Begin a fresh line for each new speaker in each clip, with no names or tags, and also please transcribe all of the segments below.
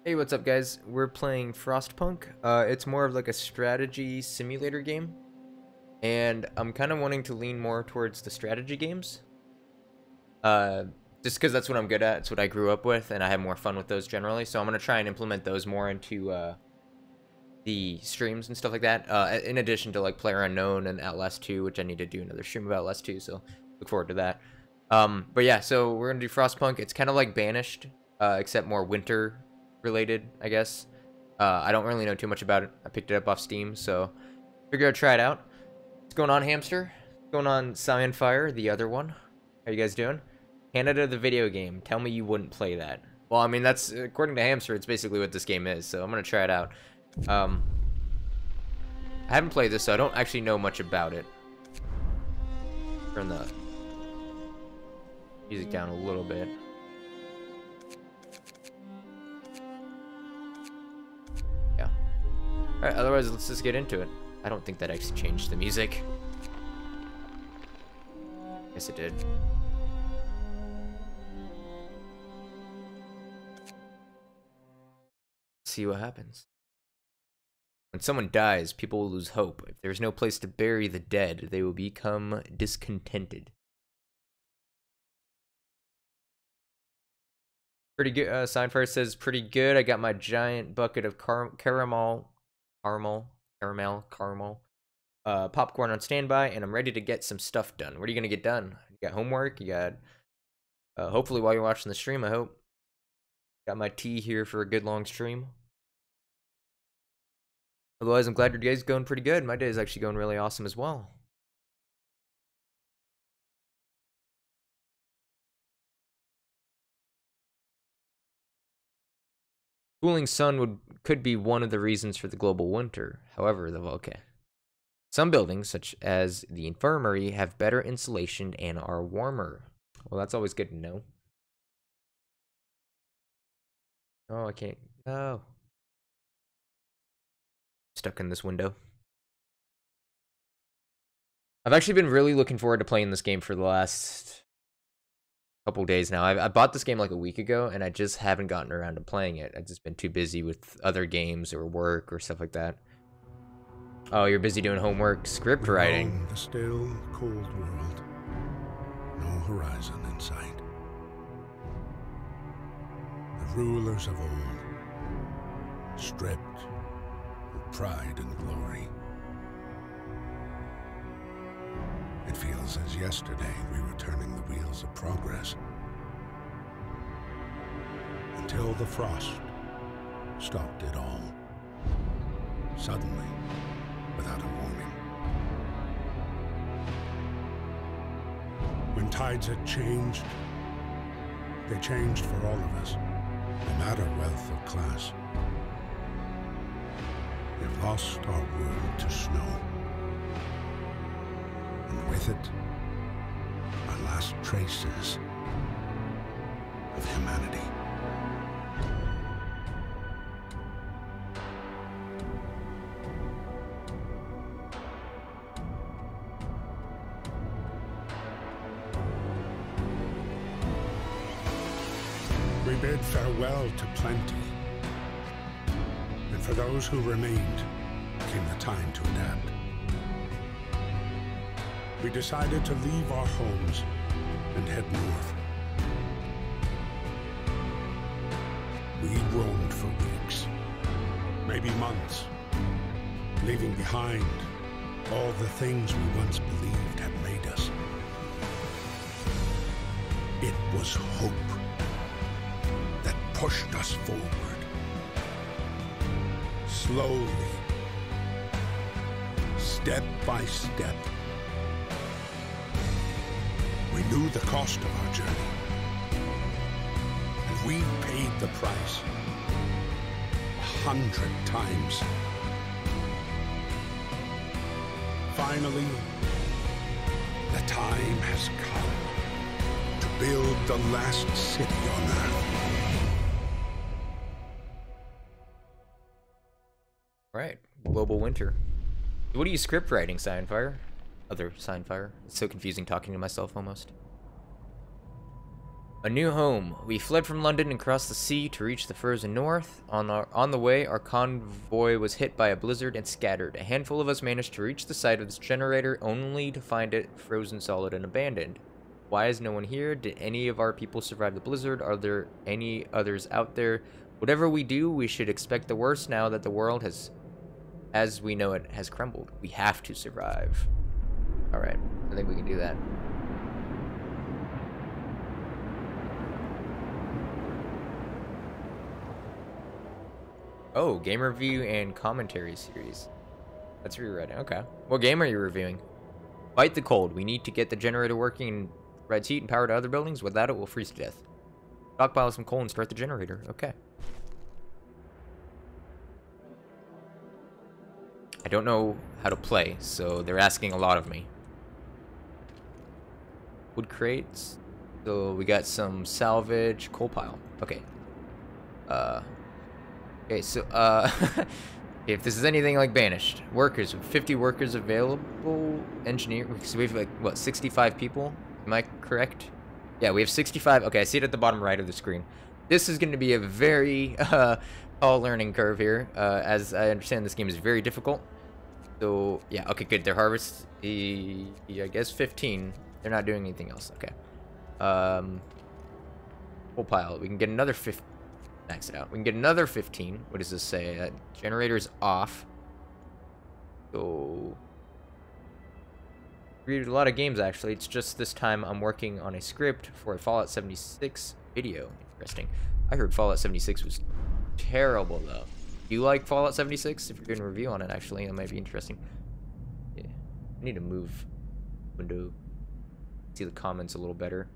Hey, what's up, guys? We're playing Frostpunk. It's more of like a strategy simulator game, and I'm kind of wanting to lean more towards the strategy games. Just because that's what I'm good at. It's what I grew up with, and I have more fun with those generally. So I'm gonna try and implement those more into the streams and stuff like that. In addition to like PlayerUnknown and Outlast 2, which I need to do another stream of Outlast 2. So look forward to that. But yeah, so we're gonna do Frostpunk. It's kind of like Banished, except more winter related, I guess. I don't really know too much about it. I picked it up off Steam, so figured I'd try it out. What's going on, Hamster? What's going on, Cyanfire, the other one? How you guys doing? Canada, the video game. Tell me you wouldn't play that. Well, I mean, that's, according to Hamster, it's basically what this game is, so I'm gonna try it out. I haven't played this, so I don't actually know much about it. Turn the music down a little bit. Alright, otherwise let's just get into it. I don't think that actually changed the music. Yes, it did. Let's see what happens. When someone dies, people will lose hope. If there's no place to bury the dead, they will become discontented. Pretty good. Cyanfire says, pretty good. I got my giant bucket of caramel popcorn on standby, and I'm ready to get some stuff done. What are you gonna get done? You got homework? You got hopefully while you're watching the stream, I hope. Got my tea here for a good long stream. Otherwise, I'm glad your day's going pretty good. My day is actually going really awesome as well. Cooling sun could be one of the reasons for the global winter. However, some buildings, such as the infirmary, have better insulation and are warmer. Well, that's always good to know. Oh, I can't. No. Stuck in this window. I've actually been really looking forward to playing this game for the last couple days now. I bought this game like a week ago, and I just haven't gotten around to playing it. I've just been too busy with other games or work or stuff like that. Oh, you're busy doing homework, script writing.
The still, cold world. No horizon in sight. The rulers of old, stripped of pride and glory. It feels as yesterday we were turning the wheels of progress. Until the frost stopped it all. Suddenly, without a warning. When tides had changed, they changed for all of us, no matter wealth or class. We've lost our world to snow. And with it, our last traces of humanity. We bid farewell to plenty, and for those who remained came the time to adapt. We decided to leave our homes and head north. We roamed for weeks, maybe months, leaving behind all the things we once believed had made us. It was hope that pushed us forward. Slowly, step by step. We knew the cost of our journey, and we paid the price 100 times. Finally, the time has come to build the last city on Earth.
Right, global winter. What are you script writing, Cyanfire? Other Cyanfire. It's so confusing talking to myself almost. A new home. We fled from London and crossed the sea to reach the frozen north. On the way, our convoy was hit by a blizzard and scattered. A handful of us managed to reach the site of this generator, only to find it frozen solid and abandoned. Why is no one here? Did any of our people survive the blizzard? Are there any others out there? Whatever we do, we should expect the worst now that the world has, as we know it, has crumbled. We have to survive. Alright, I think we can do that. Oh, game review and commentary series. That's rewriting. Okay. What game are you reviewing? Fight the cold. We need to get the generator working and provide heat and power to other buildings. Without it, we'll freeze to death. Stockpile some coal and start the generator. Okay. I don't know how to play, so they're asking a lot of me. Wood crates. So we got some salvage coal pile. Okay. Okay, so, if this is anything like Banished, workers, 50 workers available, engineer, so we have like, what, 65 people? Am I correct? Yeah, we have 65, okay, I see it at the bottom right of the screen. This is going to be a very, tall learning curve here, as I understand this game is very difficult. So, yeah, okay, good, they're harvest, I guess 15, they're not doing anything else, okay. Full pile, we can get another 50. Max it out. We can get another 15. What does this say? Generator's off. So... read a lot of games, actually. It's just this time I'm working on a script for a Fallout 76 video. Interesting. I heard Fallout 76 was terrible, though. Do you like Fallout 76? If you're doing a review on it, actually, that might be interesting. Yeah. I need to move window. See the comments a little better.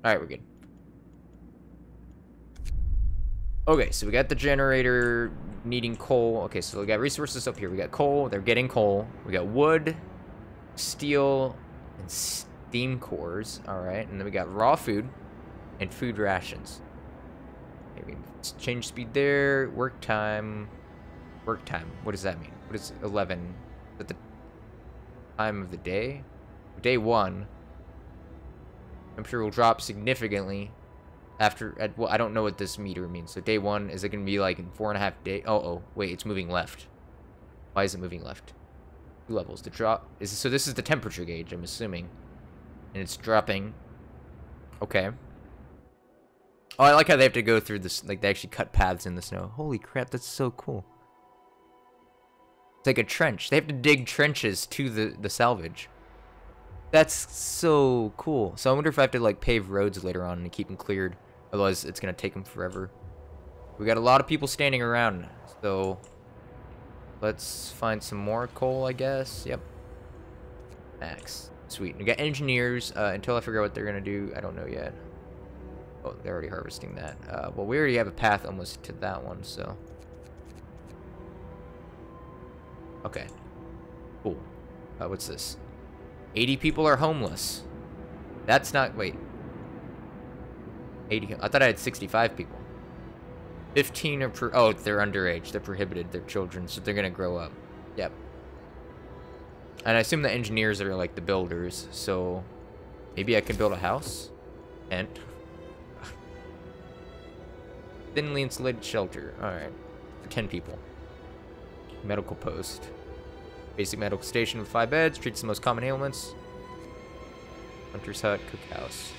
Alright, we're good. Okay, so we got the generator needing coal. Okay, so we got resources up here. We got coal. They're getting coal. We got wood, steel, and steam cores. Alright, and then we got raw food and food rations. Okay, change speed there. Work time. Work time. What does that mean? What is 11? Is that the time of the day? Day 1. Temperature will drop significantly after, well, I don't know what this meter means. So day 1, is it going to be like in 4.5 days? Oh, wait, it's moving left. Why is it moving left? 2 levels. The drop is, so this is the temperature gauge, I'm assuming. And it's dropping. Okay. Oh, I like how they have to go through this, like they actually cut paths in the snow. Holy crap, that's so cool. It's like a trench. They have to dig trenches to the salvage. That's so cool. So I wonder if I have to like pave roads later on and keep them cleared. Otherwise, it's gonna take them forever. We got a lot of people standing around, so let's find some more coal, I guess. Yep. Max. Sweet. We got engineers. Until I figure out what they're gonna do, I don't know yet. Oh, they're already harvesting that. Well, we already have a path almost to that one, so. Okay. Cool. What's this? 80 people are homeless. That's not, wait. 80, I thought I had 65 people. 15 are, oh, they're underage. They're prohibited. They're children, so they're gonna grow up. Yep. And I assume the engineers are like the builders, so maybe I can build a house? And thinly insulated shelter. Alright. For 10 people. Medical post. Basic medical station with 5 beds. Treats the most common ailments. Hunter's hut. Cookhouse.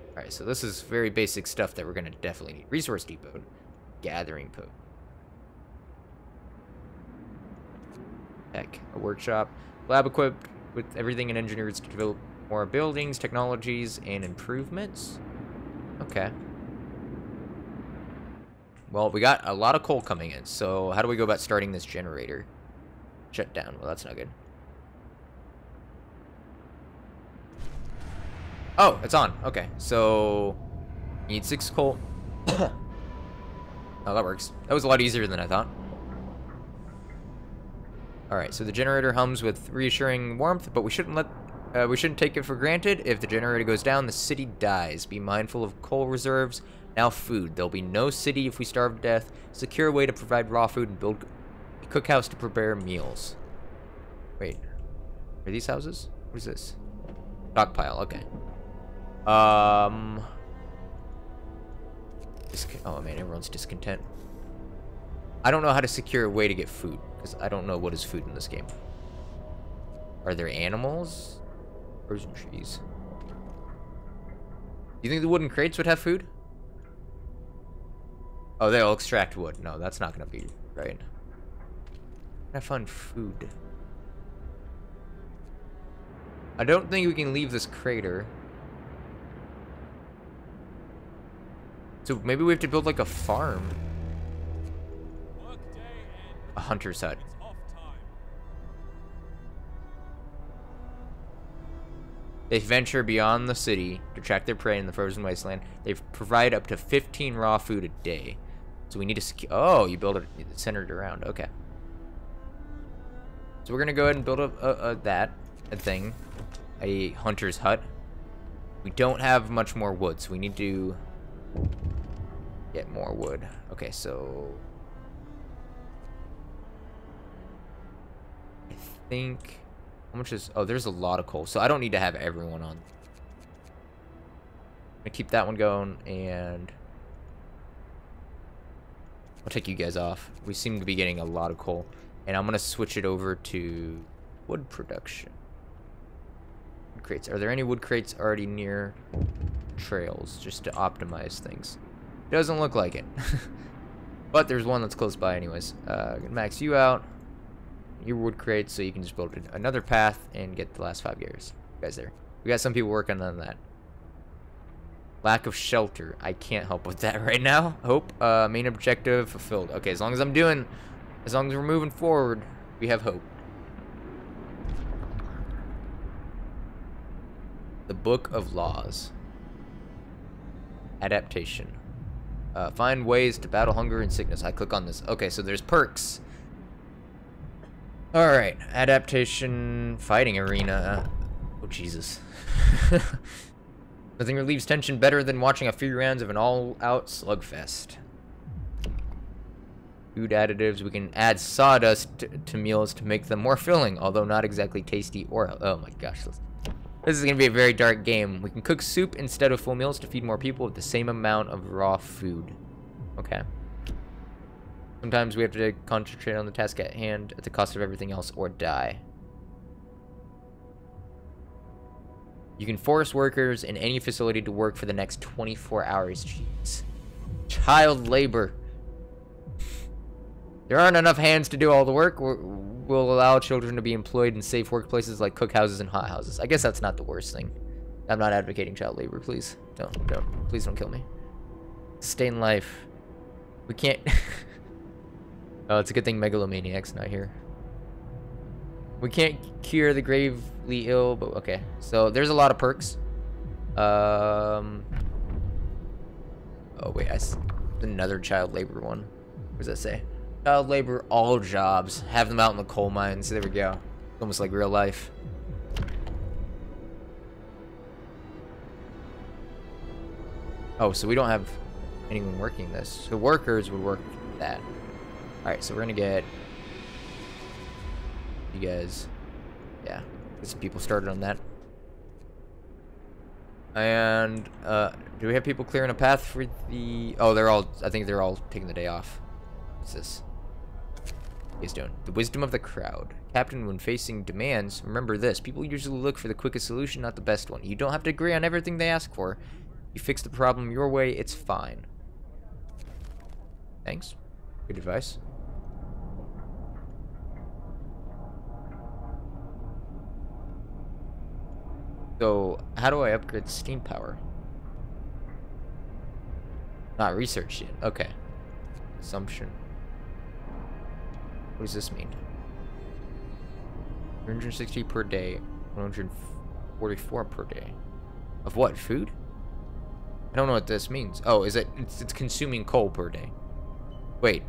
Alright, so this is very basic stuff that we're going to definitely need. Resource depot. Gathering post. Heck. A workshop. Lab equipped with everything in engineers to develop more buildings, technologies, and improvements. Okay. Well, we got a lot of coal coming in, so how do we go about starting this generator? Shut down. Well, that's not good. Oh, it's on. Okay, so need 6 coal. Oh, that works. That was a lot easier than I thought. Alright, so the generator hums with reassuring warmth, but we shouldn't take it for granted. If the generator goes down, the city dies. Be mindful of coal reserves. Now food. There'll be no city if we starve to death. Secure a way to provide raw food and build a cookhouse to prepare meals. Wait. Are these houses? What is this? Stockpile, okay. Oh man, everyone's discontent. I don't know how to secure a way to get food, because I don't know what is food in this game. Are there animals? Frozen trees. Do you think the wooden crates would have food? Oh, they'll extract wood. No, that's not gonna be right. Have fun food. I don't think we can leave this crater. So maybe we have to build like a farm. A hunter's hut. They venture beyond the city to track their prey in the frozen wasteland. They provide up to 15 raw food a day. So we need to secure. Oh, you build it centered around. Okay. So we're gonna go ahead and build a thing, a hunter's hut. We don't have much more wood, so we need to get more wood. Okay, so I think how much is? Oh, there's a lot of coal, so I don't need to have everyone on. I'm gonna keep that one going, and I'll take you guys off. We seem to be getting a lot of coal. And I'm going to switch it over to wood production. Wood crates. Are there any wood crates already near trails just to optimize things? Doesn't look like it. But there's one that's close by anyways. Max you out. Your wood crates so you can just build another path and get the last 5 years. You guys there. We got some people working on that. Lack of shelter. I can't help with that right now. Hope. Main objective fulfilled. Okay, as long as we're moving forward, we have hope. The Book of Laws. Adaptation. Find ways to battle hunger and sickness. I click on this. Okay, so there's perks. Alright. Adaptation. Fighting arena. Oh, Jesus. Nothing relieves tension better than watching a few rounds of an all-out slugfest. Food additives. We can add sawdust to meals to make them more filling, although not exactly tasty or... Oh my gosh. This is going to be a very dark game. We can cook soup instead of full meals to feed more people with the same amount of raw food. Okay. Sometimes we have to concentrate on the task at hand at the cost of everything else or die. You can force workers in any facility to work for the next 24 hours. Jeez. Child labor. There aren't enough hands to do all the work. We'll allow children to be employed in safe workplaces like cookhouses and hothouses. I guess that's not the worst thing. I'm not advocating child labor, please. Please don't kill me. Sustain life. We can't... Oh, it's a good thing Megalomaniac's not here. We can't cure the gravely ill, but okay. So there's a lot of perks. Oh wait, another child labor one. What does that say? Child labor, all jobs. Have them out in the coal mines. There we go. Almost like real life. Oh, so we don't have anyone working this. So workers would work that. Alright, so we're gonna get you guys. Yeah, get some people started on that. And do we have people clearing a path for the... Oh, they're all... I think they're all taking the day off. What's this? What are you guys doing? The wisdom of the crowd. Captain, when facing demands, remember this. People usually look for the quickest solution, not the best one. You don't have to agree on everything they ask for. You fix the problem your way, it's fine. Thanks. Good advice. So, how do I upgrade steam power? Not researched yet. Okay. Consumption. What does this mean? 360 per day. 144 per day. Of what? Food? I don't know what this means. Oh, is it? It's consuming coal per day. Wait.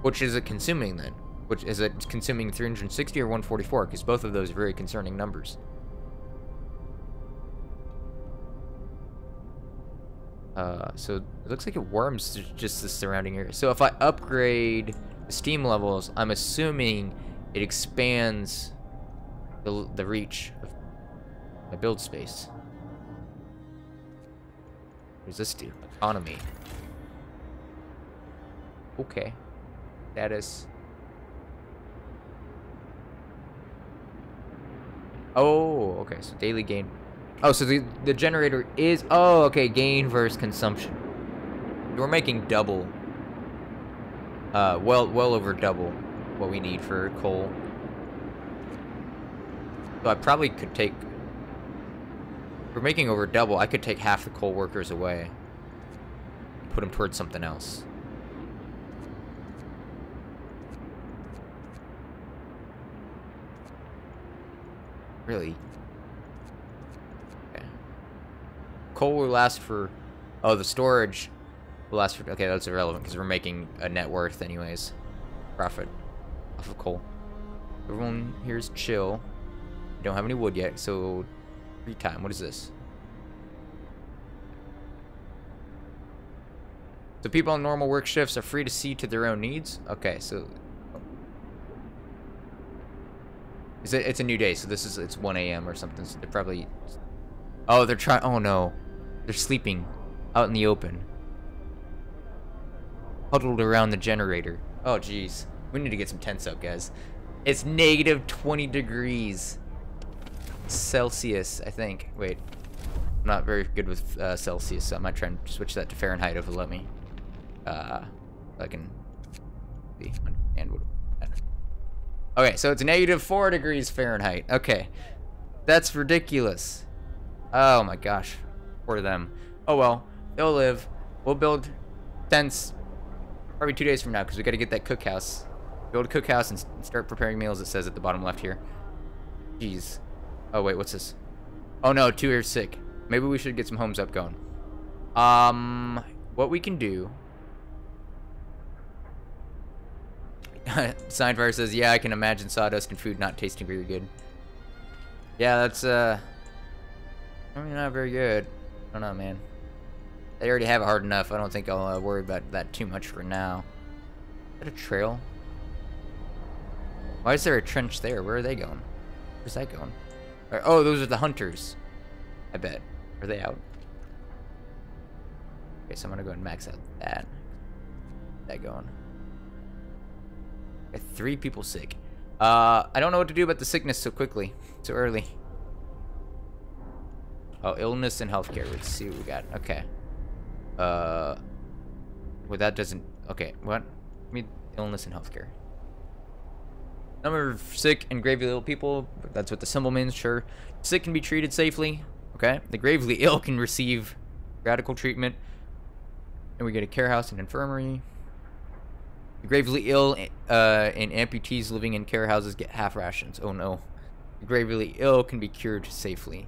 Which is it consuming then? Which is it consuming 360 or 144? Because both of those are very concerning numbers. So it looks like it warms just the surrounding area. So if I upgrade the steam levels, I'm assuming it expands the reach of my build space. What does this do? Economy. Okay. Status. Oh, okay, so daily gain. Oh, so the generator is... Oh, okay, gain versus consumption. We're making double. Well over double what we need for coal. So I probably could take... If we're making over double, I could take half the coal workers away. Put them towards something else. Really? Okay. Coal will last for... Oh, the storage will last for... Okay, that's irrelevant because we're making a net worth anyways. Profit off of coal. Everyone here's chill. We don't have any wood yet, so... Free time. What is this? So people on normal work shifts are free to see to their own needs? Okay, so... It's a new day, so it's 1 a.m. or something, so they're probably... Oh, they're trying... Oh, no. They're sleeping out in the open. Huddled around the generator. Oh, jeez. We need to get some tents up, guys. It's negative 20 degrees Celsius, I think. Wait. I'm not very good with Celsius, so I might try and switch that to Fahrenheit if it'll let me. So I can see and what... Okay, so it's negative 4 degrees Fahrenheit. Okay. That's ridiculous. Oh my gosh. Poor them. Oh well. They'll live. We'll build tents probably 2 days from now because we got to get that cookhouse. Build a cookhouse and start preparing meals, it says at the bottom left here. Jeez. Oh wait, what's this? Oh no, 2 are sick. Maybe we should get some homes up going. What we can do... Cyanfire says, yeah, I can imagine sawdust and food not tasting very good. Yeah, that's, I mean, not very good. I don't know, man. They already have it hard enough. I don't think I'll worry about that too much for now. Is that a trail? Why is there a trench there? Where are they going? Where's that going? Oh, those are the hunters. I bet. Are they out? Okay, so I'm gonna go and max out that. That going. Got 3 people sick. I don't know what to do about the sickness so quickly. So early. Oh, illness and healthcare. Let's see what we got. Okay. Well, that doesn't... Okay, what? I mean, illness and healthcare. Number of sick and gravely ill people. That's what the symbol means, sure. Sick can be treated safely. Okay. The gravely ill can receive radical treatment. And we get a care house and infirmary. The gravely ill and amputees living in care houses get half rations. Oh no. The gravely ill can be cured safely.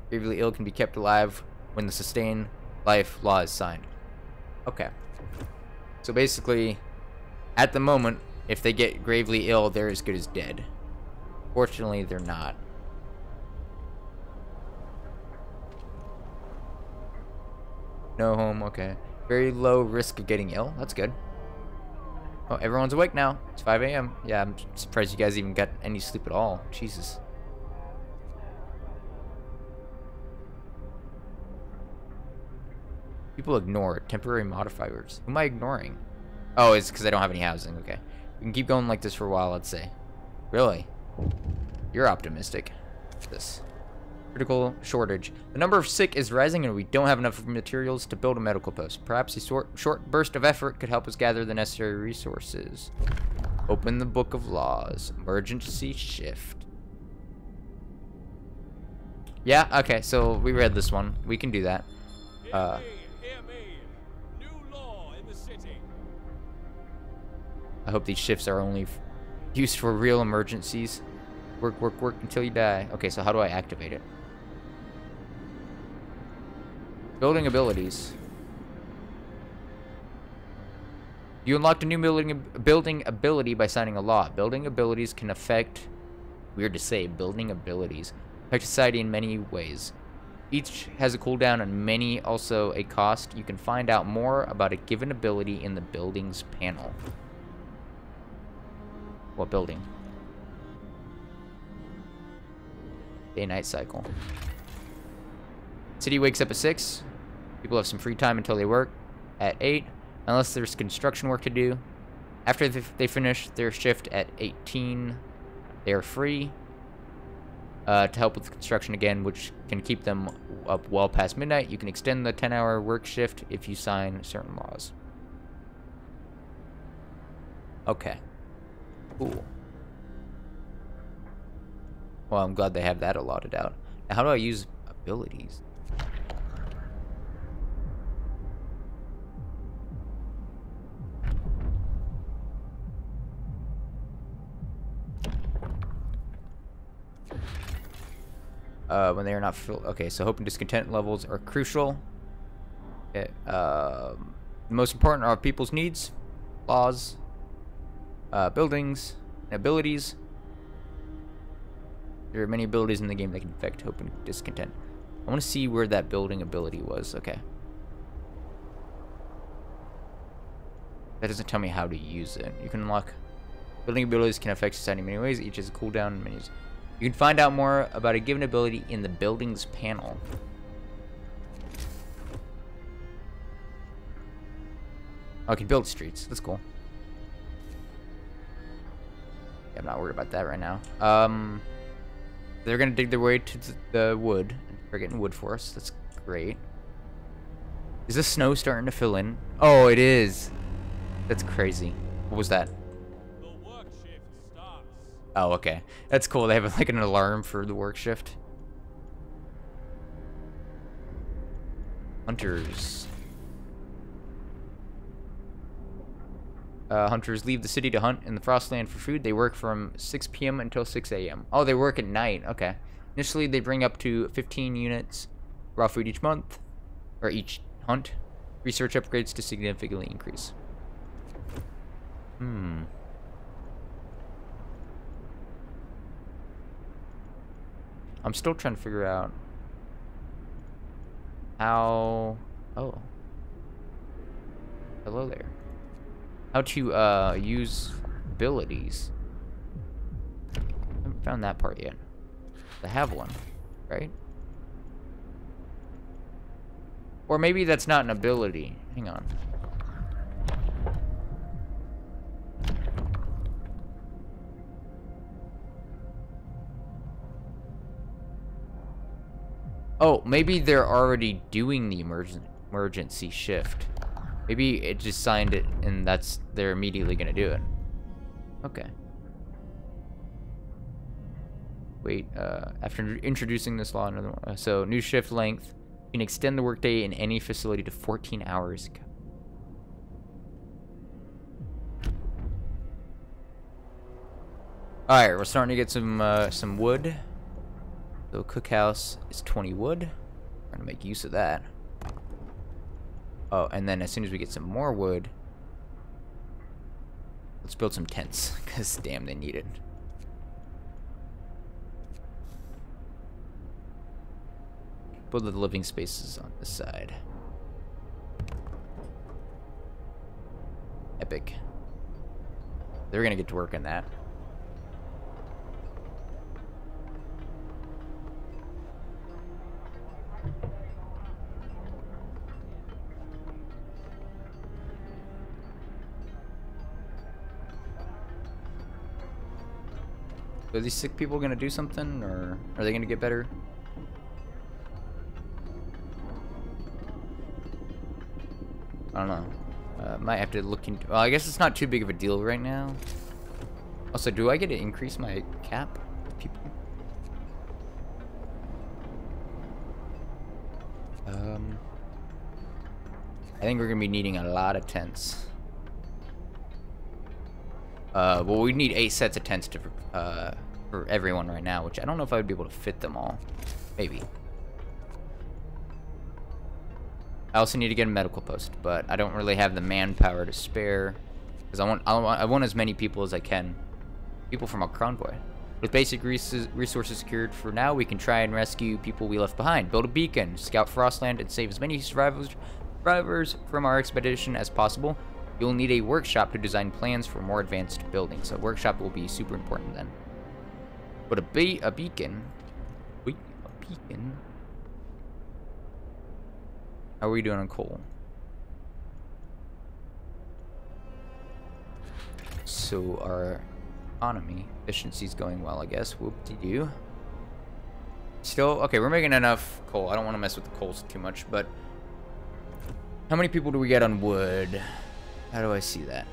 Gravely ill can be kept alive when the sustain life law is signed. Okay. So basically, at the moment, if they get gravely ill, they're as good as dead. Fortunately, they're not. No home, okay. Very low risk of getting ill. That's good. Oh, everyone's awake now. It's 5 a.m. Yeah, I'm surprised you guys even got any sleep at all. Jesus. People ignore temporary modifiers. Who am I ignoring? Oh, it's because I don't have any housing. Okay. We can keep going like this for a while, let's say. Really? You're optimistic. This. Critical shortage. The number of sick is rising and we don't have enough materials to build a medical post. Perhaps a short burst of effort could help us gather the necessary resources. Open the book of laws. Emergency shift. Yeah, okay, so we read this one. We can do that.
Hear me. New law in the city.
I hope these shifts are only used for real emergencies. Work, work, work until you die. Okay, so how do I activate it? Building abilities. You unlocked a new building ability by signing a law. Building abilities can affect... Weird to say, building abilities. Affect society in many ways. Each has a cooldown and many also a cost. You can find out more about a given ability in the buildings panel. What building? Day-night cycle. City wakes up at 6. People have some free time until they work at 8, unless there's construction work to do. After they finish their shift at 18, they are free to help with construction again, which can keep them up well past midnight. You can extend the 10-hour work shift if you sign certain laws. Okay. Cool. Well, I'm glad they have that allotted out. Now, how do I use abilities? When they are not filled. Okay, so hope and discontent levels are crucial. Okay, the most important are people's needs, laws, buildings, and abilities. There are many abilities in the game that can affect hope and discontent. I want to see where that building ability was. Okay. That doesn't tell me how to use it. You can unlock building abilities can affect society in many ways. Each has a cooldown. Menus. You can find out more about a given ability in the buildings panel. Oh, I can build streets. That's cool. Yeah, I'm not worried about that right now. They're gonna dig their way to the wood. They're getting wood for us. That's great. Is the snow starting to fill in? Oh, it is. That's crazy. What was that?
The work shift starts.
Oh, okay. That's cool. They have like an alarm for the work shift. Hunters. Hunters leave the city to hunt in the Frostland for food. They work from 6 p.m. until 6 a.m. Oh, they work at night. Okay. Initially, they bring up to 15 units raw food each month, or each hunt. Research upgrades to significantly increase. I'm still trying to figure out how... Oh. Hello there. How to use abilities. I haven't found that part yet. I have one, right? Or maybe that's not an ability. Hang on. Oh, maybe they're already doing the emergency shift. Maybe it just signed it and they're immediately gonna do it. Okay. Wait, after introducing this law, another one. So new shift length. You can extend the workday in any facility to 14 hours. Alright, we're starting to get some wood. So cookhouse is 20 wood. We're gonna make use of that. Oh, and then as soon as we get some more wood, let's build some tents, because damn, they need it. Build the living spaces on this side. Epic. They're gonna get to work on that. Are these sick people gonna do something, or are they gonna get better? I don't know. Might have to look into. Well, I guess it's not too big of a deal right now. Also, do I get to increase my cap with people? I think we're gonna be needing a lot of tents. Well, we need 8 sets of tents to, for everyone right now, which I don't know if I would be able to fit them all. Maybe. I also need to get a medical post, but I don't really have the manpower to spare, because I want as many people as I can. People from our convoy. With basic resources secured for now, we can try and rescue people we left behind. Build a beacon, scout Frostland, and save as many survivors from our expedition as possible. You'll need a workshop to design plans for more advanced buildings. A workshop will be super important then. But a beacon... Wait, a beacon? How are we doing on coal? So our economy efficiency's going well, I guess. Whoop-de-doo. Still, okay, we're making enough coal. I don't want to mess with the coals too much, but how many people do we get on wood? How do I see that?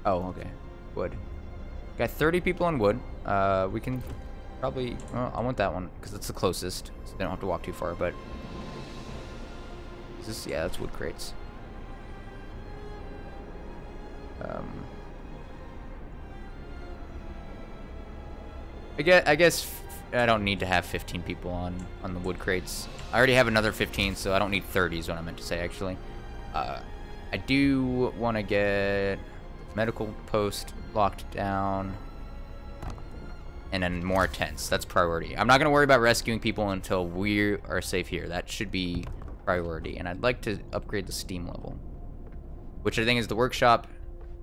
Oh, okay. Wood. Got 30 people on wood. We can probably... Well, I want that one because it's the closest, so they don't have to walk too far, but... Is this... Yeah, that's wood crates. I guess I don't need to have 15 people on the wood crates. I already have another 15, so I don't need 30 is what I meant to say, actually. I do want to get medical post locked down. And then more tents. That's priority. I'm not going to worry about rescuing people until we are safe here. That should be priority. And I'd like to upgrade the steam level, which I think is the workshop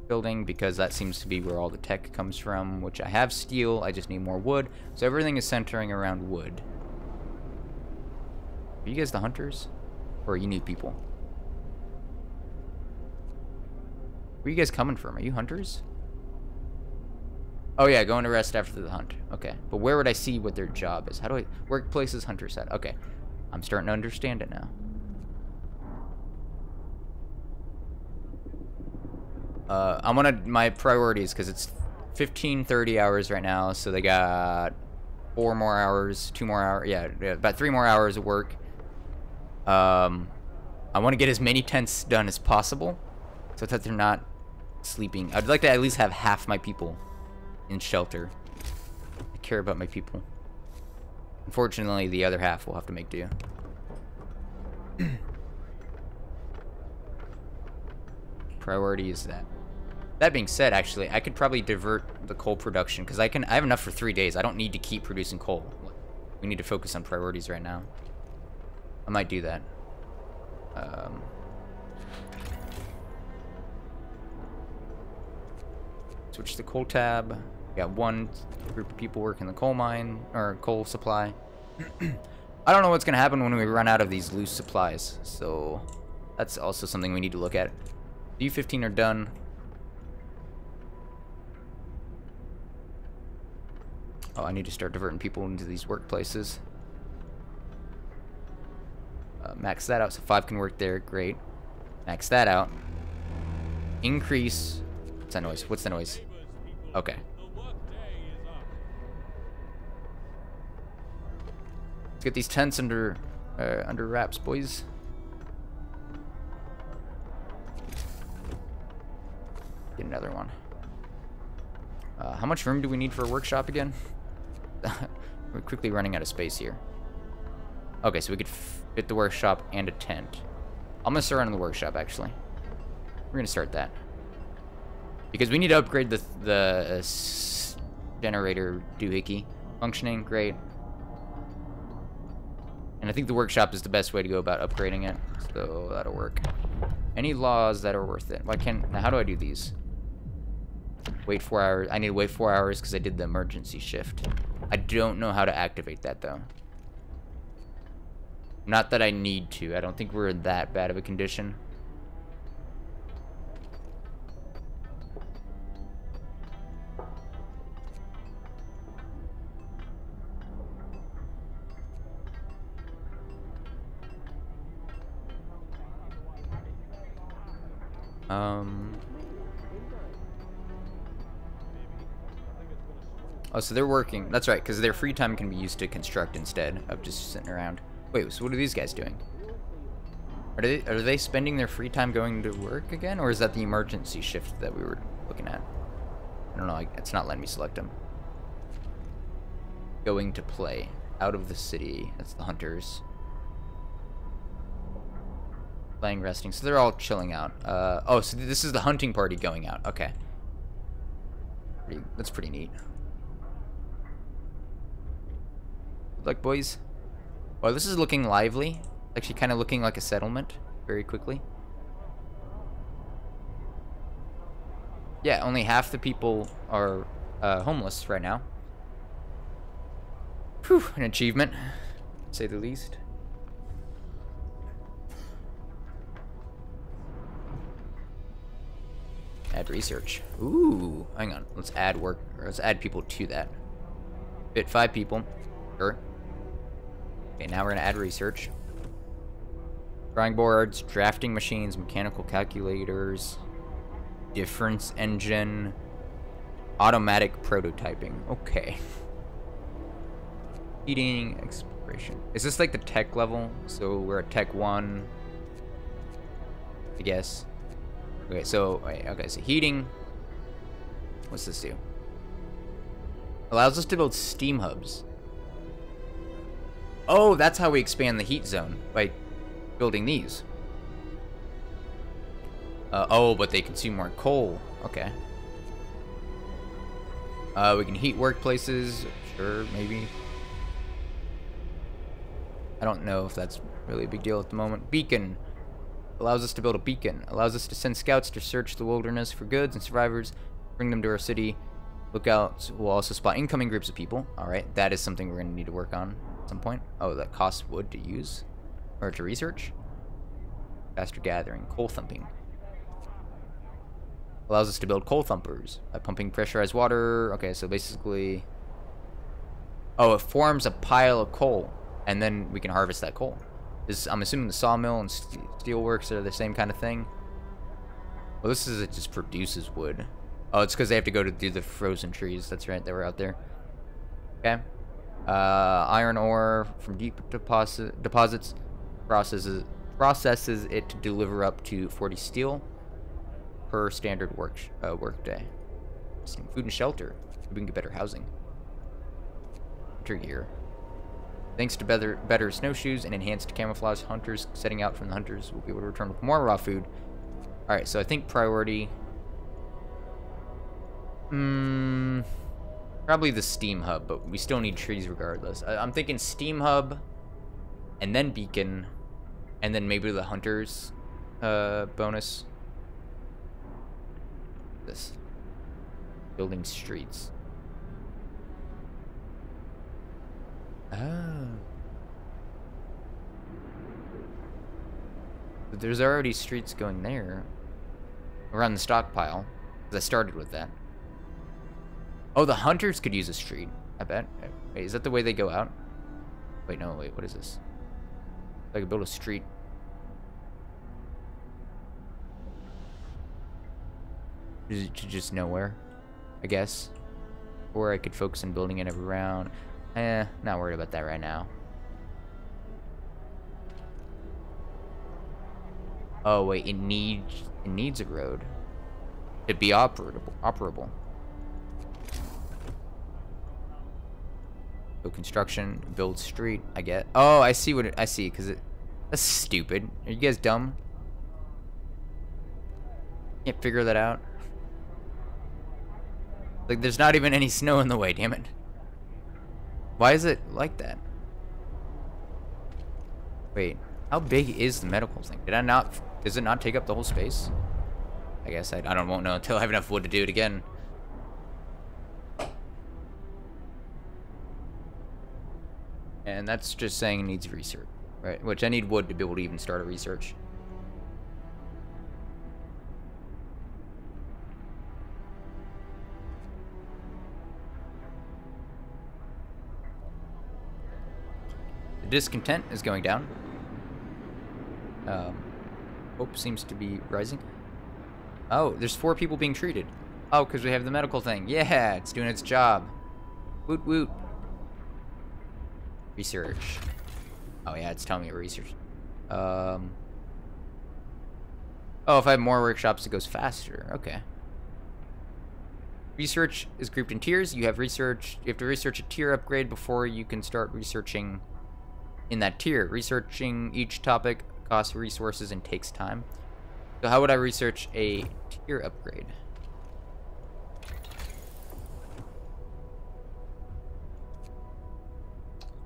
building, because that seems to be where all the tech comes from, which I have steel. I just need more wood. So everything is centering around wood. Are you guys the hunters? Or are you new people? Where are you guys coming from? Are you hunters? Oh yeah, going to rest after the hunt. Okay, but where would I see what their job is? How do I... Workplaces, hunter set. Okay, I'm starting to understand it now. I'm on my priorities, because it's 30 hours right now, so they got 4 more hours, 2 more hours, yeah, about 3 more hours of work. I want to get as many tents done as possible, so that they're not sleeping. I'd like to at least have half my people in shelter. I care about my people. Unfortunately, the other half will have to make do. Priority is that. That being said, actually, I could probably divert the coal production, because I have enough for 3 days. I don't need to keep producing coal. We need to focus on priorities right now. I might do that. Switch to coal tab. We got one group of people working the coal mine, or coal supply. I don't know what's going to happen when we run out of these loose supplies, so that's also something we need to look at. D15 are done. Oh, I need to start diverting people into these workplaces. Max that out so 5 can work there. Great. Max that out. Increase. What's that noise? What's the noise? Okay. Let's get these tents under wraps, boys. Get another one. How much room do we need for a workshop again? We're quickly running out of space here. Okay, so we could fit the workshop and a tent. I'm gonna start on the workshop, actually. We're gonna start that. Because we need to upgrade the generator doohickey functioning. Great. And I think the workshop is the best way to go about upgrading it. So that'll work. Any laws that are worth it? Why can't... Now, how do I do these? Wait 4 hours. I need to wait 4 hours because I did the emergency shift. I don't know how to activate that, though. Not that I need to. I don't think we're in that bad of a condition. Oh, so they're working. That's right, because their free time can be used to construct instead of just sitting around. Wait, so what are these guys doing? Are they spending their free time going to work again, or is that the emergency shift that we were looking at? I don't know. It's not letting me select them. Going to play. Out of the city. That's the hunters. Playing, resting. So they're all chilling out. Oh, so this is the hunting party going out. Okay. That's pretty neat. Good luck, boys. Well, this is looking lively. Actually, kind of looking like a settlement. very quickly. Yeah, only half the people are homeless right now. Whew, an achievement, to say the least. Add research. Ooh, hang on. Let's add work, or let's add people to that. Fit 5 people. Sure. Okay, now we're gonna add research. Drawing boards, drafting machines, mechanical calculators, difference engine, automatic prototyping. Okay. Heating, exploration. Is this like the tech level? So we're at tech 1, I guess. Okay, so wait, okay, so heating. What's this do? Allows us to build steam hubs. Oh, that's how we expand the heat zone, by building these. Oh, but they consume more coal. Okay. We can heat workplaces. Sure, maybe. I don't know if that's really a big deal at the moment. Beacon. Allows us to build a beacon. Allows us to send scouts to search the wilderness for goods and survivors. Bring them to our city. Lookouts will also spot incoming groups of people. Alright, that is something we're going to need to work on at some point. Oh, that costs wood to use? Or to research? Faster gathering. Coal thumping. Allows us to build coal thumpers by pumping pressurized water. Okay, so basically... Oh, it forms a pile of coal. And then we can harvest that coal. I'm assuming the sawmill and steelworks are the same kind of thing. Well, this is, it just produces wood. Oh, it's because they have to go to do the frozen trees. That's right, they were out there. Okay. Iron ore from deep deposits processes it to deliver up to 40 steel per standard work day. Food and shelter. We can get better housing. Winter gear. Thanks to better snowshoes and enhanced camouflage, hunters setting out from the hunters will be able to return with more raw food. Alright, so I think priority... probably the steam hub, but we still need trees regardless. I'm thinking steam hub, and then beacon, and then maybe the hunters bonus. This. Building streets. Oh. But there's already streets going there. Around the stockpile. Because I started with that. Oh, the hunters could use a street. I bet. Wait, is that the way they go out? Wait, no, wait, what is this? I could build a street. To just nowhere, I guess. Or I could focus on building it every round. Not worried about that right now. Oh wait, it needs a road to be operable. So construction, build street. I get. Oh, I see what I see. That's stupid. Are you guys dumb? Can't figure that out. Like, there's not even any snow in the way. Damn it. Why is it like that? Wait, how big is the medical thing? Does it not take up the whole space? I guess I won't know until I have enough wood to do it again. And that's just saying it needs research, right? Which I need wood to be able to even start a research. Discontent is going down. Hope seems to be rising. Oh, there's 4 people being treated. Oh, because we have the medical thing. Yeah, it's doing its job. Woot woot. Research. Oh yeah, it's telling me research. Oh, if I have more workshops, it goes faster. Okay. Research is grouped in tiers. You have to research a tier upgrade before you can start researching in that tier. Researching each topic costs resources and takes time. So how would I research a tier upgrade?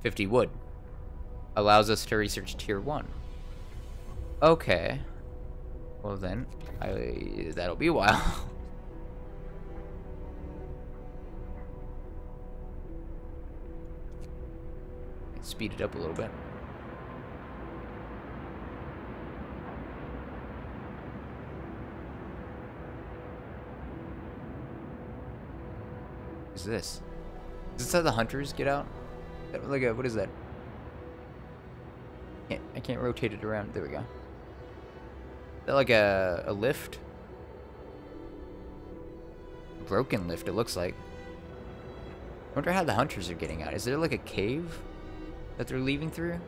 $50 wood. Allows us to research tier 1. Okay. Well then, that'll be a while. Speed it up a little bit. What is this? Is this how the hunters get out? Like a, what is that? I can't rotate it around. There we go. Is that like a lift? Broken lift, it looks like. I wonder how the hunters are getting out. Is there like a cave that they're leaving through?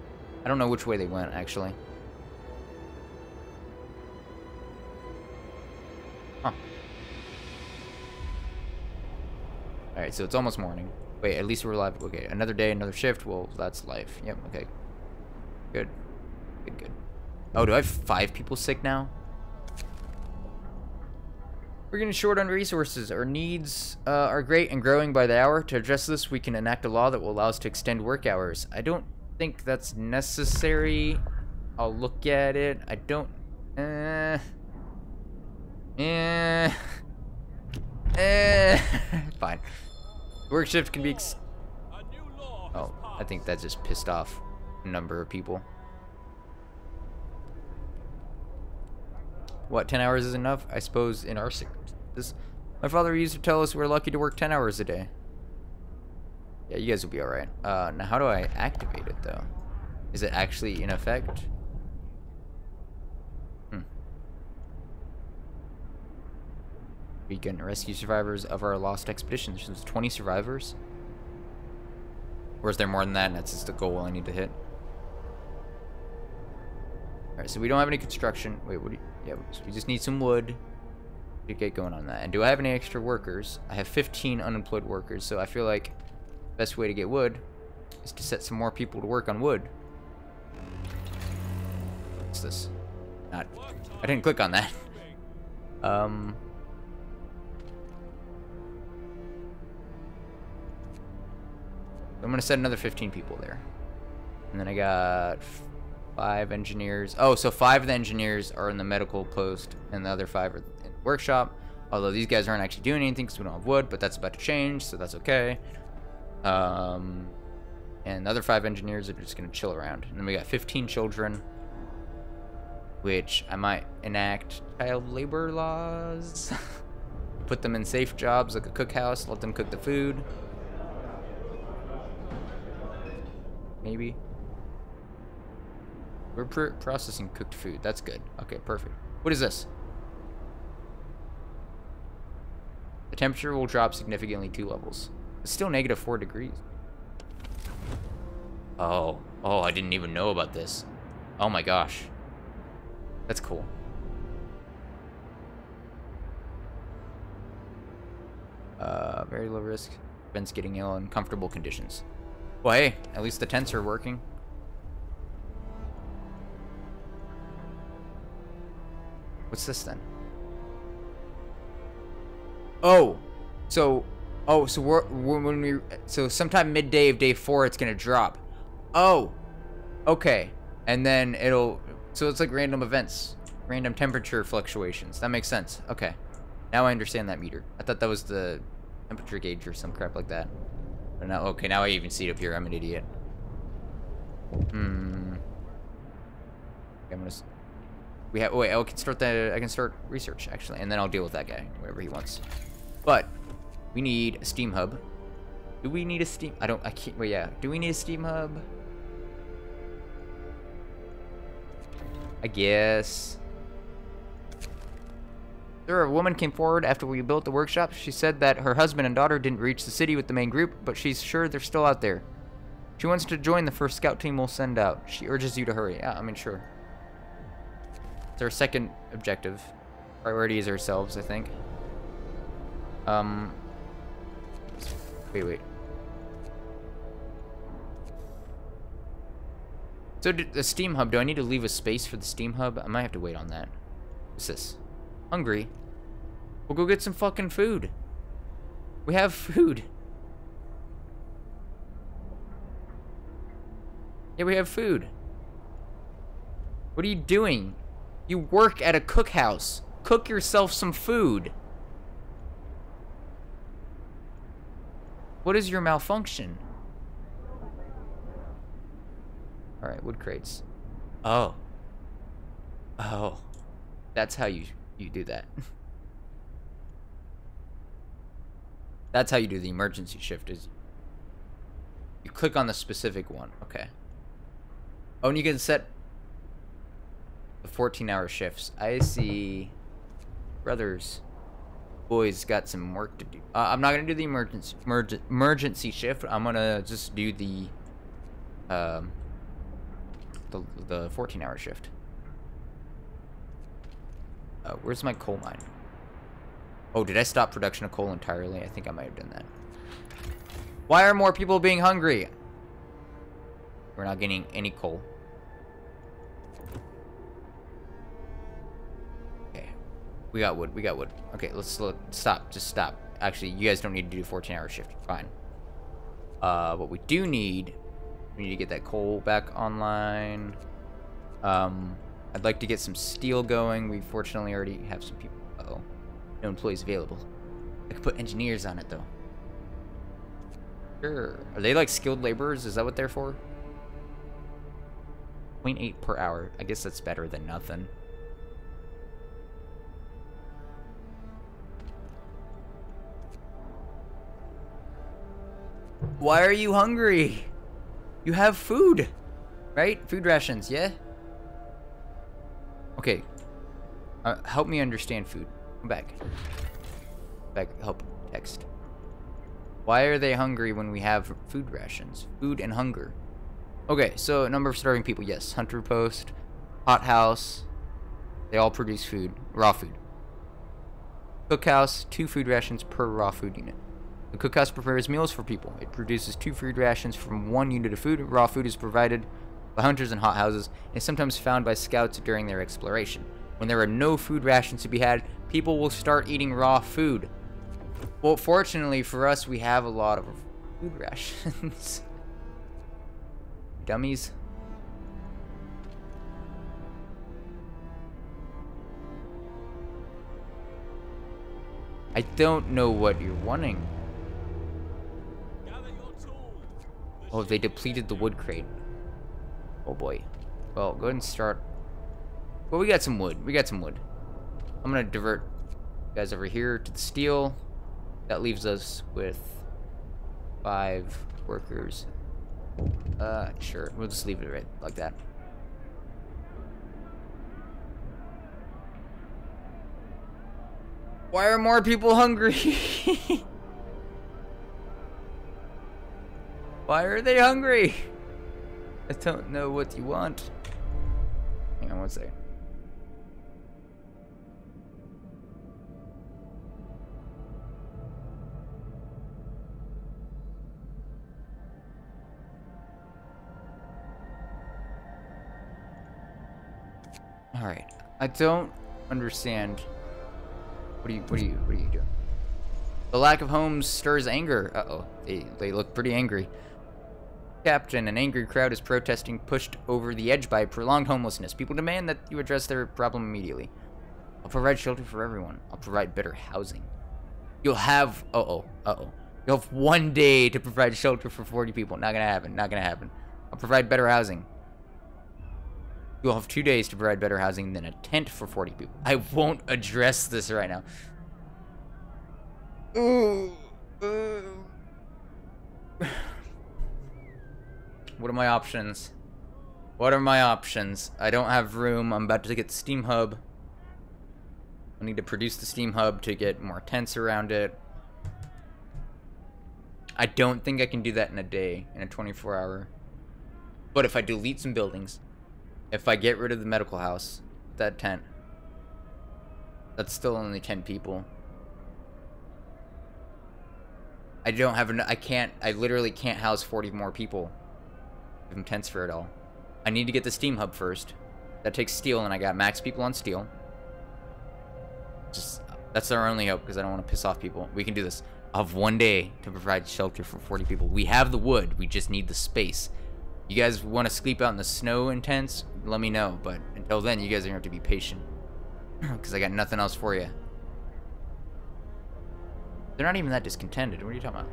I don't know which way they went, actually. Huh. Alright, so it's almost morning. Wait, at least we're alive. Okay, another day, another shift. Well, that's life. Yep, okay. Good. Good, good. Oh, do I have 5 people sick now? We're getting short on resources. Our needs are great and growing by the hour. To address this, we can enact a law that will allow us to extend work hours. I don't think that's necessary. I'll look at it. I don't... Fine. Work shift can be... Oh, I think that just pissed off a number of people. What, 10 hours is enough? I suppose in our circumstances. My father used to tell us we're lucky to work 10 hours a day. Yeah, you guys will be alright. Now how do I activate it, though? Is it actually in effect? We can rescue survivors of our lost expedition. There's 20 survivors? Or is there more than that, and that's just the goal I need to hit? Alright, so we don't have any construction. Wait, what do you... Yeah, so we just need some wood to get going on that. And do I have any extra workers? I have 15 unemployed workers, so I feel like the best way to get wood is to set some more people to work on wood. What's this? Not... I didn't click on that. I'm gonna set another 15 people there. And then I got 5 engineers. Oh, so 5 of the engineers are in the medical post, and the other 5 are in the workshop. Although these guys aren't actually doing anything because we don't have wood, but that's about to change, so that's okay. And the other 5 engineers are just gonna chill around. And then we got 15 children, which I might enact child labor laws. Put them in safe jobs like a cookhouse, let them cook the food. Maybe. We're processing cooked food. That's good. Okay, perfect. What is this? The temperature will drop significantly 2 levels. It's still negative 4 degrees. Oh. Oh, I didn't even know about this. Oh my gosh. That's cool. Very low risk. Prevents getting ill in comfortable conditions. Well, hey, at least the tents are working. What's this then? Oh, so so sometime midday of day 4, it's gonna drop. Oh, okay, and then so it's like random events, random temperature fluctuations. That makes sense. Okay, now I understand that meter. I thought that was the temperature gauge or some crap like that. But now, okay, now I even see it up here. I'm an idiot. Okay, I'm gonna. Wait, I can start research actually, and then I'll deal with that guy, whatever he wants. But we need a steam hub. Do we need a steam? I can't. Wait, yeah. Do we need a steam hub? I guess. Sir, a woman came forward after we built the workshop. She said that her husband and daughter didn't reach the city with the main group, but she's sure they're still out there. She wants to join the first scout team we'll send out. She urges you to hurry. Yeah, I mean, sure. It's our second objective. Priority is ourselves, I think. Wait. So the steam hub, do I need to leave a space for the steam hub? I might have to wait on that. What's this? Hungry? We'll go get some fucking food. We have food. Yeah, we have food. What are you doing? You work at a cookhouse. Cook yourself some food. What is your malfunction? Alright, wood crates. Oh. Oh. That's how you do that. That's how you do the emergency shift, is you click on the specific one. Okay. Oh, and you can set the 14-hour shifts. I see. Brothers. Boys got some work to do. I'm not gonna do the emergency shift. I'm gonna just do the 14-hour shift. Where's my coal mine? Oh, did I stop production of coal entirely? I think I might have done that. Why are more people being hungry? We're not getting any coal. Okay. We got wood. We got wood. Okay, let's look. Stop. Just stop. Actually, you guys don't need to do a 14-hour shift. Fine. What we do need... We need to get that coal back online. I'd like to get some steel going. We fortunately already have some people. Uh-oh. No employees available. I could put engineers on it, though. Sure. Are they like skilled laborers? Is that what they're for? 0.8 per hour. I guess that's better than nothing. Why are you hungry? You have food, right? Food rations, yeah? Okay. Help me understand food. Come back. Back, help text. Why are they hungry when we have food rations? Food and hunger. Okay, so number of starving people, yes. Hunter post, hothouse. They all produce food, raw food. Cookhouse, 2 food rations per raw food unit. The cookhouse prepares meals for people. It produces 2 food rations from 1 unit of food. Raw food is provided by hunters and hothouses and is sometimes found by scouts during their exploration. When there are no food rations to be had, people will start eating raw food. Well, fortunately for us, we have a lot of food rations. Dummies. I don't know what you're wanting. Oh, they depleted the wood crate. Oh boy. Well, go ahead and start. Well, we got some wood. We got some wood. I'm gonna divert you guys over here to the steel. That leaves us with 5 workers. Sure. We'll just leave it right like that. Why are more people hungry? Why are they hungry? I don't know what you want. Hang on one second. Alright. I don't understand. What are you doing? The lack of homes stirs anger. Uh-oh. They look pretty angry. Captain, an angry crowd is protesting, pushed over the edge by prolonged homelessness. People demand that you address their problem immediately. I'll provide shelter for everyone. I'll provide better housing. You'll have... You'll have 1 day to provide shelter for 40 people. Not gonna happen. Not gonna happen. I'll provide better housing. You'll have 2 days to provide better housing than a tent for 40 people. I won't address this right now. What are my options? What are my options? I don't have room. I'm about to get the Steam Hub. I need to produce the Steam Hub to get more tents around it. I don't think I can do that in a day, in a 24-hour. But if I delete some buildings, if I get rid of the medical house, that tent, that's still only 10 people. I don't have enough. I literally can't house 40 more people. Give them tents for it all. I need to get the Steam Hub first. That takes steel, and I got max people on steel. That's our only hope, because I don't want to piss off people. We can do this. I'll have 1 day to provide shelter for 40 people. We have the wood. We just need the space. You guys want to sleep out in the snow in tents? Let me know. But until then, you guys are going to have to be patient. Because I got nothing else for you. They're not even that discontented. What are you talking about?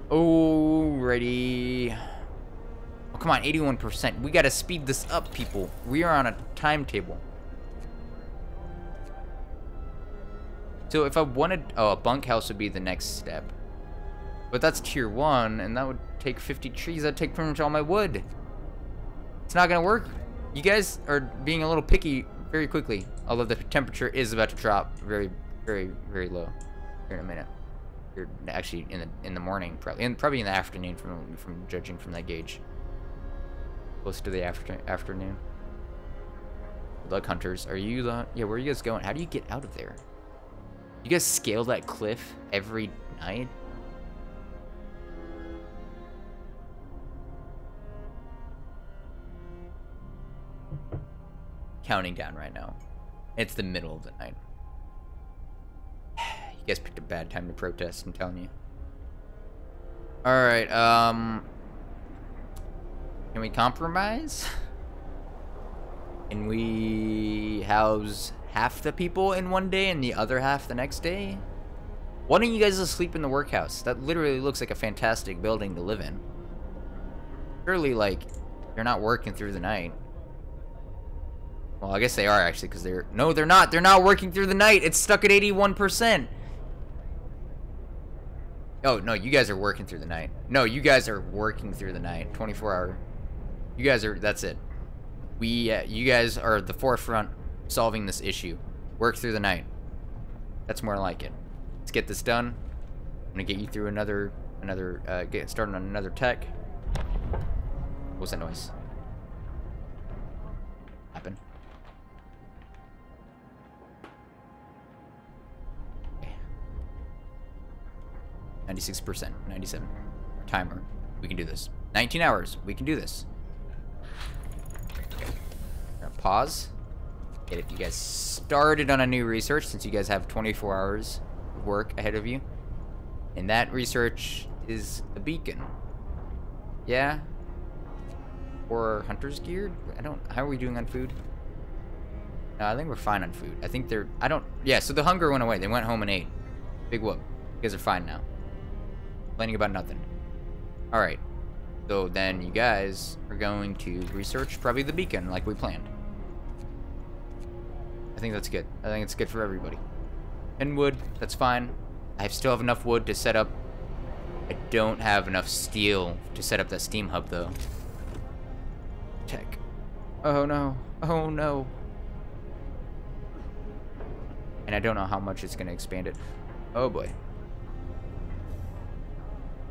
Alrighty. Oh, come on, 81%. We gotta speed this up, people. We are on a timetable. So if I wanted... Oh, a bunkhouse would be the next step. But that's tier 1, and that would take 50 trees. That'd take pretty much all my wood. It's not gonna work. You guys are being a little picky very quickly. Although the temperature is about to drop very, very, very low. Here in a minute. You're actually in the morning, probably in the afternoon from judging from that gauge. Close to the afternoon. Good luck, hunters. Are you the... Yeah, where are you guys going? How do you get out of there? You guys scale that cliff every night? Counting down right now. It's the middle of the night. You guys picked a bad time to protest, I'm telling you. Alright, can we compromise? Can we house half the people in one day and the other half the next day? Why don't you guys just sleep in the workhouse? That literally looks like a fantastic building to live in. Surely, like, you're not working through the night. Well, I guess they are actually, because they're... No, they're not. They're not working through the night. It's stuck at 81%. Oh, no, you guys are working through the night. No, you guys are working through the night. 24-hour. You guys are... That's it. You guys are at the forefront solving this issue. Work through the night. That's more like it. Let's get this done. I'm gonna get you through get started on another tech. What was that noise? Happen. 96%, 97. Timer. We can do this. 19 hours. We can do this. Gonna pause. Get if you guys started on a new research, since you guys have 24 hours of work ahead of you. And that research is the beacon. Yeah? Or hunter's gear? How are we doing on food? No, I think we're fine on food. I think yeah, so the hunger went away. They went home and ate. Big whoop. You guys are fine now. Complaining about nothing. Alright. So then you guys are going to research probably the beacon like we planned. I think that's good. I think it's good for everybody. And wood, that's fine. I still have enough wood to set up. I don't have enough steel to set up that steam hub though. Tech. Oh no. Oh no. And I don't know how much it's gonna expand it. Oh boy.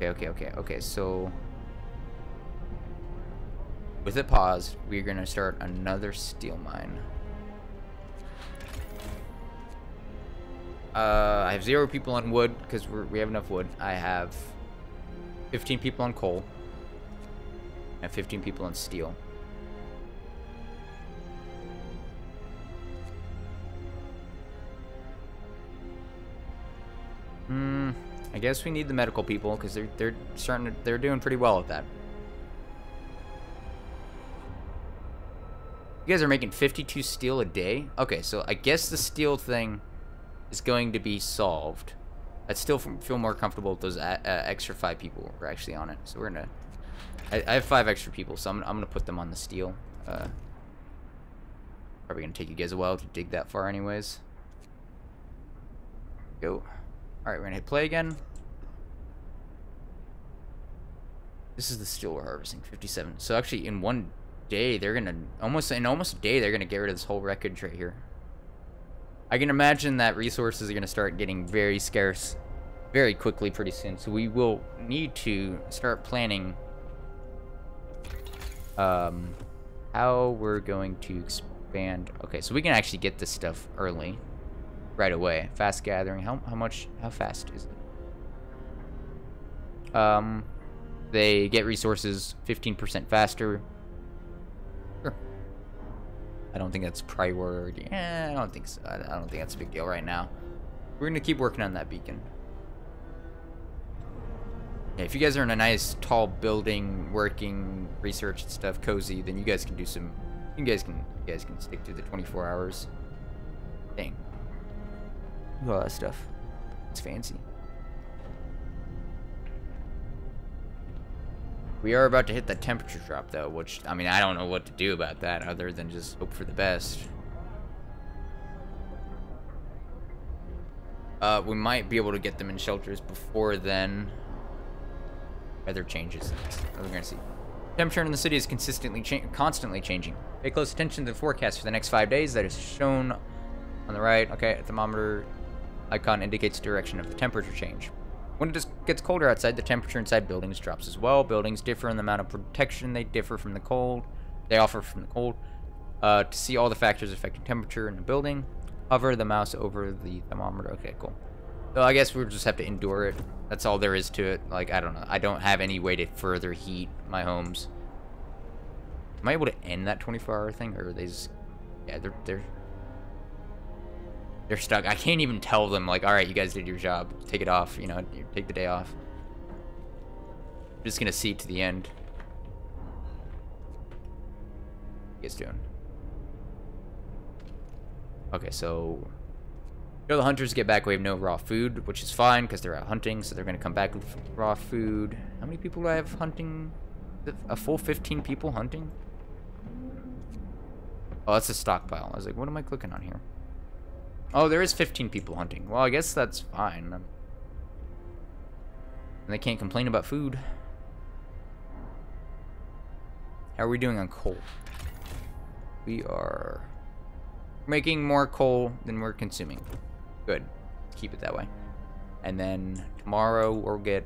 Okay, so with it paused, we're gonna start another steel mine. I have 0 people on wood because we have enough wood. I have 15 people on coal. I have 15 people on steel. I guess we need the medical people because they're doing pretty well at that. You guys are making 52 steel a day? Okay, so I guess the steel thing is going to be solved. I still feel more comfortable with those extra 5 people who are actually on it. So we're gonna... I have 5 extra people, so I'm gonna put them on the steel. Probably gonna take you guys a while to dig that far anyways. Go. Alright, we're gonna hit play again. This is the steel we're harvesting, 57. So actually in one day, they're gonna... almost a day, they're gonna get rid of this whole wreckage right here. I can imagine that resources are gonna start getting very scarce very quickly pretty soon. So we will need to start planning how we're going to expand. Okay, so we can actually get this stuff early. Right away. Fast gathering. How fast is it? They get resources 15% faster. Sure. I don't think that's priority. I don't think so. I don't think that's a big deal right now. We're gonna keep working on that beacon. Yeah, if you guys are in a nice tall building, working, research and stuff, cozy, then you guys can do some. You guys can stick through the 24 hours. Dang. Look at all that stuff. It's fancy. We are about to hit that temperature drop, though, which, I mean, I don't know what to do about that other than just hope for the best. We might be able to get them in shelters before then. Weather changes. We're gonna see. Temperature in the city is constantly changing. Pay close attention to the forecast for the next 5 days. That is shown on the right. Okay, a thermometer icon indicates the direction of the temperature change. When it gets colder outside, the temperature inside buildings drops as well. Buildings differ in the amount of protection they offer from the cold. To see all the factors affecting temperature in the building, hover the mouse over the thermometer. Okay, cool. So I guess we'll just have to endure it. That's all there is to it. Like, I don't know. I don't have any way to further heat my homes. Am I able to end that 24-hour thing, or are they just... Yeah, they're stuck. I can't even tell them, like, alright, you guys did your job. Take it off, you know, take the day off. I'm just gonna see to the end. What you guys doing? Okay, so... the hunters get back, we have no raw food, which is fine, because they're out hunting, so they're gonna come back with raw food. How many people do I have hunting? A full 15 people hunting? Oh, that's a stockpile. I was like, what am I clicking on here? Oh, there is 15 people hunting. Well, I guess that's fine. And they can't complain about food. How are we doing on coal? We are making more coal than we're consuming. Good. Keep it that way. And then tomorrow we'll get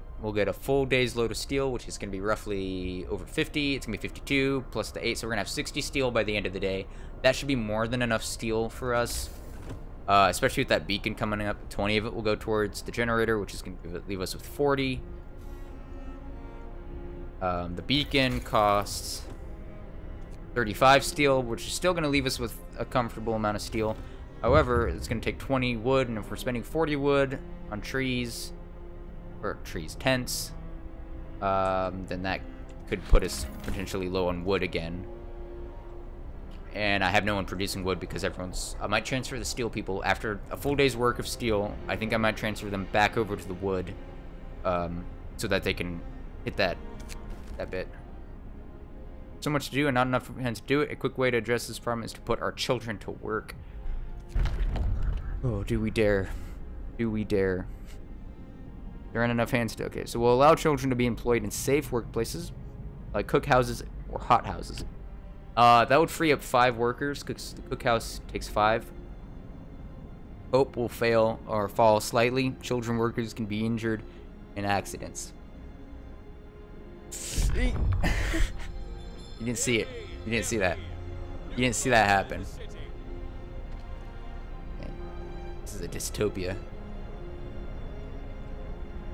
a full day's load of steel, which is going to be roughly over 50. It's going to be 52 plus the 8, so we're going to have 60 steel by the end of the day. That should be more than enough steel for us. Especially with that beacon coming up. 20 of it will go towards the generator, which is going to leave us with 40. The beacon costs 35 steel, which is still going to leave us with a comfortable amount of steel. However, it's going to take 20 wood, and if we're spending 40 wood on tents, then that could put us potentially low on wood again. And I have no one producing wood because everyone's... I might transfer the steel people after a full day's work of steel. I think I might transfer them back over to the wood, so that they can hit that bit. So much to do and not enough hands to do it. A quick way to address this problem is to put our children to work. Oh, do we dare? Do we dare? There aren't enough hands to... Okay, so we'll allow children to be employed in safe workplaces, like cookhouses or hothouses. That would free up 5 workers, because the cookhouse takes 5. Hope will fail or fall slightly. Children workers can be injured in accidents. You didn't see it. You didn't see that. You didn't see that happen. Okay. This is a dystopia.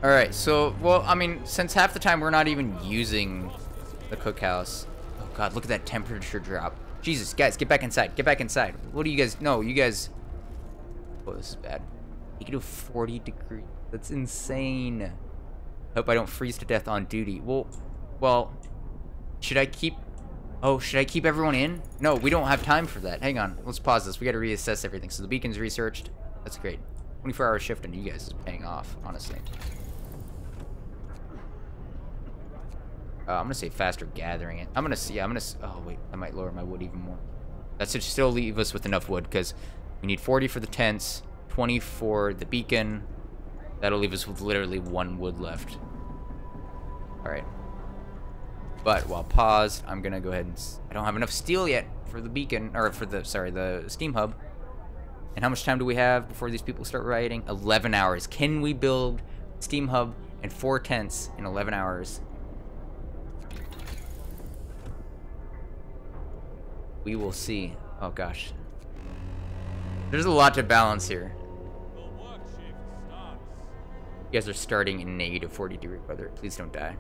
Alright, so, well, I mean, since half the time we're not even using the cookhouse. Oh god, look at that temperature drop. Jesus, guys, get back inside. Get back inside. What do you guys... No, you guys... Oh, this is bad. You can do 40 degrees. That's insane. Hope I don't freeze to death on duty. Well, should I keep... Oh, should I keep everyone in? No, we don't have time for that. Hang on. Let's pause this. We gotta reassess everything. So the beacon's researched. That's great. 24-hour shift on you guys is paying off, honestly. I'm gonna say faster gathering it. I'm gonna see. Oh wait, I might lower my wood even more. That should still leave us with enough wood because we need 40 for the tents, 20 for the beacon. That'll leave us with literally 1 wood left. All right. But while paused, I'm gonna go ahead and... I don't have enough steel yet for the beacon, or for the steam hub. And how much time do we have before these people start rioting? 11 hours. Can we build steam hub and 4 tents in 11 hours? We will see. Oh gosh. There's a lot to balance here. You guys are starting in negative 40-degree weather. Please don't die.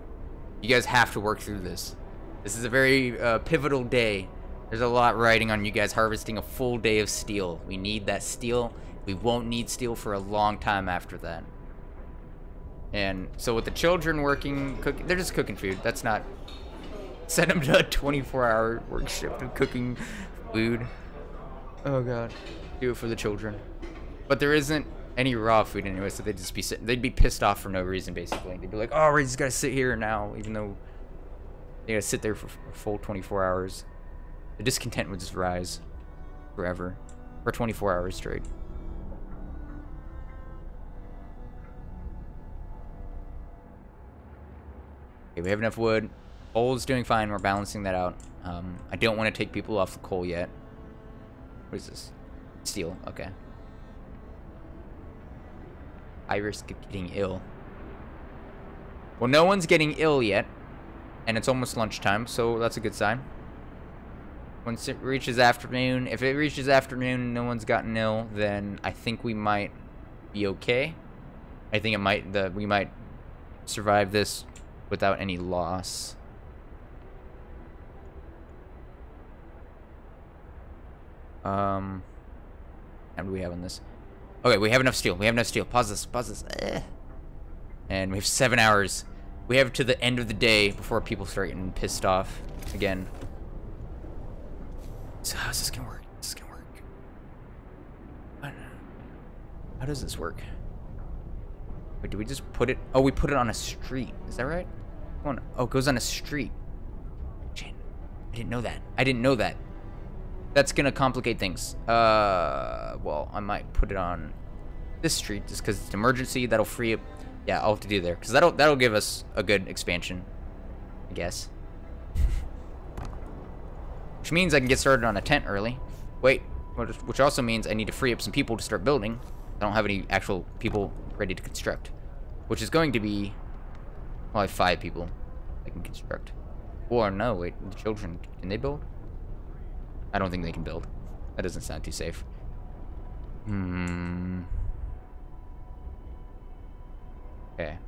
You guys have to work through this. This is a very pivotal day. There's a lot riding on you guys harvesting a full day of steel. We need that steel. We won't need steel for a long time after that. And so with the children working, cooking, they're just cooking food. That's not... Send them to a 24-hour work shift of cooking food. Oh, God. Do it for the children. But there isn't any raw food anyway, so they'd just be sitting... They'd be pissed off for no reason, basically. They'd be like, oh, we just gotta sit here now, even though they gotta sit there for a full 24 hours. The discontent would just rise forever. For 24 hours straight. Okay, we have enough wood. Coal's doing fine. We're balancing that out. I don't want to take people off the coal yet. What is this? Steel. Okay. I risk of getting ill. Well, no one's getting ill yet. And it's almost lunchtime, so that's a good sign. Once it reaches afternoon, if it reaches afternoon and no one's gotten ill, then I think we might be okay. I think we might survive this without any loss. How do we have on this? Okay, we have enough steel. We have enough steel. Pause this. Pause this. And we have 7 hours. We have to the end of the day before people start getting pissed off again. So how's this gonna work? This is gonna work. How does this work? Wait, do we just put it? Oh, we put it on a street. Is that right? Oh, it goes on a street. Shit. I didn't know that. I didn't know that. That's gonna complicate things. Well, I might put it on this street just because it's an emergency. That'll free up. Yeah, I'll have to do there because that'll give us a good expansion, I guess. Which means I can get started on a tent early. Wait, which also means I need to free up some people to start building. I don't have any actual people ready to construct, which is going to be probably 5 people that can construct. Or no, wait, the children, can they build? I don't think they can build. That doesn't sound too safe. Okay.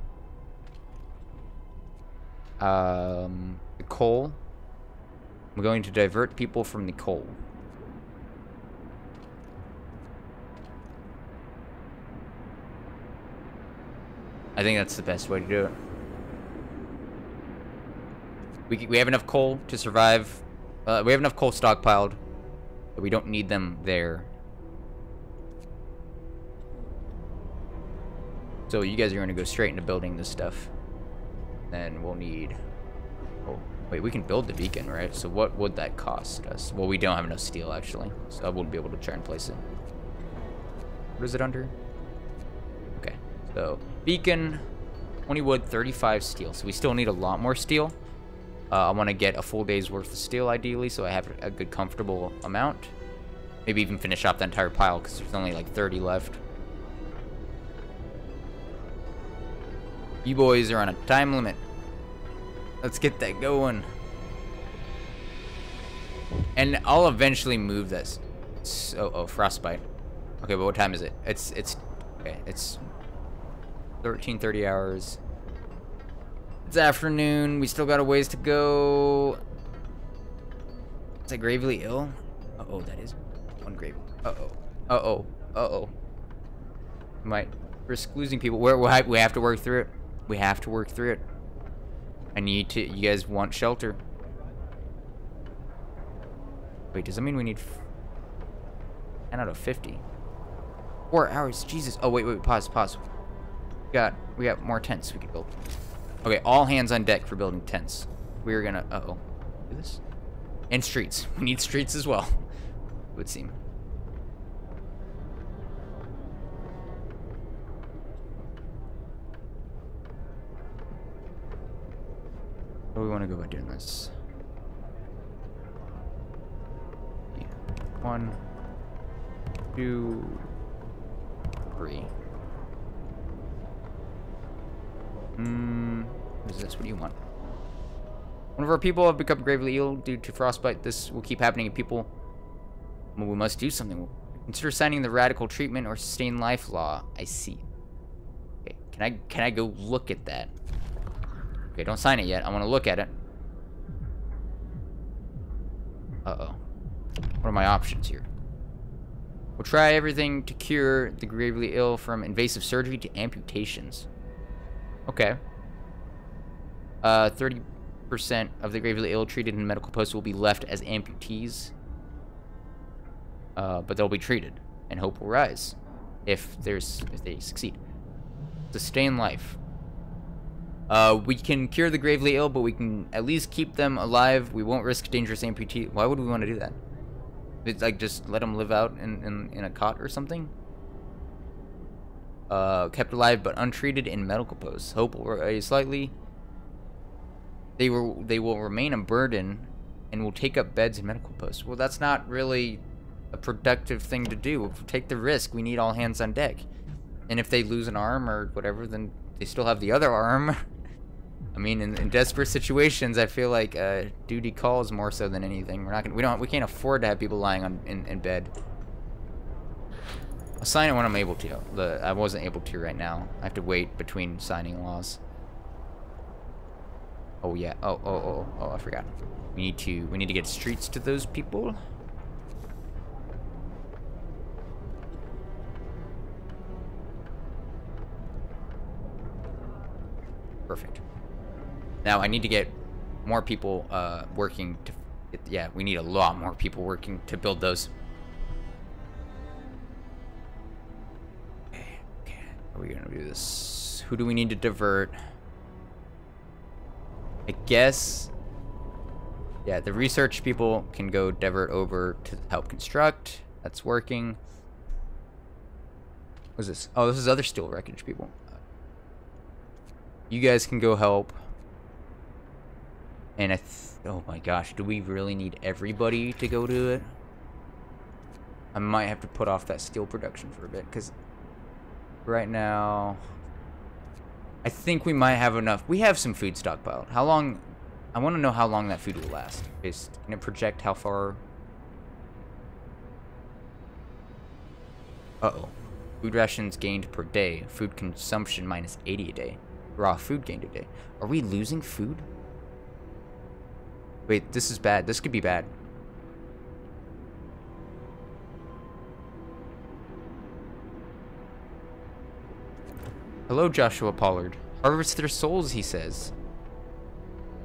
The coal. I'm going to divert people from the coal. I think that's the best way to do it. We have enough coal to survive. We have enough coal stockpiled, but we don't need them there. So you guys are going to go straight into building this stuff. Then we'll need... Oh, wait, we can build the beacon, right? So what would that cost us? Well, we don't have enough steel, actually. So I wouldn't be able to try and place it. What is it under? Okay, so beacon, 20 wood, 35 steel. So we still need a lot more steel. I want to get a full day's worth of steel, ideally, so I have a good, comfortable amount. Maybe even finish off that entire pile, because there's only like 30 left. You boys are on a time limit. Let's get that going. And I'll eventually move this. Oh, frostbite. Okay, but what time is it? It's 13:30 hours. It's afternoon. We still got a ways to go. Is that gravely ill? Uh-oh, that is one grave. Uh-oh. Uh-oh. Uh-oh. Might risk losing people. We have to work through it. We have to work through it. I need to... You guys want shelter. Wait, does that mean we need 10 out of 50? 4 hours. Jesus. Oh, wait. Pause. We got more tents we could build. Okay, all hands on deck for building tents. We're gonna... Uh-oh. Do this? And streets. We need streets as well, it would seem. How do we want to go about doing this? 1, 2, 3. What is this? What do you want? One of our people have become gravely ill due to frostbite. This will keep happening to people. Well, we must do something. Consider signing the radical treatment or sustain life law. I see. Okay, can I go look at that? Okay, don't sign it yet. I want to look at it. Uh-oh. What are my options here? We'll try everything to cure the gravely ill, from invasive surgery to amputations. Okay. 30% of the gravely ill treated in medical posts will be left as amputees. But they'll be treated, and hope will rise if they succeed. Sustain life. We can cure the gravely ill, but we can at least keep them alive. We won't risk dangerous amputee. Why would we want to do that? It's like just let them live out in a cot or something. Kept alive but untreated in medical posts. Hope will rise slightly. They will remain a burden and will take up beds in medical posts. Well, that's not really a productive thing to do. If we take the risk, we need all hands on deck. And if they lose an arm or whatever, then they still have the other arm. I mean, in desperate situations, I feel like duty calls more so than anything. We can't afford to have people lying in bed. I'll sign it when I'm able to. I wasn't able to right now. I have to wait between signing laws. Oh yeah. Oh, I forgot. We need to get streets to those people. Perfect. Now I need to get more people working to. Yeah, we need a lot more people working to build those. Okay. How are we gonna do this? Who do we need to divert? I guess. Yeah, the research people can go divert over to help construct. That's working. What's this? Oh, this is other steel wreckage people. You guys can go help. And oh my gosh, do we really need everybody to go do it? I might have to put off that steel production for a bit, because right now I think we might have enough. We have some food stockpiled. How long? I want to know how long that food will last. Can it project how far? Uh-oh. Food rations gained per day. Food consumption minus 80 a day. Raw food gained a day. Are we losing food? Wait, this is bad. This could be bad. Hello, Joshua Pollard. Harvest their souls, he says.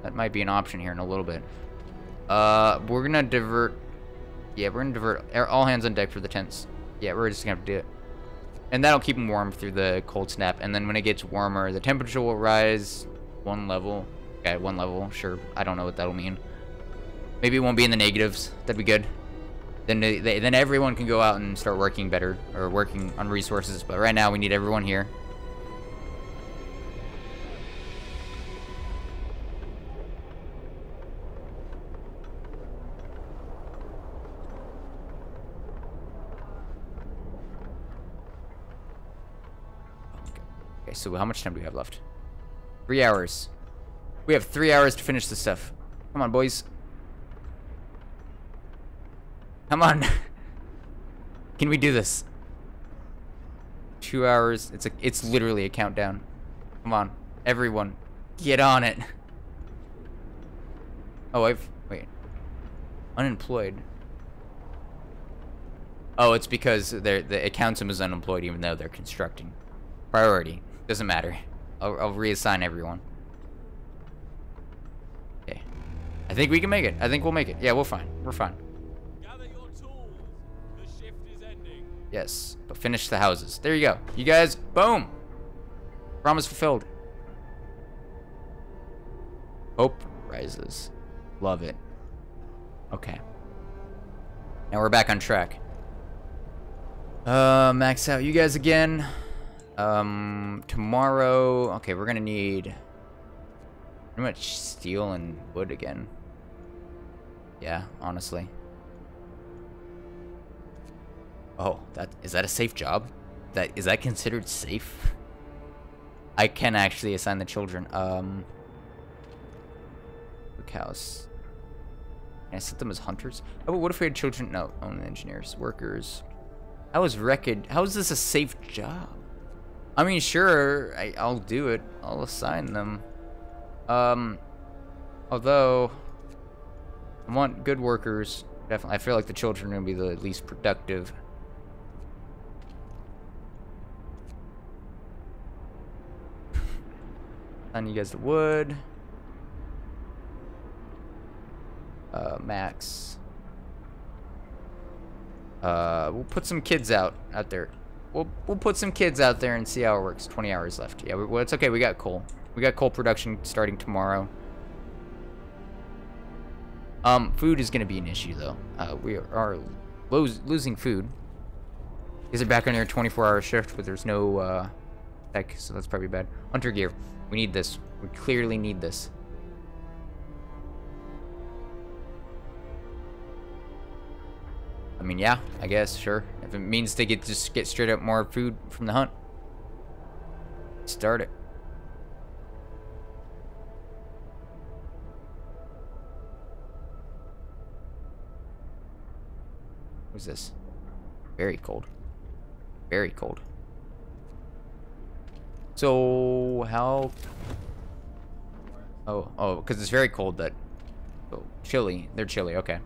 That might be an option here in a little bit. We're gonna divert. Yeah, we're gonna divert all hands on deck for the tents. Yeah, we're just gonna have to do it. And that'll keep them warm through the cold snap. And then when it gets warmer, the temperature will rise 1 level. Okay, 1 level, sure. I don't know what that'll mean. Maybe it won't be in the negatives. That'd be good. Then then everyone can go out and start working better, or working on resources. But right now, we need everyone here. Okay, so how much time do we have left? 3 hours. We have 3 hours to finish this stuff. Come on, boys. Come on. Can we do this? 2 hours. It's literally a countdown. Come on, everyone, get on it. Oh, wait. Unemployed. Oh, it's because it counts them as unemployed even though they're constructing. Priority. Doesn't matter. I'll reassign everyone. Okay. I think we can make it. I think we'll make it. Yeah, we're fine. We're fine.
Gather your tools. The shift is ending.
Yes, but finish the houses. There you go. You guys, boom. Promise fulfilled. Hope rises. Love it. Okay. Now we're back on track. Max out you guys again. Tomorrow, okay, we're gonna need pretty much steel and wood again. Yeah, honestly. Oh, is that a safe job? Is that considered safe? I can actually assign the children. Cows. Can I set them as hunters? Oh, but what if we had children? No, only engineers, workers. How is this a safe job? I mean, sure, I'll do it. I'll assign them. Although I want good workers. Definitely, I feel like the children are gonna be the least productive. Assign you guys to wood. Max. We'll put some kids out there. We'll put some kids out there and see how it works. 20 hours left. Yeah, well, it's okay. We got coal. We got coal production starting tomorrow. Food is gonna be an issue though. We are losing food. Is it back on your 24-hour shift, but there's no tech, so that's probably bad. Hunter gear. We need this. We clearly need this. I mean, yeah, I guess, sure. If it means to just get straight up more food from the hunt, start it. What's this? Very cold. Very cold. So how? Oh, because it's very cold. That. Oh, chilly. They're chilly. Okay.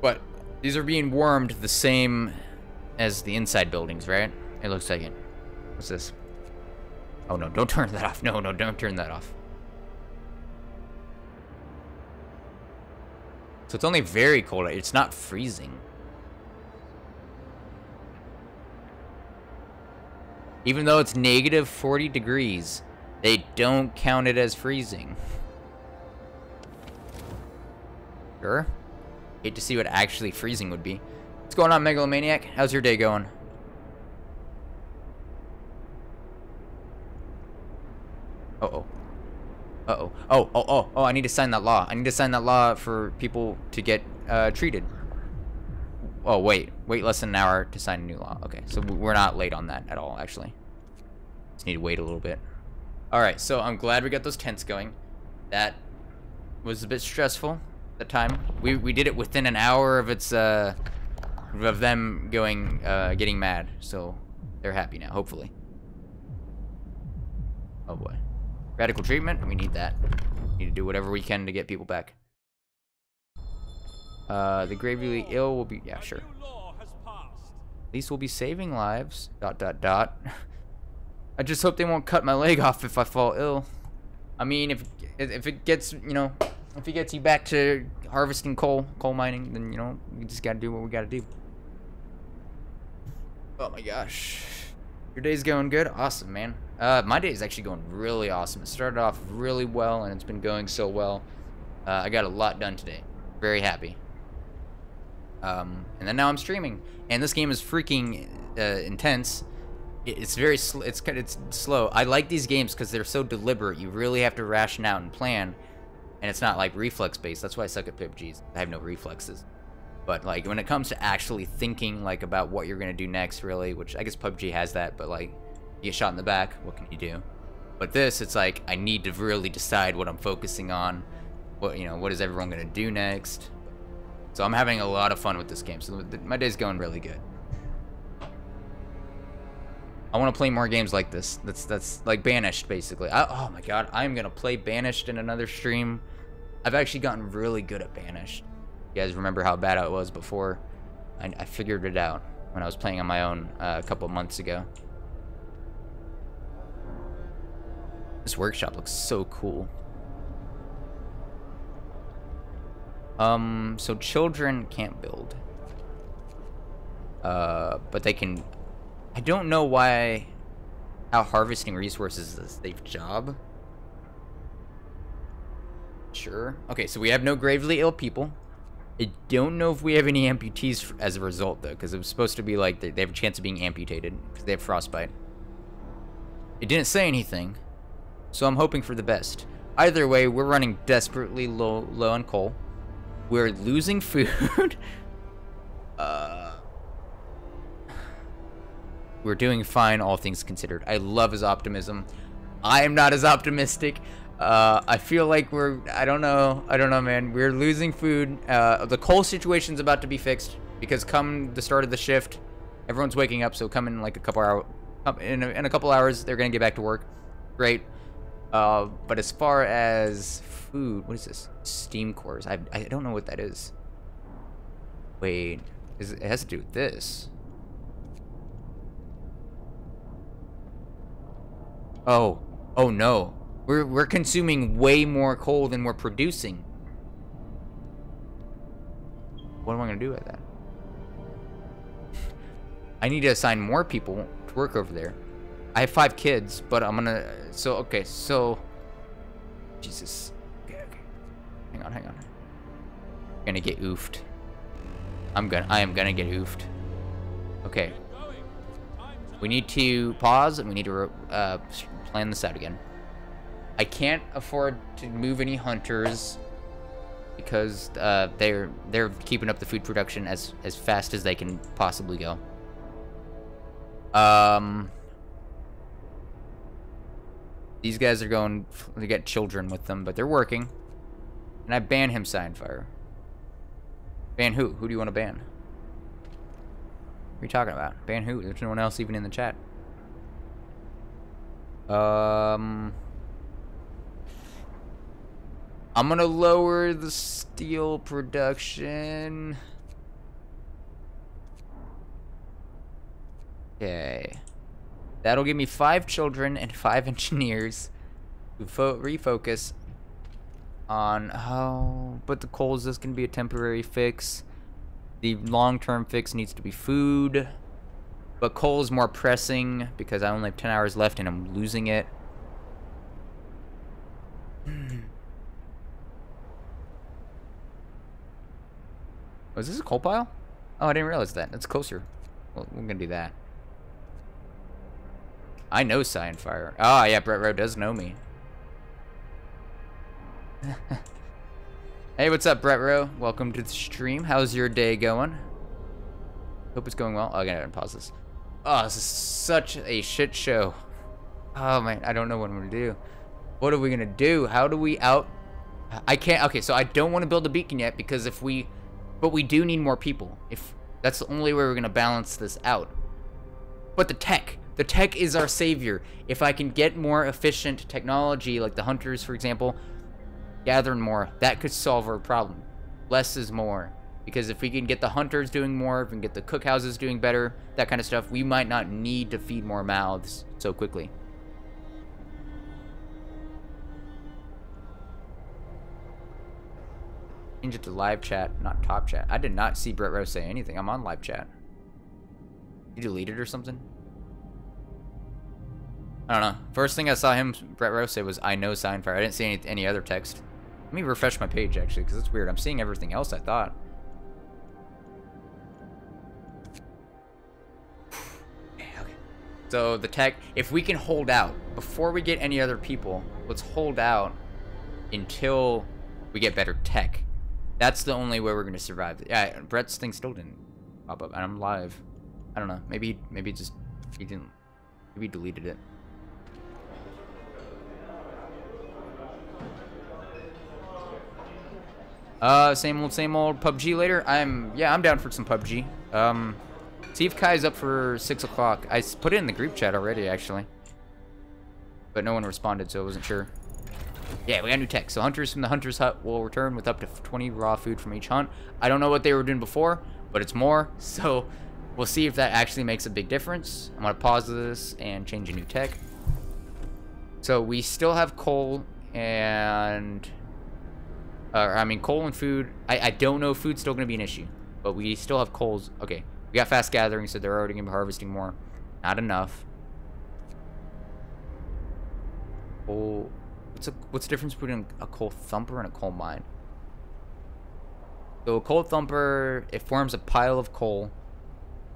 But these are being warmed the same as the inside buildings, right? It looks like it. What's this? Oh no, don't turn that off. No, don't turn that off. So it's only very cold. It's not freezing. Even though it's negative 40 degrees, they don't count it as freezing. Sure. Hate to see what actually freezing would be. What's going on, Megalomaniac? How's your day going? Uh-oh. Uh-oh. Oh, I need to sign that law. I need to sign that law for people to get treated. Oh, wait less than an hour to sign a new law. Okay, so we're not late on that at all, actually. Just need to wait a little bit. Alright, so I'm glad we got those tents going. That was a bit stressful. The time we did it within an hour of its of them going getting mad, so they're happy now, hopefully. Oh boy, radical treatment, we need that. We need to do whatever we can to get people back. The gravely ill will be, yeah, sure, at least we'll be saving lives, ... I just hope they won't cut my leg off if I fall ill. I mean, if it gets, you know, if it gets you back to harvesting coal mining, then, you know, we just gotta do what we gotta do. Oh my gosh. Your day's going good? Awesome, man. My day is actually going really awesome. It started off really well, and it's been going so well. I got a lot done today. Very happy. And then now I'm streaming. And this game is freaking intense. It's very it's slow. I like these games because they're so deliberate. You really have to ration out and plan. And it's not like reflex based. That's why I suck at PUBGs. I have no reflexes. But like when it comes to actually thinking like about what you're gonna do next, really, which I guess PUBG has that, but like you get shot in the back, what can you do? But this, it's like I need to really decide what I'm focusing on. What, you know, what is everyone gonna do next? So I'm having a lot of fun with this game. So my day's going really good. I want to play more games like this. That's like Banished, basically. Oh my god, I'm gonna play Banished in another stream. I've actually gotten really good at Banished. You guys remember how bad I was before? I figured it out when I was playing on my own a couple months ago. This workshop looks so cool. So children can't build. But they can... I don't know why... how harvesting resources is a safe job. Sure. Okay, so we have no gravely ill people. I don't know if we have any amputees as a result, though, because it was supposed to be like they have a chance of being amputated because they have frostbite. It didn't say anything, so I'm hoping for the best. Either way, we're running desperately low on coal. We're losing food. We're doing fine, all things considered. I love his optimism. I am not as optimistic. I feel like we're... I don't know, man. We're losing food. The coal situation's about to be fixed because come the start of the shift, everyone's waking up. So come in like a couple hours. In a couple hours, they're gonna get back to work. Great. But as far as food, what is this? Steam cores. I don't know what that is. Wait, it has to do with this. Oh. Oh no. We're consuming way more coal than we're producing. What am I gonna do with that? I need to assign more people to work over there. I have 5 kids, but I'm gonna... So, okay, so... Jesus. Okay. Hang on. I'm gonna get oofed. I am gonna get oofed. Okay. We need to pause, and we need to plan this out again. I can't afford to move any hunters because they're keeping up the food production as fast as they can possibly go. These guys are going to get children with them, but they're working. And I ban him, Cyanfire. Ban who? Who do you want to ban? What are you talking about? Ban who? There's no one else even in the chat. I'm gonna lower the steel production. Okay. That'll give me 5 children and 5 engineers to refocus on... Oh, but the coal is just gonna be a temporary fix. The long-term fix needs to be food. But coal is more pressing because I only have 10 hours left and I'm losing it. Oh, is this a coal pile? Oh, I didn't realize that. That's closer. Well, we're gonna do that. I know Cyanfire. Oh, yeah, Brett Rowe does know me. Hey, what's up, Brett Rowe? Welcome to the stream. How's your day going? Hope it's going well. Oh, I gotta pause this. Oh, this is such a shit show. Oh, man, I don't know what I'm gonna do. What are we gonna do? How do we out... I can't... Okay, so I don't want to build a beacon yet because if we... But we do need more people. If that's the only way we're gonna balance this out. But the tech is our savior. If I can get more efficient technology, like the hunters, for example, gathering more, that could solve our problem. Less is more. Because if we can get the hunters doing more, if we can get the cookhouses doing better, that kind of stuff, we might not need to feed more mouths so quickly. Change it to live chat, not top chat. I did not see Brett Rose say anything. I'm on live chat. You deleted or something? I don't know. First thing I saw him, Brett Rose, say was, I know Cyanfire. I didn't see any other text. Let me refresh my page, actually, because it's weird. I'm seeing everything else, I thought. Okay. So, the tech, if we can hold out, before we get any other people, let's hold out until we get better tech. That's the only way we're going to survive. Yeah, Brett's thing still didn't pop up, and I'm live. I don't know. Maybe just, he didn't, maybe he deleted it. Same old PUBG later. I'm down for some PUBG. See if Kai's up for 6 o'clock. I put it in the group chat already, actually. But no one responded, so I wasn't sure. Yeah, we got new tech. So hunters from the Hunter's Hut will return with up to 20 raw food from each hunt. I don't know what they were doing before, but it's more. So we'll see if that actually makes a big difference. I'm going to pause this and change a new tech. So we still have coal and... coal and food. I don't know if food's still going to be an issue. But we still have coals. Okay. We got fast gathering, so they're already going to be harvesting more. Not enough. Coal... What's the difference between a coal thumper and a coal mine? So a coal thumper, it forms a pile of coal.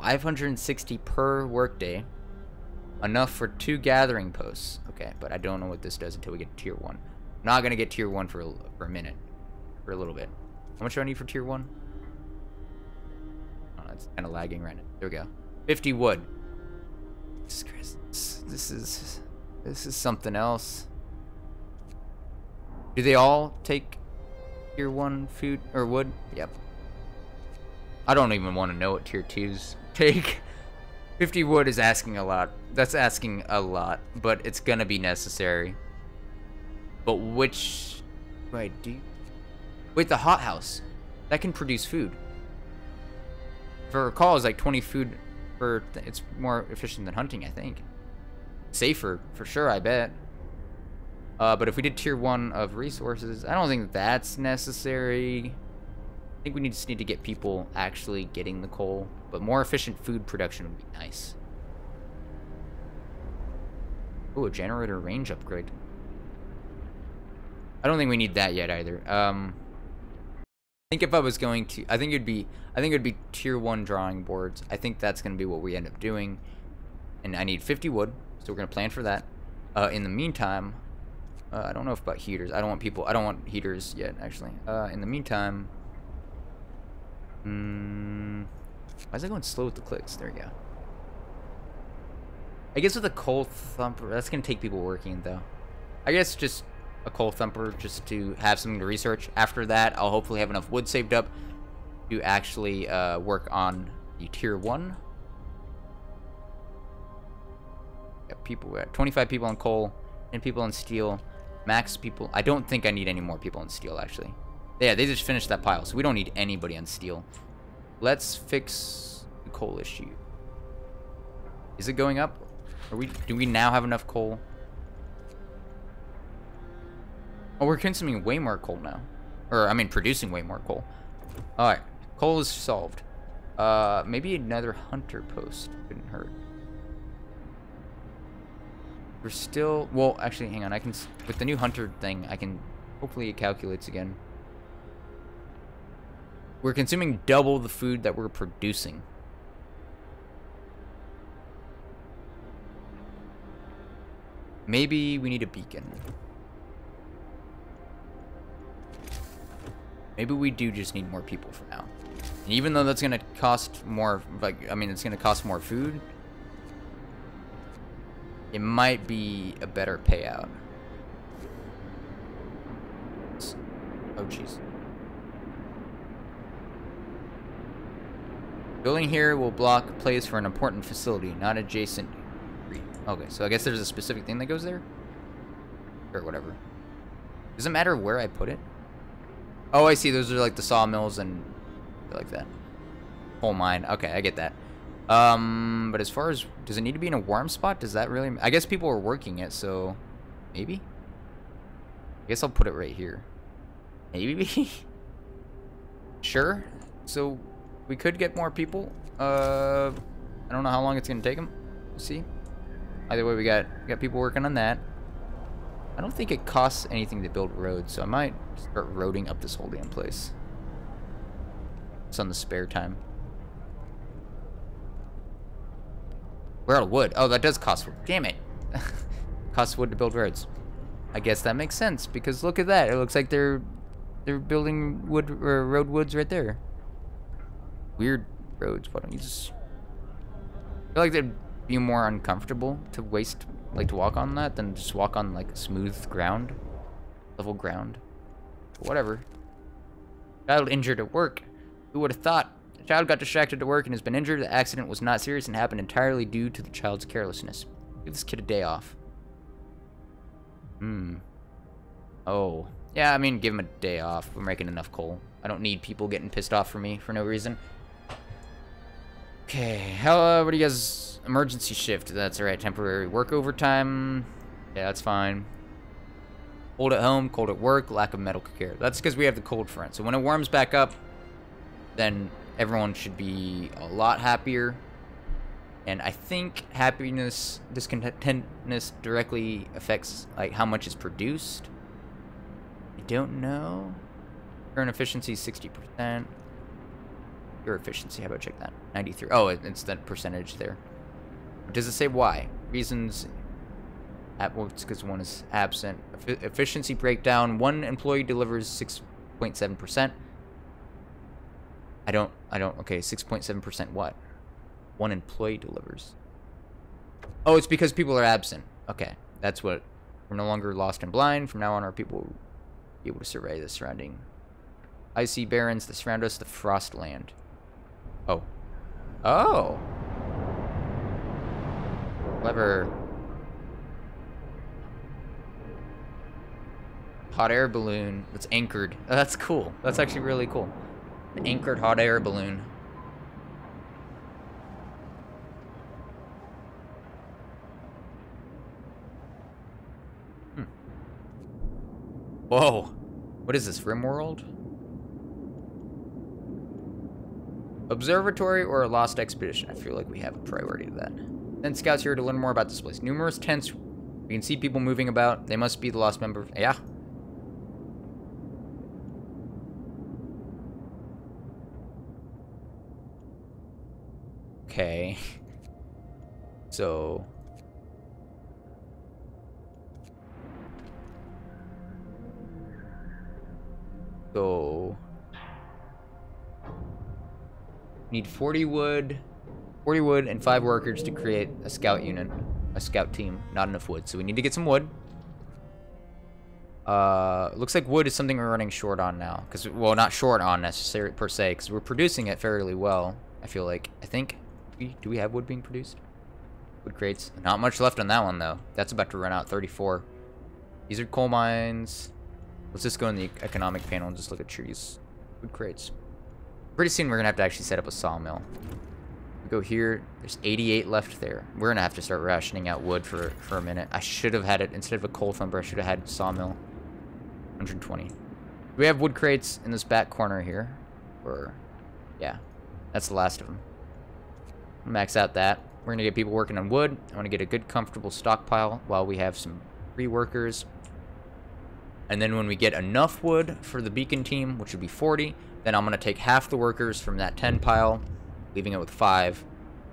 560 per workday. Enough for 2 gathering posts. Okay, but I don't know what this does until we get to tier 1. I'm not going to get tier 1 for a minute. For a little bit. How much do I need for tier 1? Oh, it's kind of lagging right now. There we go. 50 wood. Jesus Christ. This is something else. Do they all take tier 1 food or wood? Yep. I don't even want to know what tier 2s take. 50 wood is asking a lot. That's asking a lot, but it's gonna be necessary. But which... Wait, Wait, the hothouse. That can produce food. If I recall, it's like 20 food per... It's more efficient than hunting, I think. safer, for sure, I bet. But if we did tier 1 of resources, I don't think that's necessary. I think we just need to get people actually getting the coal. But more efficient food production would be nice. Ooh, a generator range upgrade. I don't think we need that yet either. I think if I was going to, I think it'd be tier 1 drawing boards. I think that's gonna be what we end up doing. And I need 50 wood, so we're gonna plan for that. In the meantime, I don't know if about heaters. I don't want heaters yet, actually. In the meantime, why is it going slow with the clicks? There we go. I guess with a coal thumper, that's gonna take people working though. I guess just a coal thumper just to have something to research. After that, I'll hopefully have enough wood saved up to actually work on the tier 1. Got people, we got 25 people on coal, 10 people on steel, max people. I don't think I need any more people on steel actually. Yeah, they just finished that pile, so we don't need anybody on steel. Let's fix the coal issue. Is it going up? Do we now have enough coal? Oh, we're consuming way more coal now. Or, I mean, producing way more coal. Alright, coal is solved. Maybe another hunter post couldn't hurt. We're still... Well, actually, hang on. I can... With the new hunter thing, I can... Hopefully it calculates again. We're consuming double the food that we're producing. Maybe we need a beacon. Maybe we do just need more people for now. And even though that's gonna cost more, like, I mean, it's gonna cost more food, it might be a better payout. Oh, jeez. Building here will block place for an important facility, not adjacent. Okay, so I guess there's a specific thing that goes there? Or whatever. Does it matter where I put it? Oh, I see. Those are like the sawmills and like that. Coal mine. Okay, I get that. But as far as... Does it need to be in a warm spot? Does that really... I guess people are working it, so... Maybe? I guess I'll put it right here. Maybe? Sure. So, we could get more people. I don't know how long it's going to take them. We'll see. Either way, we got people working on that. I don't think it costs anything to build roads, so I might start roading up this whole damn place. It's on the spare time. We're out of wood. Oh, that does cost wood. Damn it. Costs wood to build roads. I guess that makes sense, because look at that. It looks like they're building wood or road woods right there. Weird roads. Why don't you just... I feel like they'd be more uncomfortable to waste, like, to walk on that than just walk on, like, smooth ground. Level ground. But whatever. Child injured at work. Who would have thought? The child got distracted at work and has been injured. The accident was not serious and happened entirely due to the child's carelessness. Give this kid a day off. Oh. Yeah, I mean, give him a day off. We're making enough coal. I don't need people getting pissed off for me for no reason. Okay, what do you guys... Emergency shift. That's alright. Temporary work overtime. Yeah, that's fine. Cold at home, cold at work, lack of medical care. That's because we have the cold front. So when it warms back up, then everyone should be a lot happier. And I think happiness, discontentness directly affects like how much is produced. I don't know. Current efficiency is 60%. Your efficiency, how about check that? 93. Oh, it's that percentage there. Does it say why? Reasons. Well, it's because one is absent. Efficiency breakdown. One employee delivers 6.7%. I don't. Okay, 6.7% what? One employee delivers. Oh, it's because people are absent. Okay, that's what. We're no longer lost and blind. From now on, our people will be able to survey the surrounding icy barrens that surround us, the frost land. Oh. Oh. Clever. Hot air balloon that's anchored. Oh, that's cool. That's actually really cool. An anchored hot air balloon. Whoa. What is this, RimWorld? Observatory or a lost expedition? I feel like we have a priority to that. Send scouts here to learn more about this place. Numerous tents. We can see people moving about. They must be the lost member. Yeah. Okay. So... need 40 wood and 5 workers to create a scout unit, a scout team. Not enough wood, so we need to get some wood. Looks like wood is something we're running short on now, because, well, not short on necessarily per se, because we're producing it fairly well. I feel like. I think do we have wood being produced? Wood crates. Not much left on that one though. That's about to run out. 34. These are coal mines. Let's just go in the economic panel and just look at trees. Wood crates. Pretty soon we're gonna have to actually set up a sawmill. We go here. There's 88 left there. We're gonna have to start rationing out wood for a minute. I should have had it instead of a coal thumper. I should have had sawmill. 120. We have wood crates in this back corner here. Or yeah, that's the last of them. Max out that. We're gonna get people working on wood. I want to get a good, comfortable stockpile while we have some free workers. And then when we get enough wood for the beacon team, which would be 40, then I'm going to take half the workers from that 10 pile, leaving it with 5,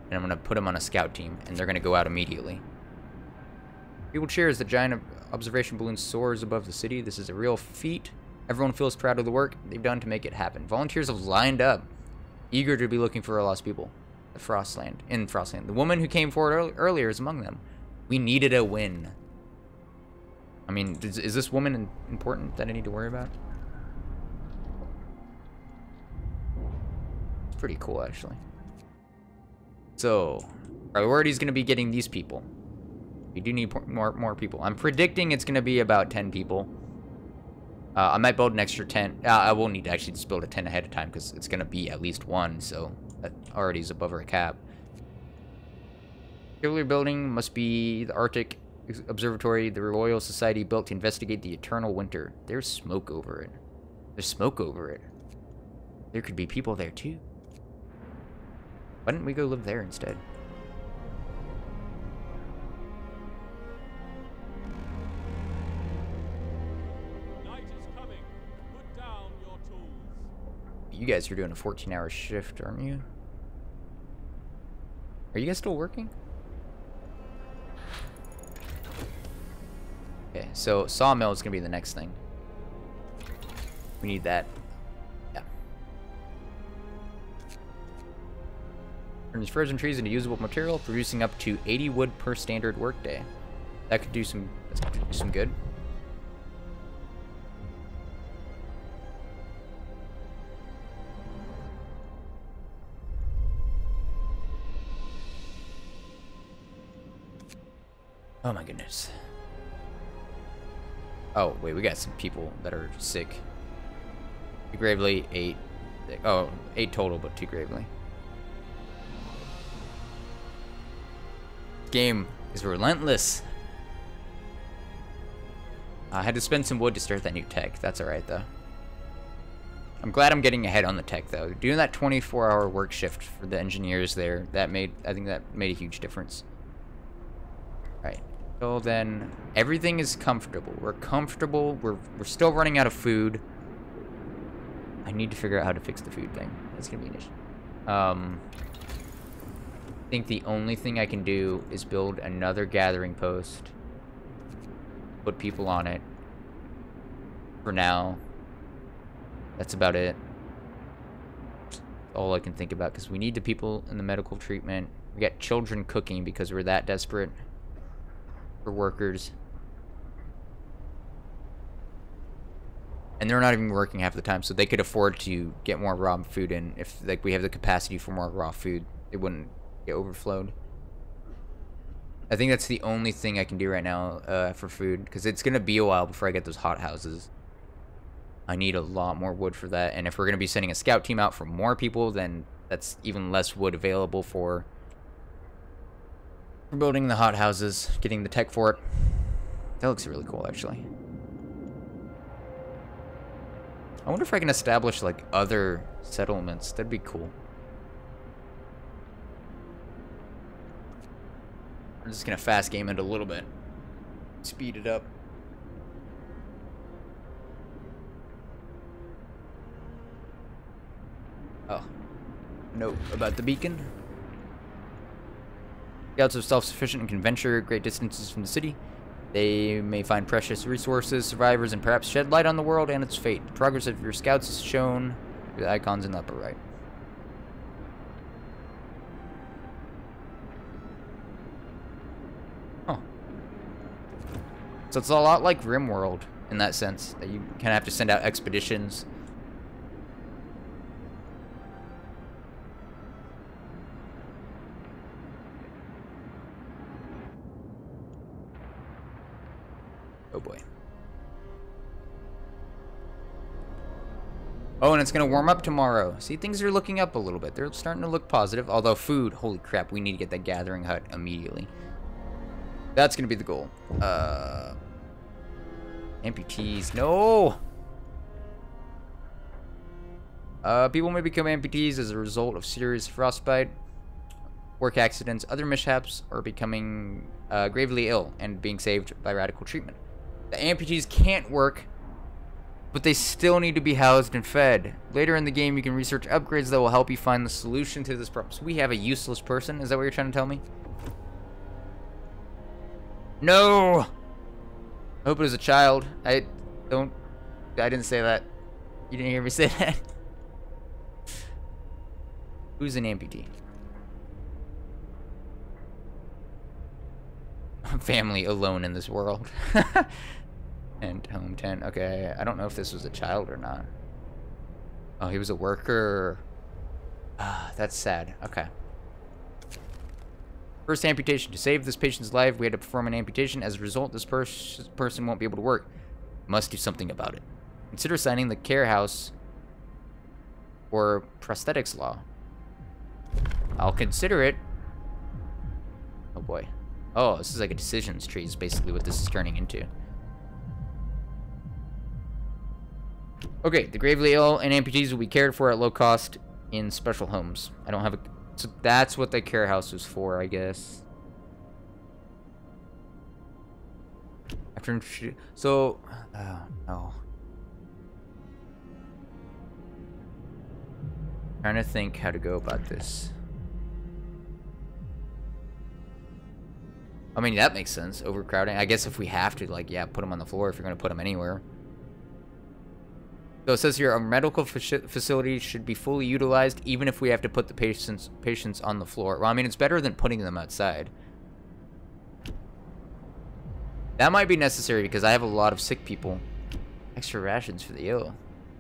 and I'm going to put them on a scout team, and they're going to go out immediately. People cheer as the giant observation balloon soars above the city. This is a real feat. Everyone feels proud of the work they've done to make it happen. Volunteers have lined up, eager to be looking for our lost people. In Frostland. The woman who came forward earlier is among them. We needed a win. I mean, is this woman important that I need to worry about? It's pretty cool, actually. So, priority is going to be getting these people. We do need more people. I'm predicting it's going to be about 10 people. I might build an extra 10. I will need to actually just build a 10 ahead of time because it's going to be at least 1, so that already is above our cap. Particular building must be the Arctic Observatory the Royal Society built to investigate the eternal winter. There's smoke over it. There's smoke over it. There could be people there too. Why didn't we go live there instead?
Night is coming. Put down your tools.
You guys are doing a 14-hour shift, aren't you? Are you guys still working? Okay, so sawmill is gonna be the next thing. We need that. Yeah. Turn these frozen trees into usable material, producing up to 80 wood per standard workday. That could do some good. Oh my goodness. Oh, wait, we got some people that are sick. 2 Gravely, 8. Oh, 8 total, but 2 Gravely. Game is relentless. I had to spend some wood to start that new tech. That's alright, though. I'm glad I'm getting ahead on the tech, though. Doing that 24-hour work shift for the engineers there, I think that made a huge difference. Right. So then, everything is comfortable. We're comfortable. We're still running out of food. I need to figure out how to fix the food thing. That's gonna be an issue. I think the only thing I can do is build another gathering post. Put people on it. For now. That's about it. All I can think about, because we need the people in the medical treatment. We got children cooking because we're that desperate. For workers. And they're not even working half the time, so they could afford to get more raw food in. If like we have the capacity for more raw food, it wouldn't get overflowed. I think that's the only thing I can do right now for food, because it's gonna be a while before I get those hot houses. I need a lot more wood for that, and if we're gonna be sending a scout team out for more people, then that's even less wood available for building the hot houses, getting the tech for it. That looks really cool, actually. I wonder if I can establish, like, other settlements. That'd be cool. I'm just gonna fast game it a little bit. Speed it up. Oh. Note about the beacon. Scouts are self-sufficient and can venture great distances from the city. They may find precious resources, survivors, and perhaps shed light on the world and its fate. The progress of your scouts is shown through the icons in the upper right. Huh. So it's a lot like RimWorld in that sense, that you kind of have to send out expeditions. Oh boy. Oh, and it's gonna warm up tomorrow. See, things are looking up a little bit. They're starting to look positive. Although food, holy crap, we need to get that gathering hut immediately. That's gonna be the goal. Amputees, no! People may become amputees as a result of serious frostbite, work accidents, other mishaps, or becoming gravely ill and being saved by radical treatment. The amputees can't work, but they still need to be housed and fed. Later in the game, you can research upgrades that will help you find the solution to this problem. So we have a useless person? Is that what you're trying to tell me? No! I hope it was a child. I didn't say that. You didn't hear me say that. Who's an amputee? Family alone in this world. And home 10. Okay, I don't know if this was a child or not. Oh, he was a worker. Ah, that's sad. Okay. First amputation. To save this patient's life, we had to perform an amputation. As a result, this person won't be able to work. Must do something about it. Consider signing the care house or prosthetics law. I'll consider it. Oh boy. Oh, this is like a decisions tree is basically what this is turning into. Okay, the gravely ill and amputees will be cared for at low cost in special homes. I don't have a... So that's what the care house was for, I guess. After... So... Oh, no. Trying to think how to go about this. I mean, that makes sense. Overcrowding. I guess if we have to, like, yeah, put them on the floor if you're going to put them anywhere. So it says here, our medical facility should be fully utilized, even if we have to put the patients on the floor. Well, I mean, it's better than putting them outside. That might be necessary because I have a lot of sick people. Extra rations for the ill.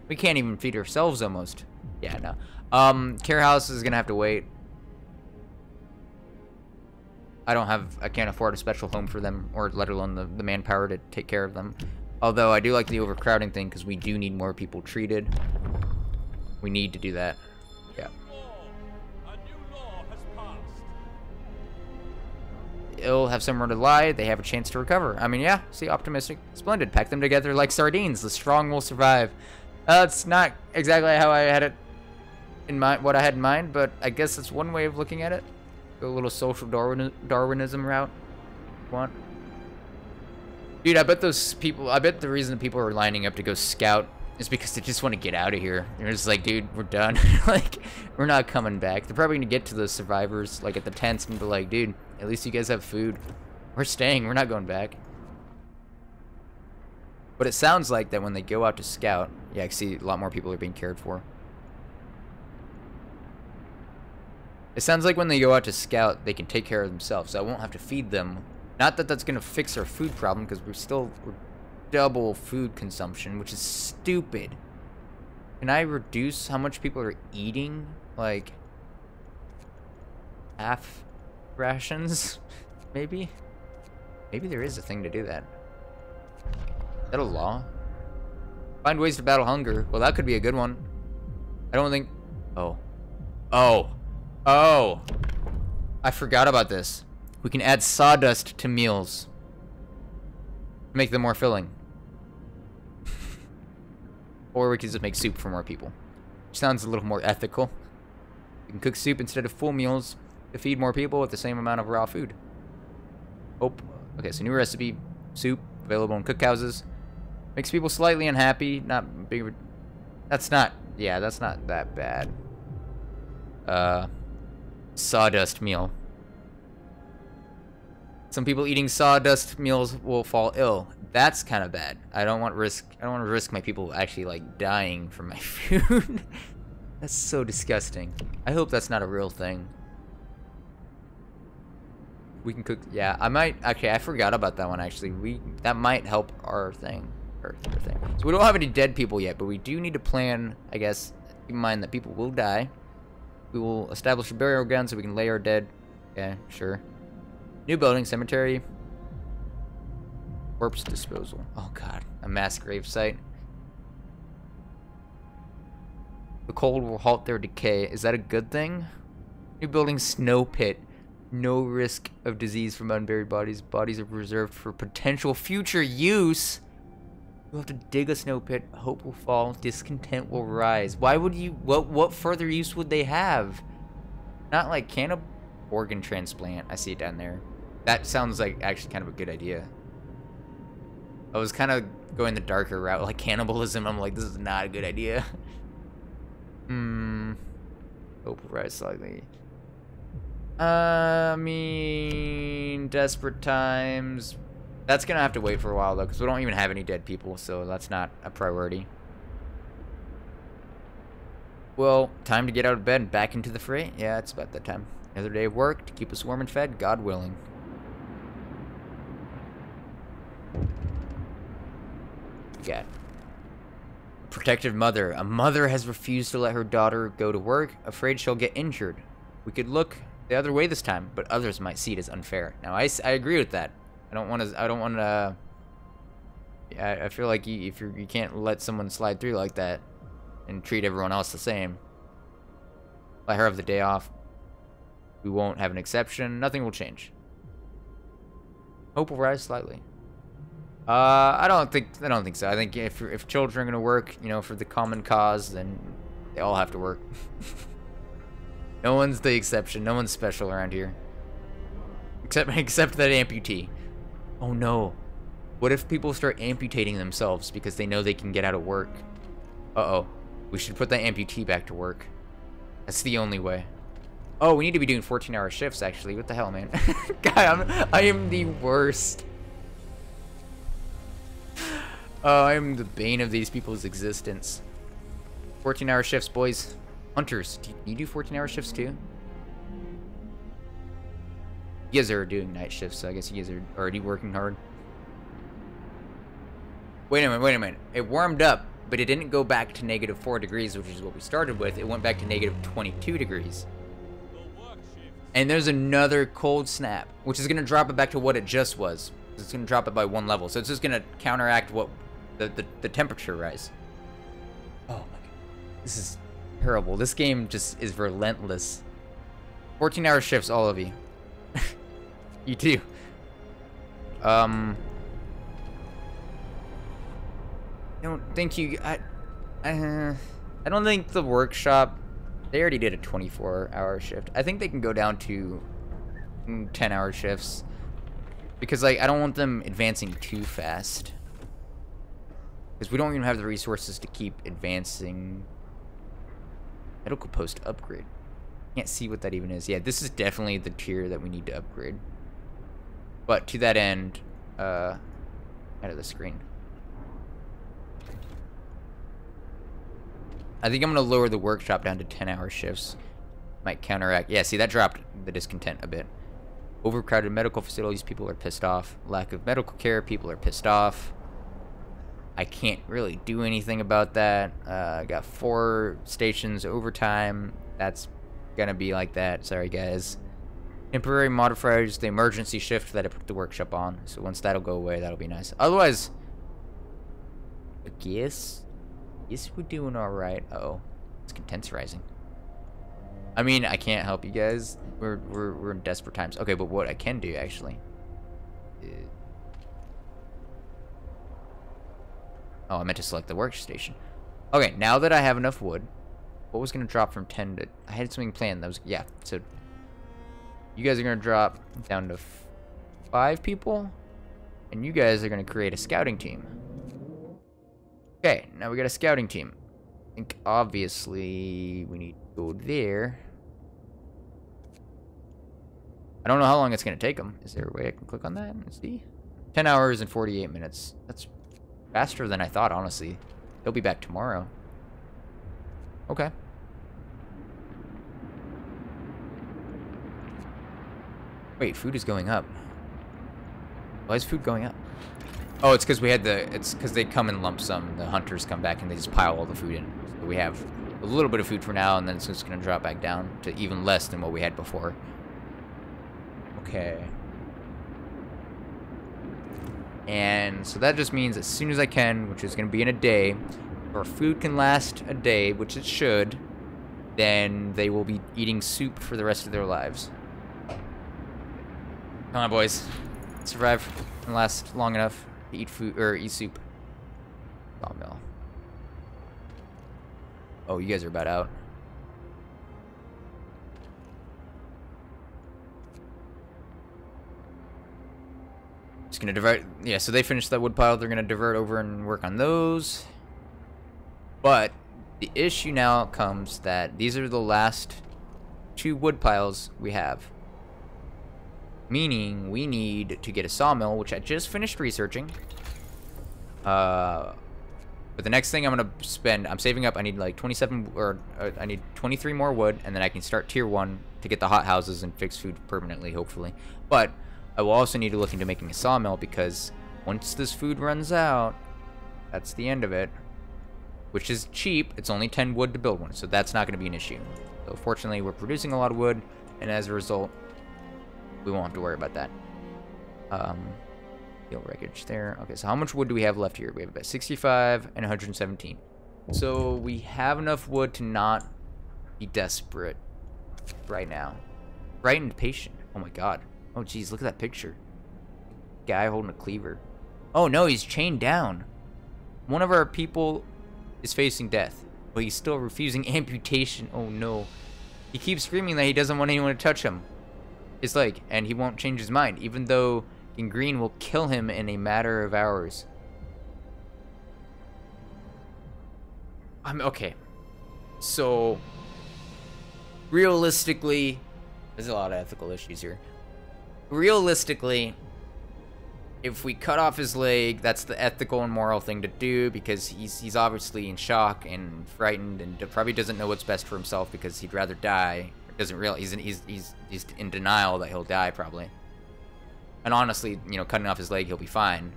We can't even feed ourselves almost. Yeah, no. Care house is going to have to wait. I can't afford a special home for them, or let alone the manpower to take care of them. Although I do like the overcrowding thing because we do need more people treated. We need to do that. Yeah.
A new law has passed.
The ill have somewhere to lie. They have a chance to recover. I mean, yeah. See, optimistic. Splendid. Pack them together like sardines. The strong will survive. That's not exactly how I had it in mind. What I had in mind, but I guess it's one way of looking at it. Go a little social Darwinism route. Want? Dude, I bet those people, I bet the reason people are lining up to go scout is because they just want to get out of here. They're just like, dude, we're done. Like, we're not coming back. They're probably going to get to the survivors, like, at the tents and be like, dude, at least you guys have food. We're staying. We're not going back. But it sounds like that when they go out to scout, yeah, I see a lot more people are being cared for. It sounds like when they go out to scout, they can take care of themselves. So I won't have to feed them. Not that that's going to fix our food problem, because we're double food consumption, which is stupid. Can I reduce how much people are eating? Like, half rations? Maybe? Maybe there is a thing to do that. Is that a law? Find ways to battle hunger. Well, that could be a good one. I don't think... Oh. Oh. Oh. I forgot about this. We can add sawdust to meals. Make them more filling. Or we could just make soup for more people. Which sounds a little more ethical. We can cook soup instead of full meals to feed more people with the same amount of raw food. Oh, okay, so new recipe. Soup, available in cookhouses. Makes people slightly unhappy, not big. That's not that bad. Sawdust meal. Some people eating sawdust meals will fall ill. That's kind of bad. I don't want to risk my people actually like dying from my food. That's so disgusting. I hope that's not a real thing. We can cook. Yeah, I might. Okay, I forgot about that one actually. That might help our thing. Our thing. So we don't have any dead people yet, but we do need to plan. I guess keep in mind that people will die. We will establish a burial ground so we can lay our dead. Yeah, sure. New building, cemetery. Corpse disposal. Oh god, a mass grave site. The cold will halt their decay. Is that a good thing? New building, snow pit. No risk of disease from unburied bodies. Bodies are reserved for potential future use. You'll have to dig a snow pit. Hope will fall. Discontent will rise. Why would you... What further use would they have? Not like organ transplant. I see it down there. That sounds like actually kind of a good idea. I was kind of going the darker route, like cannibalism. I'm like, this is not a good idea. Hope will rise slightly. I mean, desperate times. That's gonna have to wait for a while though, because we don't even have any dead people, so that's not a priority. Well, time to get out of bed and back into the fray. Yeah, it's about that time. Another day of work to keep us warm and fed, God willing. God. Protective mother. A mother has refused to let her daughter go to work, afraid she'll get injured. We could look the other way this time, but others might see it as unfair. Now, I agree with that. I don't want to. I feel like you can't let someone slide through like that and treat everyone else the same. Let her have the day off. We won't have an exception. Nothing will change. Hope will rise slightly. I don't think so. I think if children are gonna work, you know, for the common cause, then they all have to work. No one's the exception. No one's special around here. Except that amputee. Oh no. What if people start amputating themselves because they know they can get out of work? Uh-oh. We should put that amputee back to work. That's the only way. Oh, we need to be doing 14-hour shifts, actually. What the hell, man? God, I am the worst. Oh, I am the bane of these people's existence. 14-hour shifts, boys. Hunters, do you do 14-hour shifts too? You guys are doing night shifts, so I guess you guys are already working hard. Wait a minute. It warmed up, but it didn't go back to -4 degrees, which is what we started with. It went back to -22 degrees. And there's another cold snap, which is going to drop it back to what it just was. It's going to drop it by 1 level, so it's just going to counteract what the temperature rise. Oh my god. This is terrible. This game just is relentless. 14-hour shifts, all of you. You too. I don't think you... I don't think the workshop... They already did a 24-hour shift. I think they can go down to 10-hour shifts. Because, like, I don't want them advancing too fast. Because we don't even have the resources to keep advancing. Medical post upgrade. Can't see what that even is. Yeah, this is definitely the tier that we need to upgrade. But to that end, out of the screen. I think I'm going to lower the workshop down to 10-hour shifts. Might counteract. Yeah, see, that dropped the discontent a bit. Overcrowded medical facilities, people are pissed off. Lack of medical care, people are pissed off. I can't really do anything about that. I got 4 stations overtime. That's going to be like that. Sorry, guys. Temporary modifiers, the emergency shift that I put the workshop on. So once that'll go away, that'll be nice. Otherwise, I guess we're doing all right. Uh-oh, discontent's rising. I mean, I can't help you guys. We're in desperate times. Okay, but what I can do actually. Oh, I meant to select the workstation. Okay, now that I have enough wood, what was gonna drop from 10 to? I had something planned. That was yeah. So you guys are gonna drop down to 5 people, and you guys are gonna create a scouting team. Okay, now we got a scouting team. I think obviously we need to go there. I don't know how long it's gonna take them. Is there a way I can click on that and see? 10 hours and 48 minutes. That's faster than I thought, honestly. They'll be back tomorrow. Okay. Wait, food is going up. Why is food going up? Oh, it's because we had the... It's because they come in lump sum. The hunters come back and they just pile all the food in. So we have a little bit of food for now, and then it's just going to drop back down to even less than what we had before. Okay. And so that just means as soon as I can, which is going to be in a day, if our food can last a day, which it should, then they will be eating soup for the rest of their lives. Come on, boys. Survive and last long enough to eat food, or eat soup. Sawmill. Oh, you guys are about out. Just gonna divert. Yeah, so they finished that wood pile. They're gonna divert over and work on those. But the issue now comes that these are the last 2 wood piles we have. Meaning we need to get a sawmill, which I just finished researching. But the next thing I'm gonna spend, I'm saving up. I need like 27, or I need 23 more wood, and then I can start tier 1 to get the hot houses and fix food permanently, hopefully. But I will also need to look into making a sawmill, because once this food runs out, that's the end of it. Which is cheap. It's only 10 wood to build one, so that's not going to be an issue. So fortunately, we're producing a lot of wood, and as a result, we won't have to worry about that. Steel wreckage there. Okay, so how much wood do we have left here? We have about 65 and 117. So we have enough wood to not be desperate right now. Frightened patient. Oh my god. Oh geez, look at that picture. Guy holding a cleaver. Oh no, he's chained down. One of our people is facing death, but he's still refusing amputation. Oh no. He keeps screaming that he doesn't want anyone to touch him. It's like, and he won't change his mind, even though gangrene will kill him in a matter of hours. Okay. So, realistically, there's a lot of ethical issues here. Realistically, if we cut off his leg, that's the ethical and moral thing to do, because he's obviously in shock and frightened, and probably doesn't know what's best for himself, because he'd rather die. Doesn't realize he's in denial that he'll die probably. And honestly, you know, cutting off his leg, he'll be fine.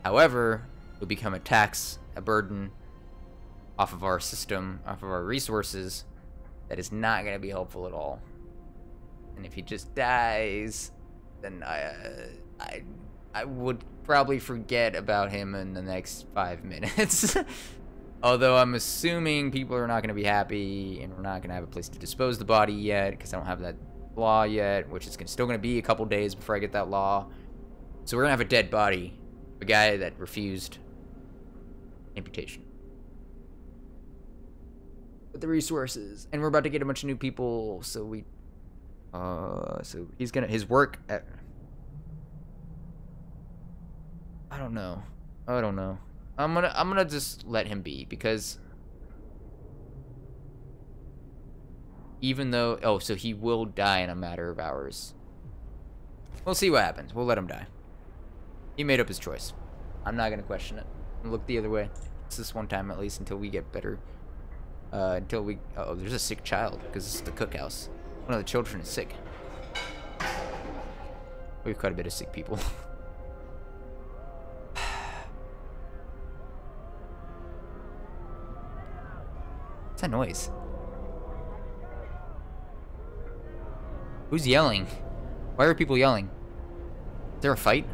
However, it'll become a tax, a burden off of our system, off of our resources, that is not going to be helpful at all. And if he just dies, then I would probably forget about him in the next 5 minutes. Although I'm assuming people are not going to be happy, and we're not going to have a place to dispose the body yet, because I don't have that law yet, which is still going to be a couple days before I get that law. So we're going to have a dead body, a guy that refused amputation. With the resources, and we're about to get a bunch of new people, so we, so he's gonna, his work at, I don't know. I'm gonna just let him be, because even though, oh, so he will die in a matter of hours. We'll see what happens. We'll let him die. He made up his choice. I'm not gonna question it. I'll look the other way. It's this one time at least, until we get better. Until we, oh, there's a sick child, because this is the cookhouse. One of the children is sick. We have quite a bit of sick people. What's that noise? Who's yelling? Why are people yelling? Is there a fight?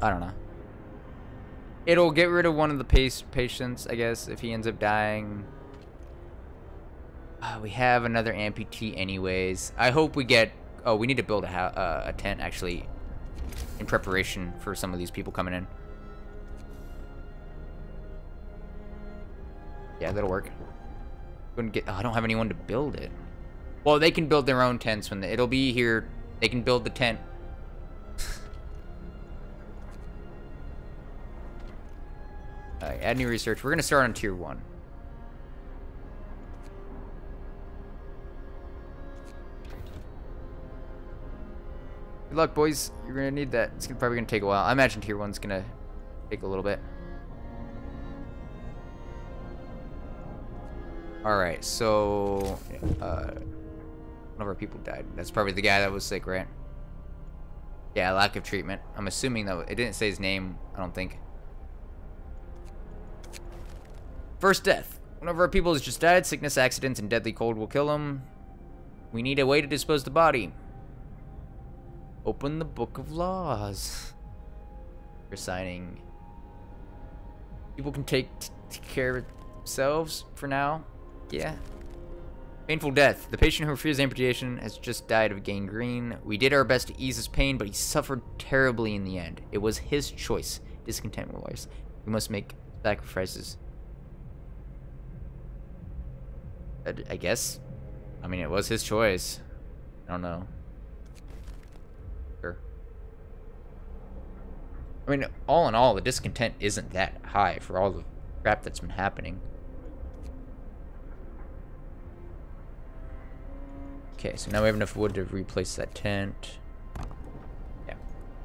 I don't know. It'll get rid of one of the patients, I guess, if he ends up dying. We have another amputee anyways. I hope we get... Oh, we need to build a tent, actually, in preparation for some of these people coming in. Yeah, that'll work. Couldn't get. Oh, I don't have anyone to build it. Well, they can build their own tents when it'll be here. They can build the tent. Alright, add new research. We're gonna start on tier 1. Good luck, boys. You're gonna need that. It's probably gonna take a while. I imagine tier 1's gonna take a little bit. Alright, so one of our people died. That's probably the guy that was sick, right? Yeah, lack of treatment. I'm assuming that it didn't say his name, I don't think. First death. One of our people has just died. Sickness, accidents, and deadly cold will kill him. We need a way to dispose the body. Open the book of laws. For signing. People can take care of themselves for now. Yeah. Painful death. The patient who refused amputation has just died of gangrene. We did our best to ease his pain, but he suffered terribly in the end. It was his choice. Discontent warriors. We must make sacrifices. I guess. I mean, it was his choice. I don't know. Sure. I mean, all in all, the discontent isn't that high for all the crap that's been happening. Okay, so now we have enough wood to replace that tent. Yeah.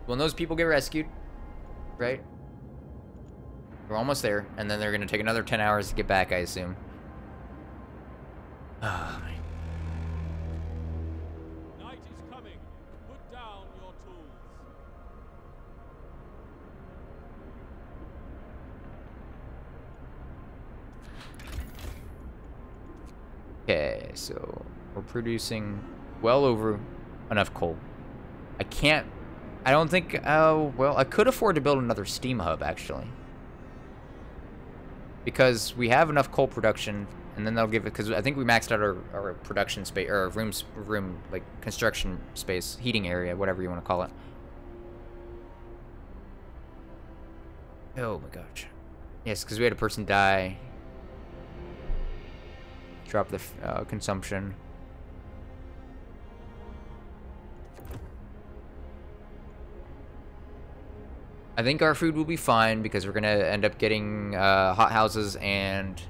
When those people get rescued, right? We're almost there, and then they're gonna take another 10 hours to get back, I assume. Oh, man.
Night is coming. Put down your tools.
Okay, so we're producing well over enough coal. I don't think, well, I could afford to build another steam hub, actually. Because we have enough coal production, and then they'll give it, because I think we maxed out our production space, or room, like, construction space, heating area, whatever you want to call it. Oh my gosh. Yes, because we had a person die. Drop the consumption. I think our food will be fine because we're gonna end up getting hot houses, and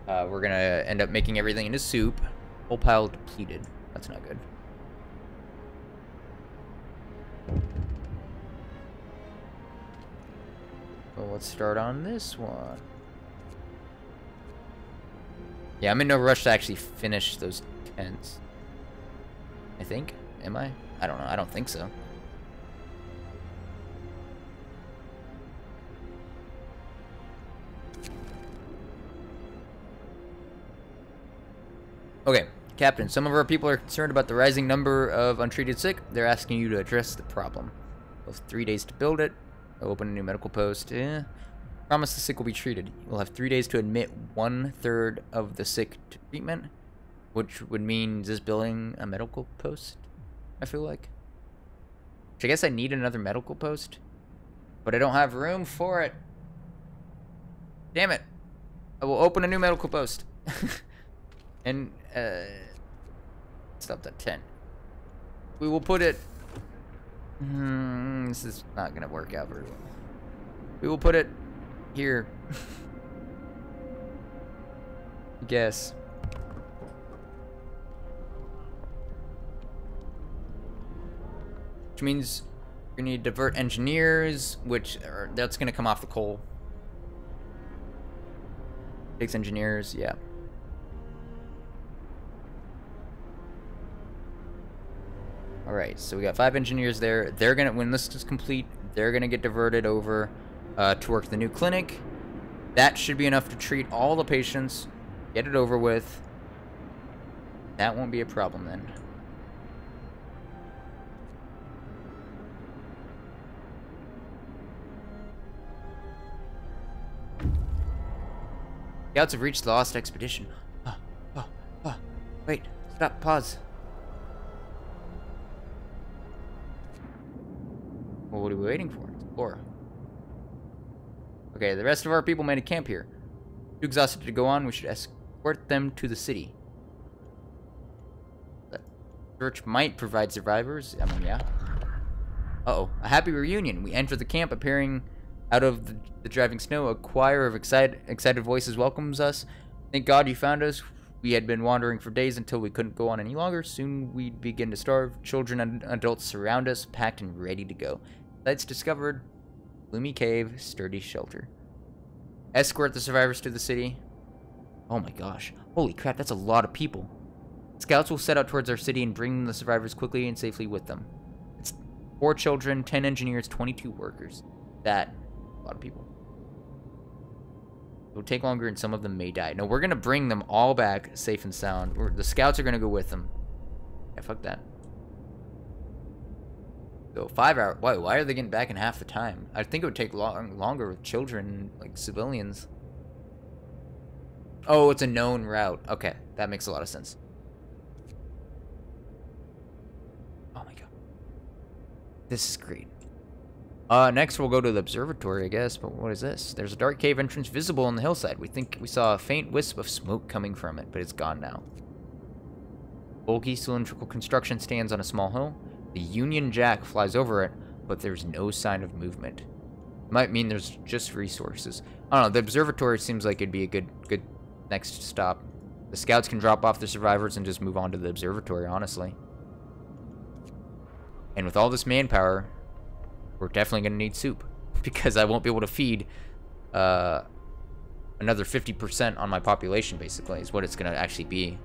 we're gonna end up making everything into soup. Whole pile depleted. That's not good. Well, let's start on this one. Yeah, I'm in no rush to actually finish those tents. I think. Am I? I don't know. I don't think so. Okay, Captain, some of our people are concerned about the rising number of untreated sick. They're asking you to address the problem. You'll have 3 days to build it. They'll open a new medical post. Promise the sick will be treated. You'll have 3 days to admit 1/3 of the sick to treatment, which would mean just building a medical post, I feel like. Which I guess I need another medical post, but I don't have room for it. Damn it. I will open a new medical post. And, stop that tent. We will put it... this is not gonna work out very well. We will put it here. I guess. Which means we need to divert engineers, that's gonna come off the coal. Takes engineers, yeah. Alright, so we got 5 engineers there. They're gonna, when this is complete, they're gonna get diverted over to work the new clinic. That should be enough to treat all the patients, get it over with. That won't be a problem then. Scouts have reached the lost expedition. Wait, stop, pause. Well, what are we waiting for? Explore. Okay, the rest of our people made a camp here. Too exhausted to go on, we should escort them to the city. The search might provide survivors. I mean, yeah. Uh-oh. A happy reunion. We enter the camp, appearing out of the driving snow. A choir of excited voices welcomes us. Thank God you found us. We had been wandering for days until we couldn't go on any longer. Soon we'd begin to starve. Children and adults surround us, packed and ready to go. Sites discovered. Gloomy cave, sturdy shelter. Escort the survivors to the city. Oh my gosh. Holy crap, that's a lot of people. Scouts will set out towards our city and bring the survivors quickly and safely with them. It's 4 children, 10 engineers, 22 workers. That, a lot of people. It will take longer and some of them may die. No, we're going to bring them all back safe and sound. The scouts are going to go with them. Yeah, fuck that. So 5 hours. Why are they getting back in half the time? I think it would take longer with children, like civilians. Oh, it's a known route. Okay, that makes a lot of sense. Oh my god. This is great. Next we'll go to the observatory, I guess, but what is this? There's a dark cave entrance visible on the hillside. We think we saw a faint wisp of smoke coming from it, but it's gone now. Bulky cylindrical construction stands on a small hill. The Union Jack flies over it, but there's no sign of movement. Might mean there's just resources. I don't know, the observatory seems like it'd be a good next stop. The scouts can drop off the survivors and just move on to the observatory, honestly. And with all this manpower, we're definitely going to need soup, because I won't be able to feed another 50% on my population, basically, is what it's going to actually be.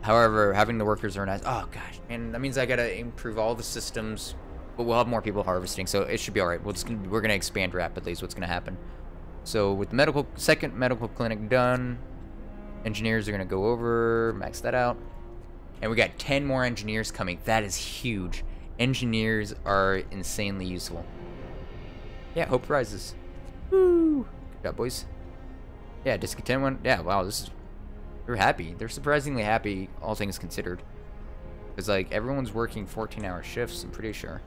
However, having the workers are nice. Oh, gosh, and that means I got to improve all the systems, but we'll have more people harvesting, so it should be all right. We're going to expand rapidly is what's going to happen. So with the second medical clinic done, engineers are going to go over, max that out. And we got 10 more engineers coming. That is huge. Engineers are insanely useful. Yeah, hope rises. Woo! Good job, boys. Yeah, discontent one. Yeah, wow, this is... They're happy. They're surprisingly happy, all things considered. Because, like, everyone's working 14-hour shifts, I'm pretty sure.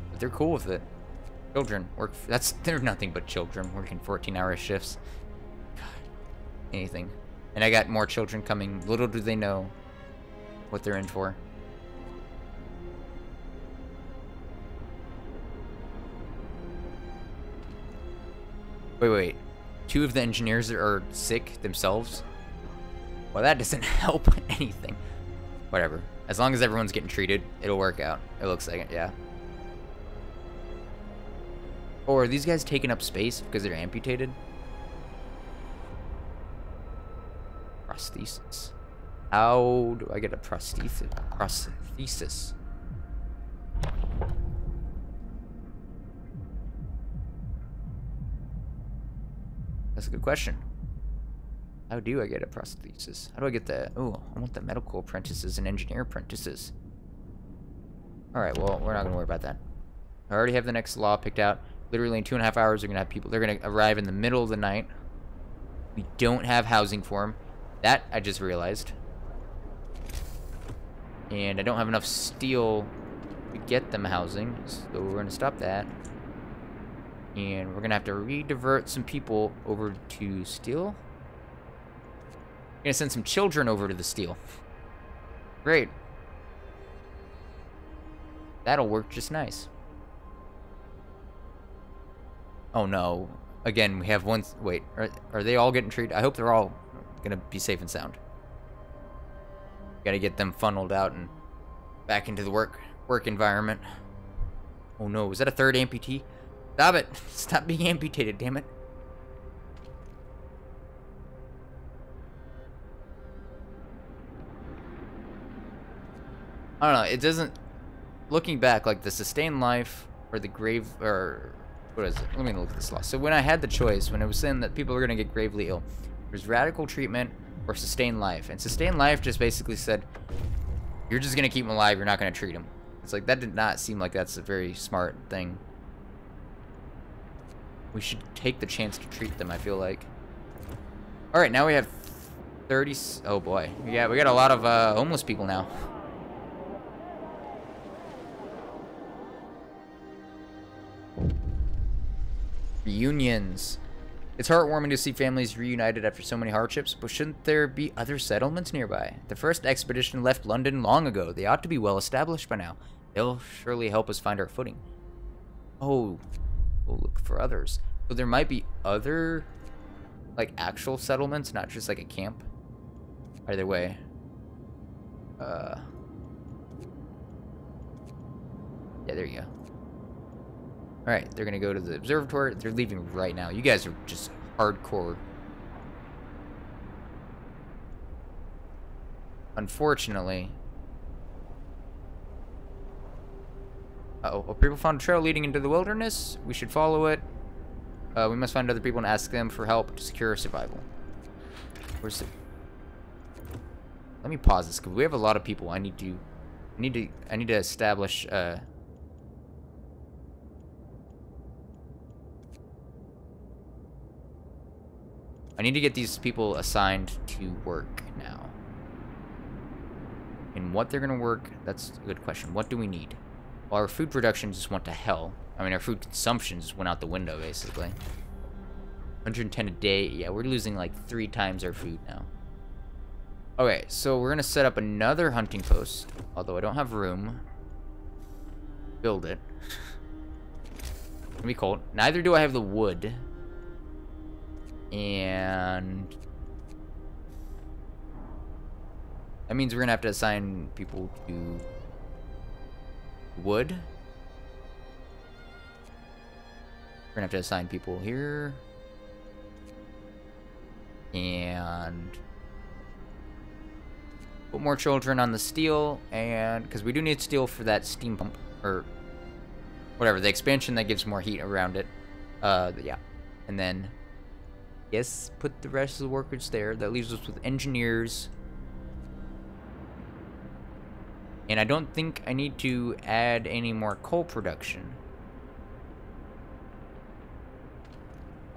But they're cool with it. Children work... They're nothing but children working 14-hour shifts. God. Anything. And I got more children coming. Little do they know what they're in for. Wait. 2 of the engineers are sick themselves? Well, that doesn't help anything. Whatever. As long as everyone's getting treated, it'll work out. It looks like it, yeah. Or are these guys taking up space because they're amputated? Prosthesis. How do I get a prosthesis? That's a good question. How do I get a prosthesis? How do I get the... Oh, I want the medical apprentices and engineer apprentices. Alright, well, we're not going to worry about that. I already have the next law picked out. Literally in 2.5 hours, we're going to have people... They're going to arrive in the middle of the night. We don't have housing for them. That, I just realized. And I don't have enough steel to get them housing. So we're going to stop that. And we're going to have to re-divert some people over to steel. We're going to send some children over to the steel. Great. That'll work just nice. Oh no. Again, we have one... Wait, are they all getting treated? I hope they're all going to be safe and sound. Got to get them funneled out and back into the work environment. Oh no, was that a third amputee? Stop it! Stop being amputated, damn it. I don't know, it doesn't... Looking back, like the sustained life or the grave... Or... What is it? Let me look at this law. So when I had the choice, when it was saying that people are going to get gravely ill, there's radical treatment or sustained life. And sustained life just basically said, you're just going to keep them alive, you're not going to treat them. It's like, that did not seem like that's a very smart thing. We should take the chance to treat them, I feel like. Alright, now we have 30... Oh boy. Yeah, we got a lot of homeless people now. reunions. It's heartwarming to see families reunited after so many hardships, but shouldn't there be other settlements nearby? The first expedition left London long ago. They ought to be well established by now. They'll surely help us find our footing. Oh, we'll look for others. So there might be other, like, actual settlements, not just like a camp. Either way. Yeah, there you go. Alright, they're gonna go to the observatory. They're leaving right now. You guys are just hardcore. Unfortunately. Uh-oh. People found a trail leading into the wilderness. We should follow it. We must find other people and ask them for help to secure survival. Where's the... Let me pause this, because we have a lot of people. I need to establish, I need to get these people assigned to work now. And what they're gonna work, that's a good question. What do we need? Well, our food production just went to hell. I mean, our food consumption just went out the window, basically. 110 a day. Yeah, we're losing like 3 times our food now. Okay, so we're gonna set up another hunting post. Although I don't have room. Build it. It's gonna be cold. Neither do I have the wood. And that means we're gonna have to assign people to wood. We're gonna have to assign people here. And put more children on the steel, and because we do need steel for that steam pump, or whatever, the expansion that gives more heat around it. Yeah. And then, yes, put the rest of the workers there. That leaves us with engineers. And I don't think I need to add any more coal production.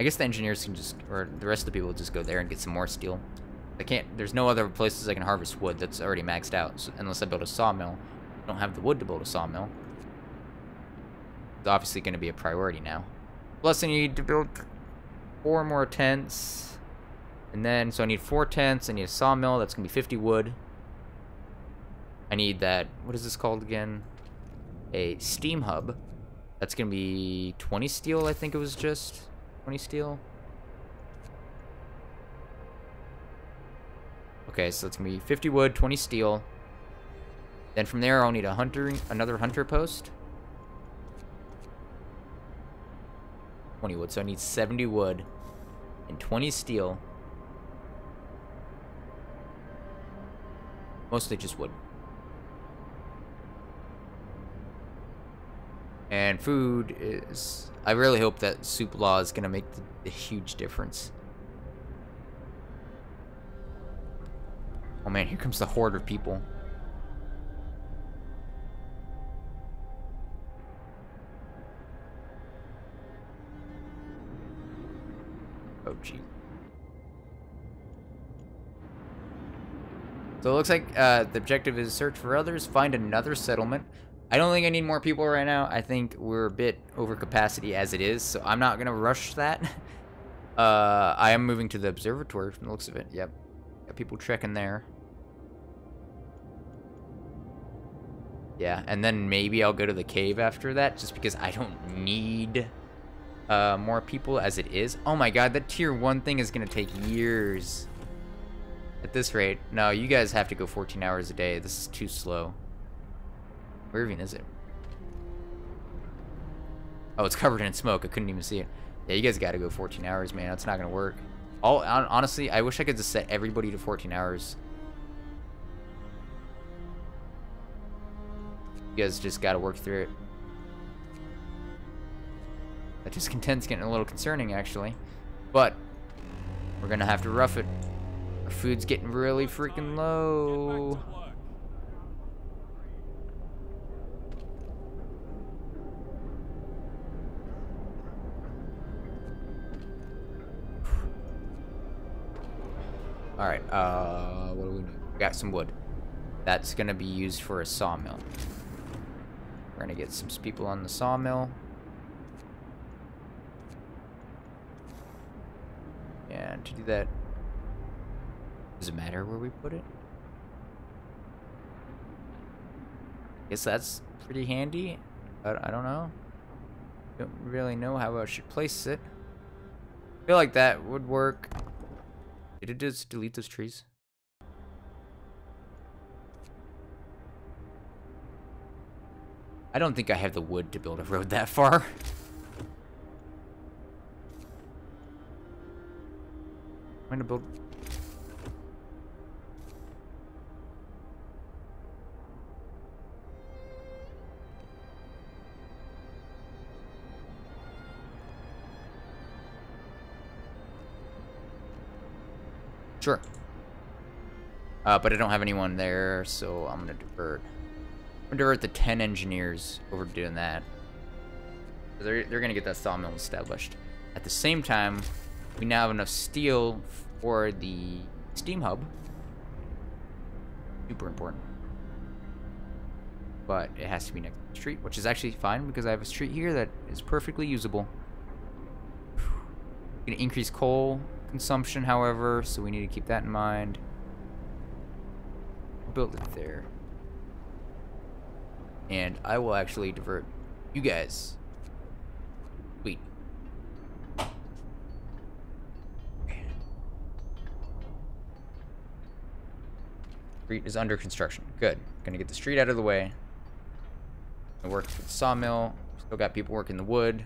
I guess the engineers can just, or the rest of the people will just go there and get some more steel. I can't, there's no other places I can harvest wood that's already maxed out, so, unless I build a sawmill. I don't have the wood to build a sawmill. It's obviously going to be a priority now. Plus I need to build 4 more tents. And then, so I need 4 tents, I need a sawmill, that's going to be 50 wood. I need that, what is this called again? A steam hub. That's going to be 20 steel, I think it was just. 20 steel. Okay, so it's going to be 50 wood, 20 steel. Then from there, I'll need another hunter post. 20 wood, so I need 70 wood and 20 steel. Mostly just wood. And food is... I really hope that soup law is going to make a huge difference. Oh man, here comes the horde of people. Oh gee. So it looks like the objective is search for others, find another settlement. I don't think I need more people right now. I think we're a bit over capacity as it is, so I'm not going to rush that. I am moving to the observatory from the looks of it. Yep. Got people checking there. Yeah, and then maybe I'll go to the cave after that, just because I don't need more people as it is. Oh my god, that tier 1 thing is going to take years. At this rate. No, you guys have to go 14 hours a day. This is too slow. Where even is it? Oh, it's covered in smoke. I couldn't even see it. Yeah, you guys gotta go 14 hours, man. That's not gonna work. Honestly, I wish I could just set everybody to 14 hours. You guys just gotta work through it. That discontent's getting a little concerning, actually. But we're gonna have to rough it. Our food's getting really freaking low. Alright, what do we need? We got some wood. That's gonna be used for a sawmill. We're gonna get some people on the sawmill. to do that. Does it matter where we put it? Guess that's pretty handy. I don't know. Don't really know how I should place it. I feel like that would work. Did it just delete those trees? I don't think I have the wood to build a road that far. I'm gonna build... Sure. But I don't have anyone there, so I'm gonna divert. I'm gonna divert the 10 engineers over to doing that. They're gonna get that sawmill established. At the same time, we now have enough steel for the steam hub. Super important. But it has to be next to the street, which is actually fine because I have a street here that is perfectly usable. Gonna increase coal consumption, however, so we need to keep that in mind. Build it there. And I will actually divert you guys. Sweet. Street is under construction. Good. Gonna get the street out of the way. Gonna work with the sawmill. Still got people working the wood.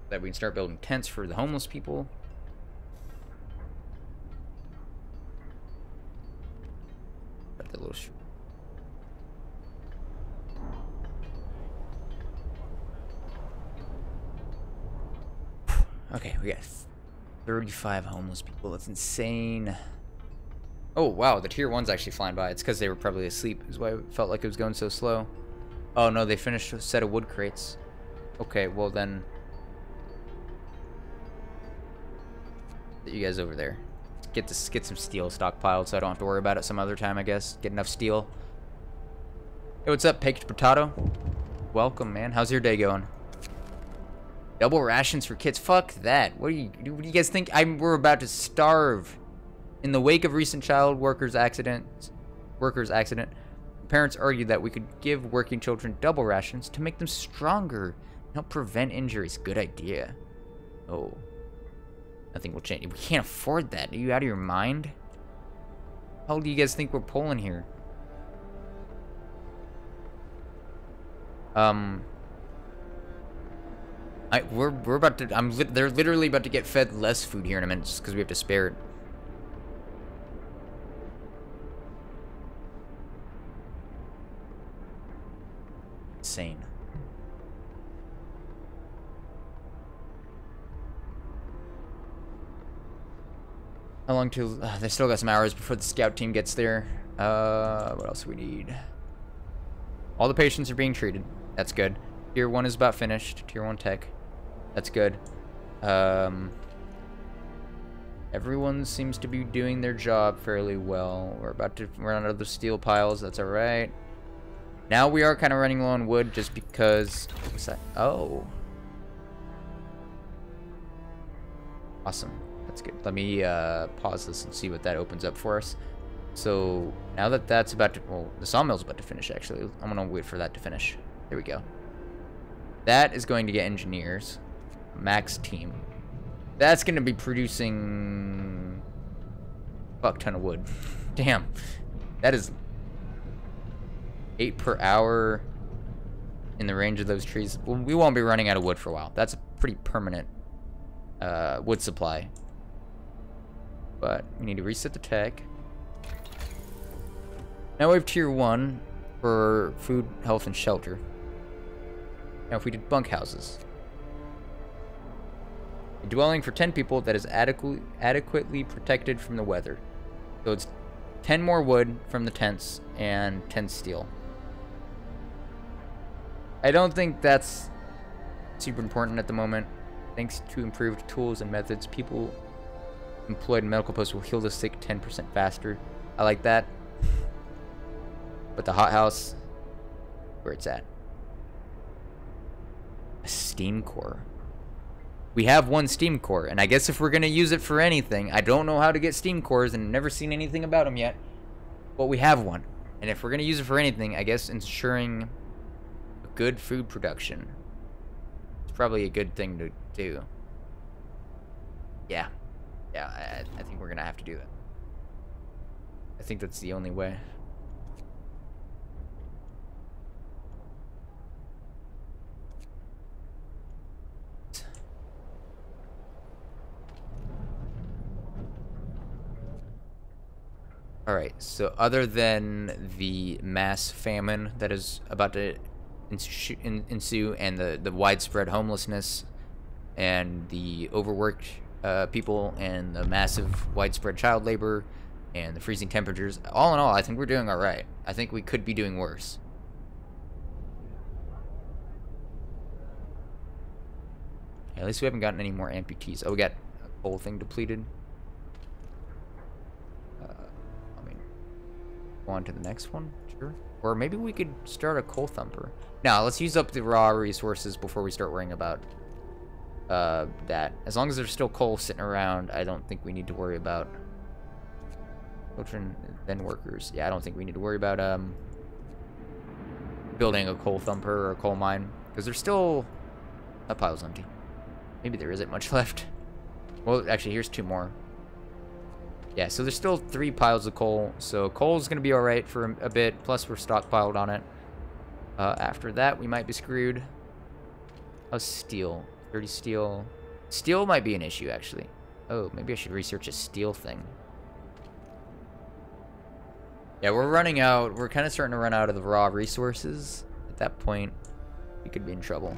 That we can start building tents for the homeless people. Got the little okay, we got 35 homeless people. That's insane. Oh, wow, the tier 1's actually flying by. It's because they were probably asleep, is why it felt like it was going so slow. Oh, no, they finished a set of wood crates. Okay, well then... Get you guys over there. Get some steel stockpiled so I don't have to worry about it some other time, I guess. Get enough steel. Hey, what's up, Baked Potato? Welcome, man. How's your day going? Double rations for kids? Fuck that. What do you guys think? We're about to starve. In the wake of recent child workers accident, parents argued that we could give working children double rations to make them stronger and help prevent injuries. Good idea. Oh. Nothing will change. We can't afford that. Are you out of your mind? How do you guys think we're pulling here? We're about to. They're literally about to get fed less food here in a minute just because we have to spare it. Insane. How long till... they still got some hours before the scout team gets there. What else do we need? All the patients are being treated. That's good. Tier 1 is about finished. Tier 1 tech. That's good. Everyone seems to be doing their job fairly well. We're about to run out of the steel piles. That's alright. Now we are kind of running low on wood just because... What's that? Oh. Awesome. That's good. Let me pause this and see what that opens up for us. So now that that's about to... Well, the sawmill's about to finish, actually. I'm going to wait for that to finish. There we go. That is going to get engineers. Max team. That's going to be producing... fuck ton of wood. Damn. That is... 8 per hour in the range of those trees. Well, we won't be running out of wood for a while. That's a pretty permanent wood supply. But we need to reset the tech. Now we have tier 1 for food, health, and shelter. Now if we did bunkhouses. A dwelling for 10 people that is adequately protected from the weather. So it's 10 more wood from the tents and 10 steel. I don't think that's super important at the moment. Thanks to improved tools and methods, people employed in medical posts will heal the sick 10% faster. I like that. But the hothouse, where it's at. A steam core. We have one steam core, and I guess if we're gonna use it for anything, I don't know how to get steam cores and never seen anything about them yet, but we have one. And if we're gonna use it for anything, I guess ensuring good food production. It's probably a good thing to do. Yeah. Yeah, I think we're gonna have to do that. I think that's the only way. Alright, so other than the mass famine that is about to ensue and the widespread homelessness and the overworked people and the massive widespread child labor and the freezing temperatures, all in all, I think we're doing alright. I think we could be doing worse. Yeah, at least we haven't gotten any more amputees. Oh, we got a coal thing depleted. On to the next one, sure. Or maybe we could start a coal thumper. Now, let's use up the raw resources before we start worrying about that. As long as there's still coal sitting around, I don't think we need to worry about children, then workers. Yeah, I don't think we need to worry about building a coal thumper or a coal mine, because there's still a pile's empty. Maybe there isn't much left. Well, actually, here's 2 more. Yeah, so there's still 3 piles of coal, so coal's gonna be alright for a bit, plus we're stockpiled on it. After that, we might be screwed. How's steel? 30 steel. Steel might be an issue, actually. Oh, maybe I should research a steel thing. Yeah, we're running out. We're kind of starting to run out of the raw resources. At that point, we could be in trouble.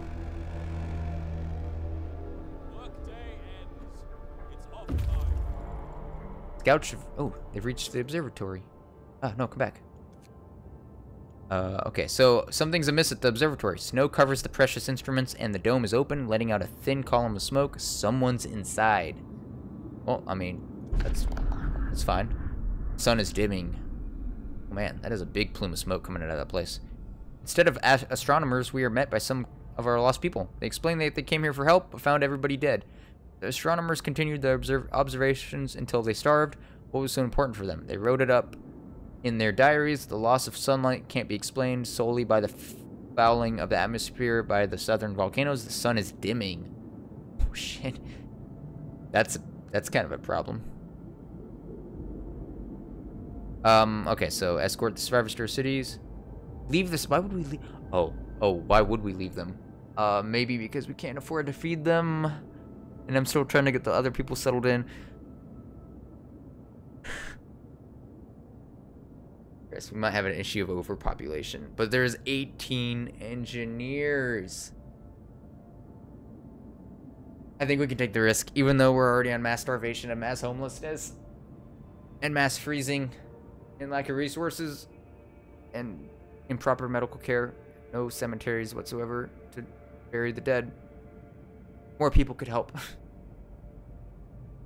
Scouts. Oh, they've reached the observatory. Ah, no, come back. Okay, so something's amiss at the observatory. Snow covers the precious instruments, and the dome is open, letting out a thin column of smoke. Someone's inside. Well, I mean, that's fine. Sun is dimming. Oh man, that is a big plume of smoke coming out of that place. Instead of astronomers, we are met by some of our lost people. They explain that they came here for help, but found everybody dead. The astronomers continued their observations until they starved. What was so important for them? They wrote it up in their diaries. The loss of sunlight can't be explained solely by the fouling of the atmosphere by the southern volcanoes. The sun is dimming. Oh shit. That's kind of a problem. Okay, so escort the survivors to their cities. Leave this. Why would we leave? Oh, why would we leave them? Maybe because we can't afford to feed them. And I'm still trying to get the other people settled in. Yes, we might have an issue of overpopulation. But there's 18 engineers. I think we can take the risk, even though we're already on mass starvation and mass homelessness. And mass freezing. And lack of resources. And improper medical care. No cemeteries whatsoever to bury the dead. More people could help.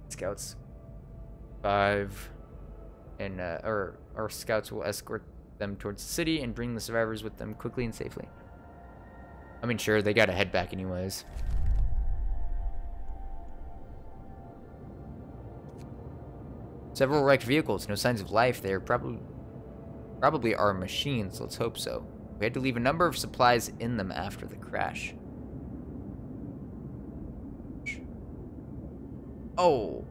Scouts. 5. And, our scouts will escort them towards the city and bring the survivors with them quickly and safely. I mean, sure, they gotta head back anyways. Several wrecked vehicles, no signs of life. They are probably our machines. Let's hope so. We had to leave a number of supplies in them after the crash. Oh,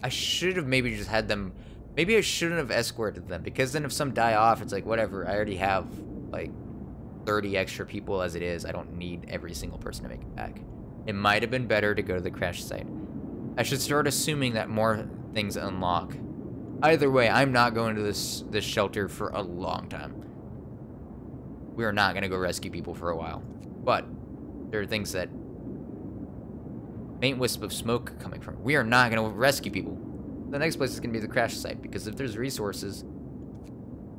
I should have maybe just had them. Maybe I shouldn't have escorted them, because then if some die off, it's like, whatever. I already have like 30 extra people as it is. I don't need every single person to make it back. It might have been better to go to the crash site. I should start assuming that more things unlock. Either way, I'm not going to this shelter for a long time. We are not going to go rescue people for a while. But there are things that faint wisp of smoke coming from. We are not going to rescue people. The next place is going to be the crash site, because if there's resources,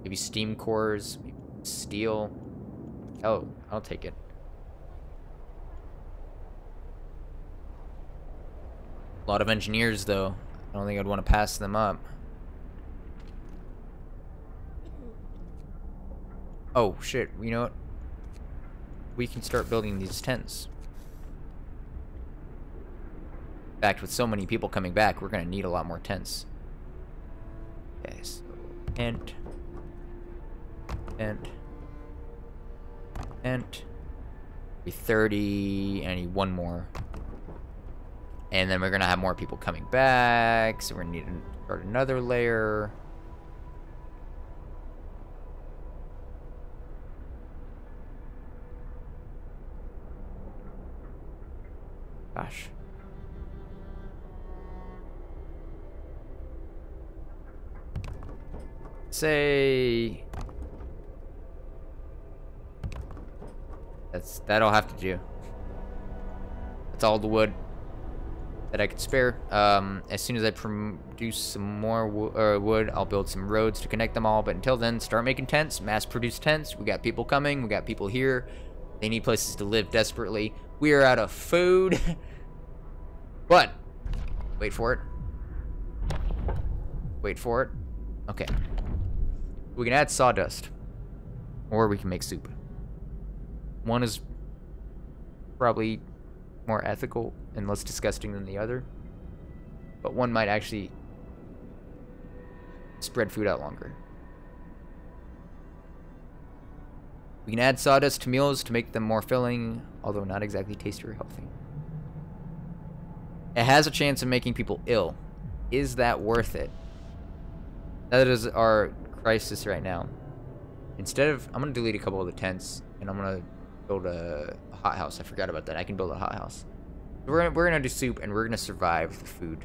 maybe steam cores, maybe steel. Oh, I'll take it. A lot of engineers, though. I don't think I'd want to pass them up. Oh, shit. You know what? We can start building these tents. fact, with so many people coming back, we're gonna need a lot more tents. Okay, so tent. Be 30, and I need one more. And then we're gonna have more people coming back, so we're gonna need to start another layer. Gosh. Say that'll have to do. That's all the wood that I could spare. As soon as I produce some more wood, I'll build some roads to connect them all. But until then, start making tents, mass produce tents. We got people coming, we got people here. They need places to live desperately. We are out of food. But wait for it. Wait for it. Okay. We can add sawdust, or we can make soup. One is probably more ethical and less disgusting than the other, but one might actually spread food out longer. We can add sawdust to meals to make them more filling, although not exactly tasty or healthy. It has a chance of making people ill. Is that worth it? That is our crisis right now. Instead of, I'm gonna delete a couple of the tents, and I'm gonna build a hothouse. I forgot about that. I can build a hothouse. We're gonna do soup, and we're gonna survive the food.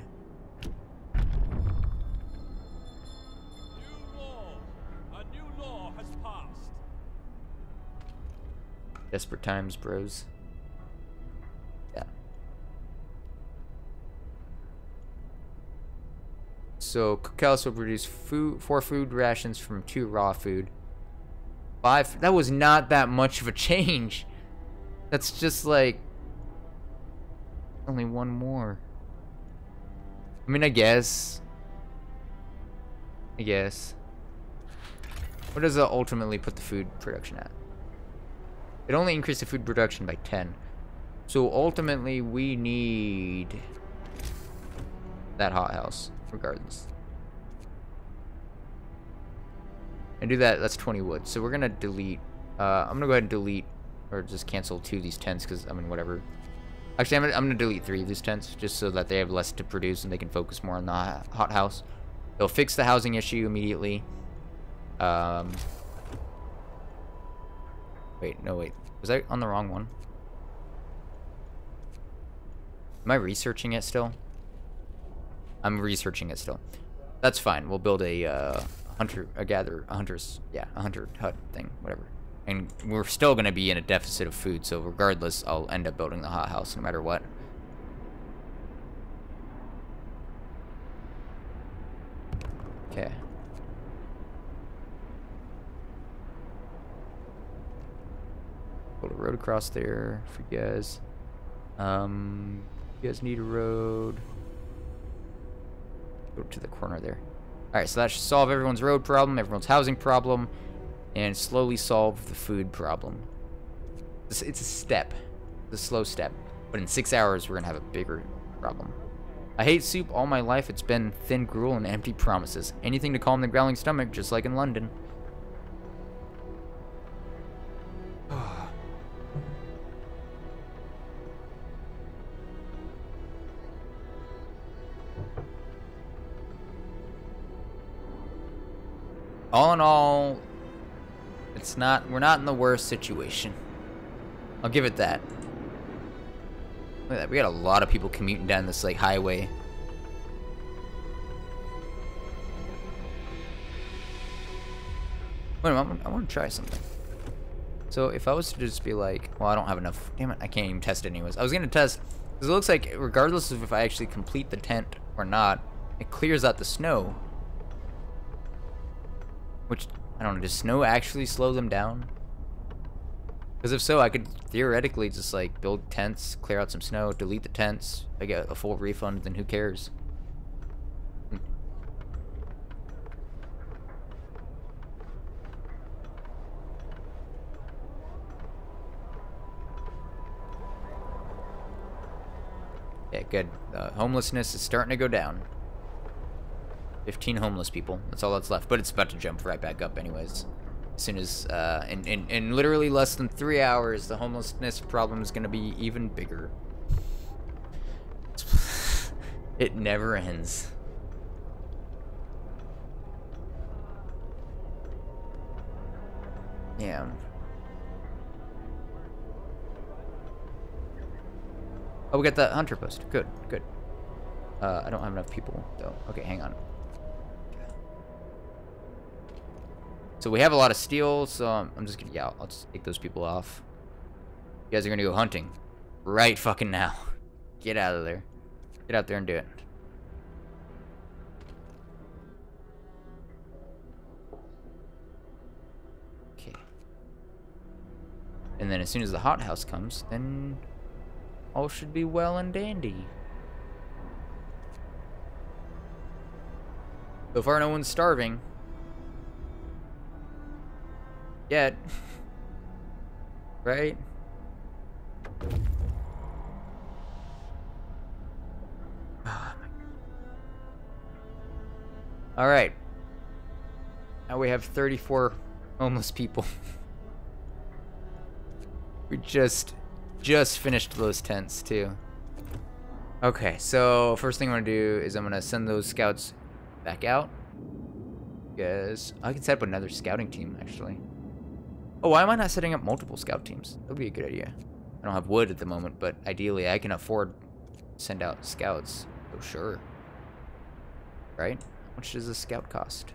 New law. A new law has passed.
Desperate times, bros. Yeah. So cookhouse will produce 4 food rations from 2 raw food. 5. That was not that much of a change. That's just like only one more. I mean, I guess. What does it ultimately put the food production at? It only increased the food production by 10. So ultimately, we need that hothouse, regardless. And do that. That's 20 wood. So we're gonna delete. I'm gonna go ahead and delete, or just cancel 2 of these tents, because I mean, whatever. Actually, I'm gonna delete 3 of these tents, just so that they have less to produce and they can focus more on the hothouse. They'll fix the housing issue immediately. Wait, no, wait. Was I on the wrong one? Am I researching it still? I'm researching it still. That's fine. We'll build a hunter hut thing, whatever. And we're still gonna be in a deficit of food, so regardless, I'll end up building the hothouse no matter what. Okay. Build a road across there for you guys. You guys need a road. Go to the corner there. Alright, so that should solve everyone's road problem, everyone's housing problem, and slowly solve the food problem. It's a step. It's a slow step. But in 6 hours, we're going to have a bigger problem. I hate soup all my life. It's been thin gruel and empty promises. Anything to calm the growling stomach, just like in London. All in all, we're not in the worst situation. I'll give it that. Look at that, we got a lot of people commuting down this like highway. Wait a minute, I want to try something. So if I was to just be like, well, I don't have enough, damn it, I can't even test it anyways. I was gonna test, because it looks like regardless of if I actually complete the tent or not, it clears out the snow. Which, I don't know, does snow actually slow them down? Because if so, I could theoretically just like build tents, clear out some snow, delete the tents. If I get a full refund, then who cares? Okay, good. Homelessness is starting to go down. 15 homeless people. That's all that's left. But it's about to jump right back up anyways. As soon as, in literally less than 3 hours, the homelessness problem is going to be even bigger. It never ends. Yeah. Oh, we got the hunter post. Good, good. I don't have enough people, though. Okay, hang on. So we have a lot of steel, so I'm just gonna, yeah, I'll just take those people off. You guys are gonna go hunting. Right fucking now. Get out of there. Get out there and do it. Okay. And then as soon as the hothouse comes, then all should be well and dandy. So far, no one's starving. Yet. Right? Alright. Now we have 34 homeless people. We just finished those tents, too. Okay, so first thing I'm going to do is I'm going to send those scouts back out. Because I can set up another scouting team, actually. Oh, why am I not setting up multiple scout teams? That would be a good idea. I don't have wood at the moment, but ideally I can afford to send out scouts. Oh, sure. Right? How much does a scout cost?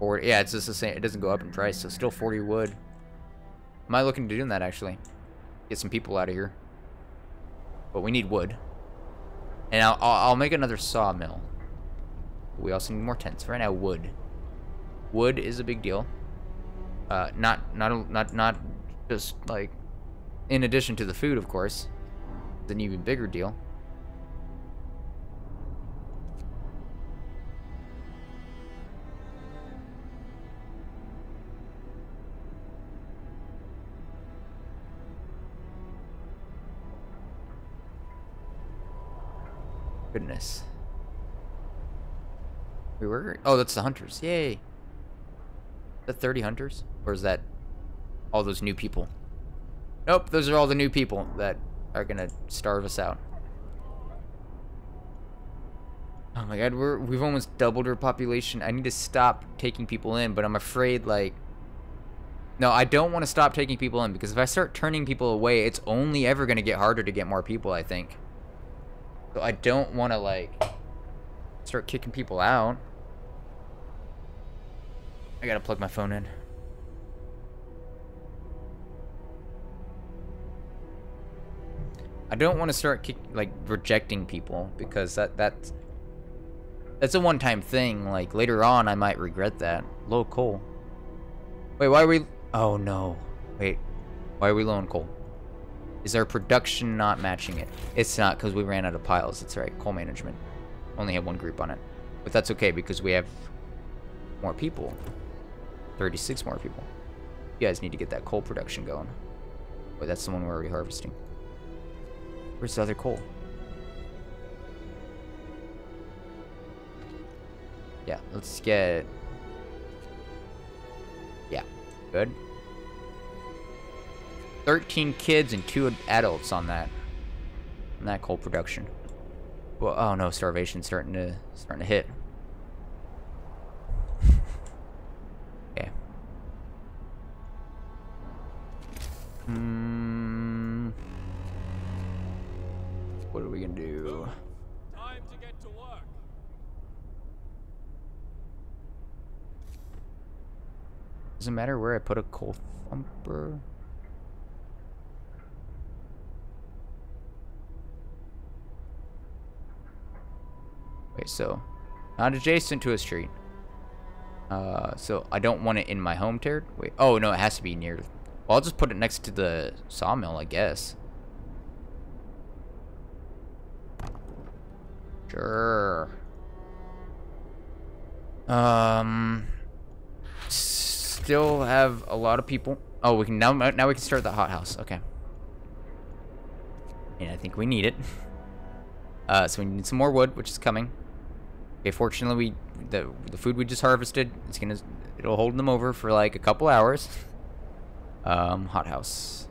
Or, yeah, it's just the same. It doesn't go up in price, so still 40 wood. Am I looking to doing that, actually? Get some people out of here. But we need wood. And I'll make another sawmill. We also need more tents. Right now, wood. Wood is a big deal. Not just like in addition to the food, of course. It's an even bigger deal. Goodness. We were. Oh, that's the hunters. Yay. Is that 30 hunters? Or is that all those new people? Nope, those are all the new people that are gonna starve us out. Oh my god, we've almost doubled our population. I need to stop taking people in, but I'm afraid, like... No, I don't want to stop taking people in, because if I start turning people away, it's only ever gonna get harder to get more people, I think. So I don't want to, like, start kicking people out. I gotta plug my phone in. I don't want to start rejecting people, because that's a one-time thing. Like, later on, I might regret that. Low coal. Wait, why are we... Oh, no. Wait. Why are we low on coal? Is our production not matching it? It's not, because we ran out of piles. That's right. Coal management. Only have one group on it. But that's okay, because we have more people. 36 more people. You guys need to get that coal production going. Wait, that's the one we're already harvesting. Where's the other coal? Yeah, let's get... Yeah, good. 13 kids and 2 adults on that coal production. Well, oh no, starvation's starting to hit. Okay. What are we gonna do?
Time to get to work.
Doesn't matter where I put a coal thumper. Wait, so not adjacent to a street. So I don't want it in my home territory. Wait, oh no, it has to be near. Well, I'll just put it next to the sawmill, I guess. Sure. still have a lot of people. Oh, we can now we can start the hothouse. Okay. And I think we need it. So we need some more wood, which is coming. Okay, fortunately the food we just harvested, it'll hold them over for like a couple hours. Hothouse.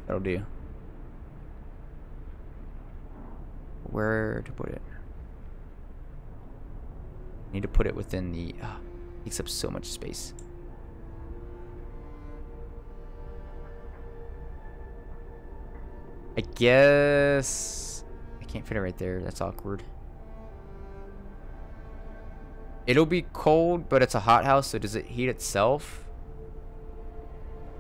That'll do. Where to put it? Need to put it within the takes up so much space. I guess I can't fit it right there. That's awkward. It'll be cold, but it's a hothouse, so does it heat itself?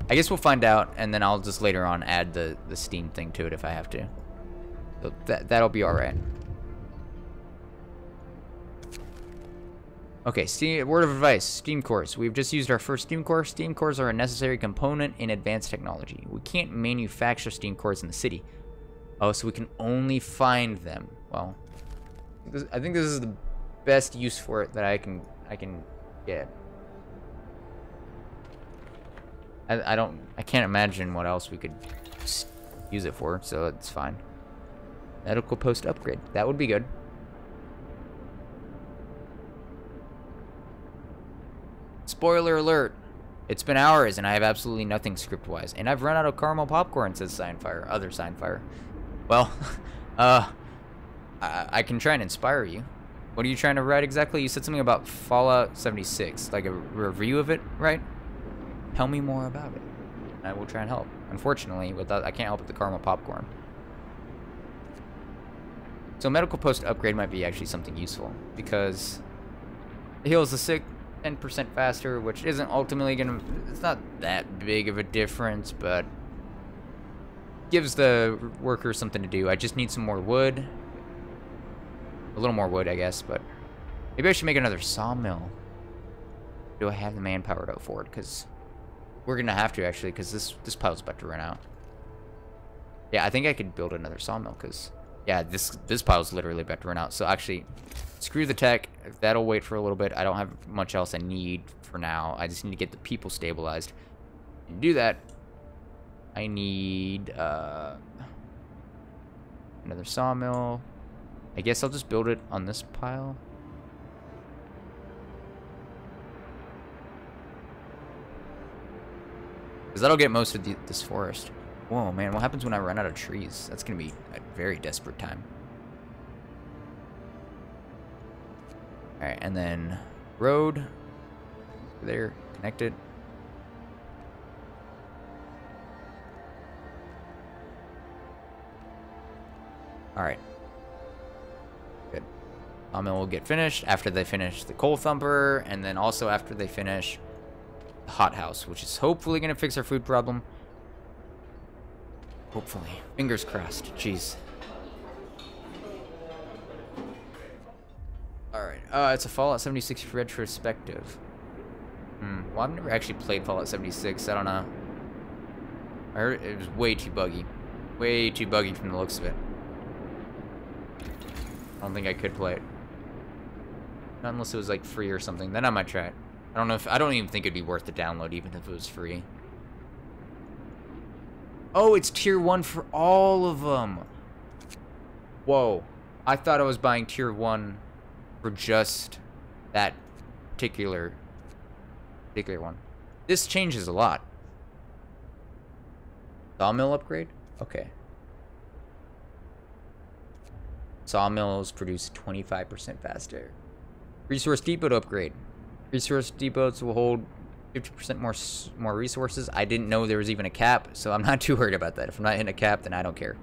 I guess we'll find out, and then I'll just later on add the steam thing to it if I have to. So that'll be all right. Okay, word of advice, steam cores. We've just used our first steam core. Steam cores are a necessary component in advanced technology. We can't manufacture steam cores in the city. Oh, so we can only find them. Well, I think this is the best use for it that I can get. I can't imagine what else we could use it for, so it's fine. Medical post upgrade. That would be good. Spoiler alert. It's been hours and I have absolutely nothing script-wise. And I've run out of caramel popcorn, says Cyanfire. Other Cyanfire. Well, I can try and inspire you. What are you trying to write exactly? You said something about Fallout 76, like a review of it, right? Tell me more about it. I will try and help. Unfortunately, I can't help with the caramel popcorn. So medical post upgrade might be actually something useful because it heals the sick 10% faster, which isn't ultimately gonna, it's not that big of a difference, but gives the workers something to do. I just need some more wood. A little more wood, I guess, but maybe I should make another sawmill. Do I have the manpower to afford? Because we're gonna have to actually, because this pile's about to run out. Yeah, I think I could build another sawmill, because yeah, this pile's literally about to run out. So actually, screw the tech. That'll wait for a little bit. I don't have much else I need for now. I just need to get the people stabilized. And to do that, I need another sawmill. I guess I'll just build it on this pile. Because that'll get most of this forest. Whoa, man, what happens when I run out of trees? That's going to be a very desperate time. Alright, and then road. There, connected. Alright. Good. Sawmill will get finished after they finish the coal thumper, and then also after they finish the hothouse, which is hopefully going to fix our food problem. Hopefully. Fingers crossed. Jeez. Alright. It's a Fallout 76 retrospective. Well, I've never actually played Fallout 76. I don't know. I heard it was way too buggy. Way too buggy from the looks of it. I don't think I could play it. Not unless it was like free or something. Then I might try it. I don't even think it'd be worth the download even if it was free. Oh, it's tier 1 for all of them. Whoa. I thought I was buying tier 1 for just that particular one. This changes a lot. Sawmill upgrade? Okay. Sawmills produce 25% faster. Resource depot upgrade. Resource depots will hold 50% more resources. I didn't know there was even a cap, so I'm not too worried about that. If I'm not hitting a cap, then I don't care.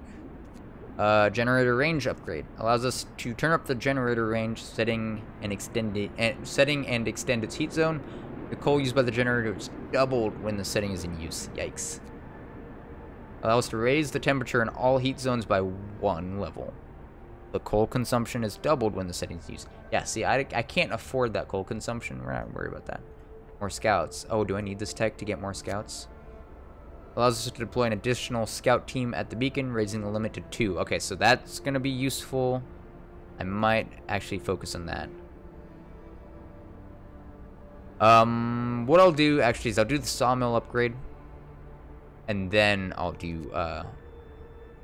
Generator range upgrade allows us to turn up the generator range, setting and extend its heat zone. The coal used by the generator is doubled when the setting is in use. Yikes. Allow us to raise the temperature in all heat zones by 1 level. The coal consumption is doubled when the setting's used. Yeah, see, I can't afford that coal consumption. We're not worried about that. More scouts. Oh, do I need this tech to get more scouts? Allows us to deploy an additional scout team at the beacon, raising the limit to 2. Okay, so that's going to be useful. I might actually focus on that. What I'll do actually is I'll do the sawmill upgrade, and then I'll do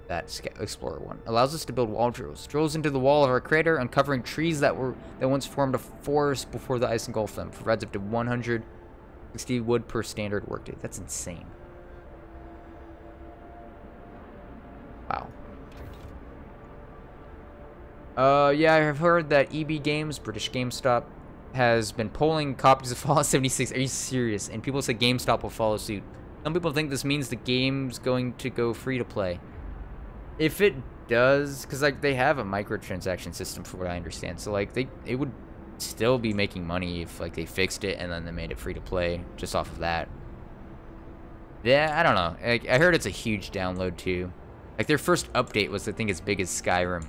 that explorer one. Allows us to build wall drills. Drills into the wall of our crater, uncovering trees that once formed a forest before the ice engulfed them. Provides up to 160 wood per standard workday. That's insane. Wow. Yeah, I have heard that EB Games, British GameStop, has been pulling copies of Fallout 76. Are you serious? And people say GameStop will follow suit. Some people think this means the game's going to go free to play. If it does, because like they have a microtransaction system from what I understand, so like it would still be making money if like they fixed it and then they made it free to play just off of that. Yeah, I don't know. Like, I heard it's a huge download too. Like their first update was I think as big as Skyrim.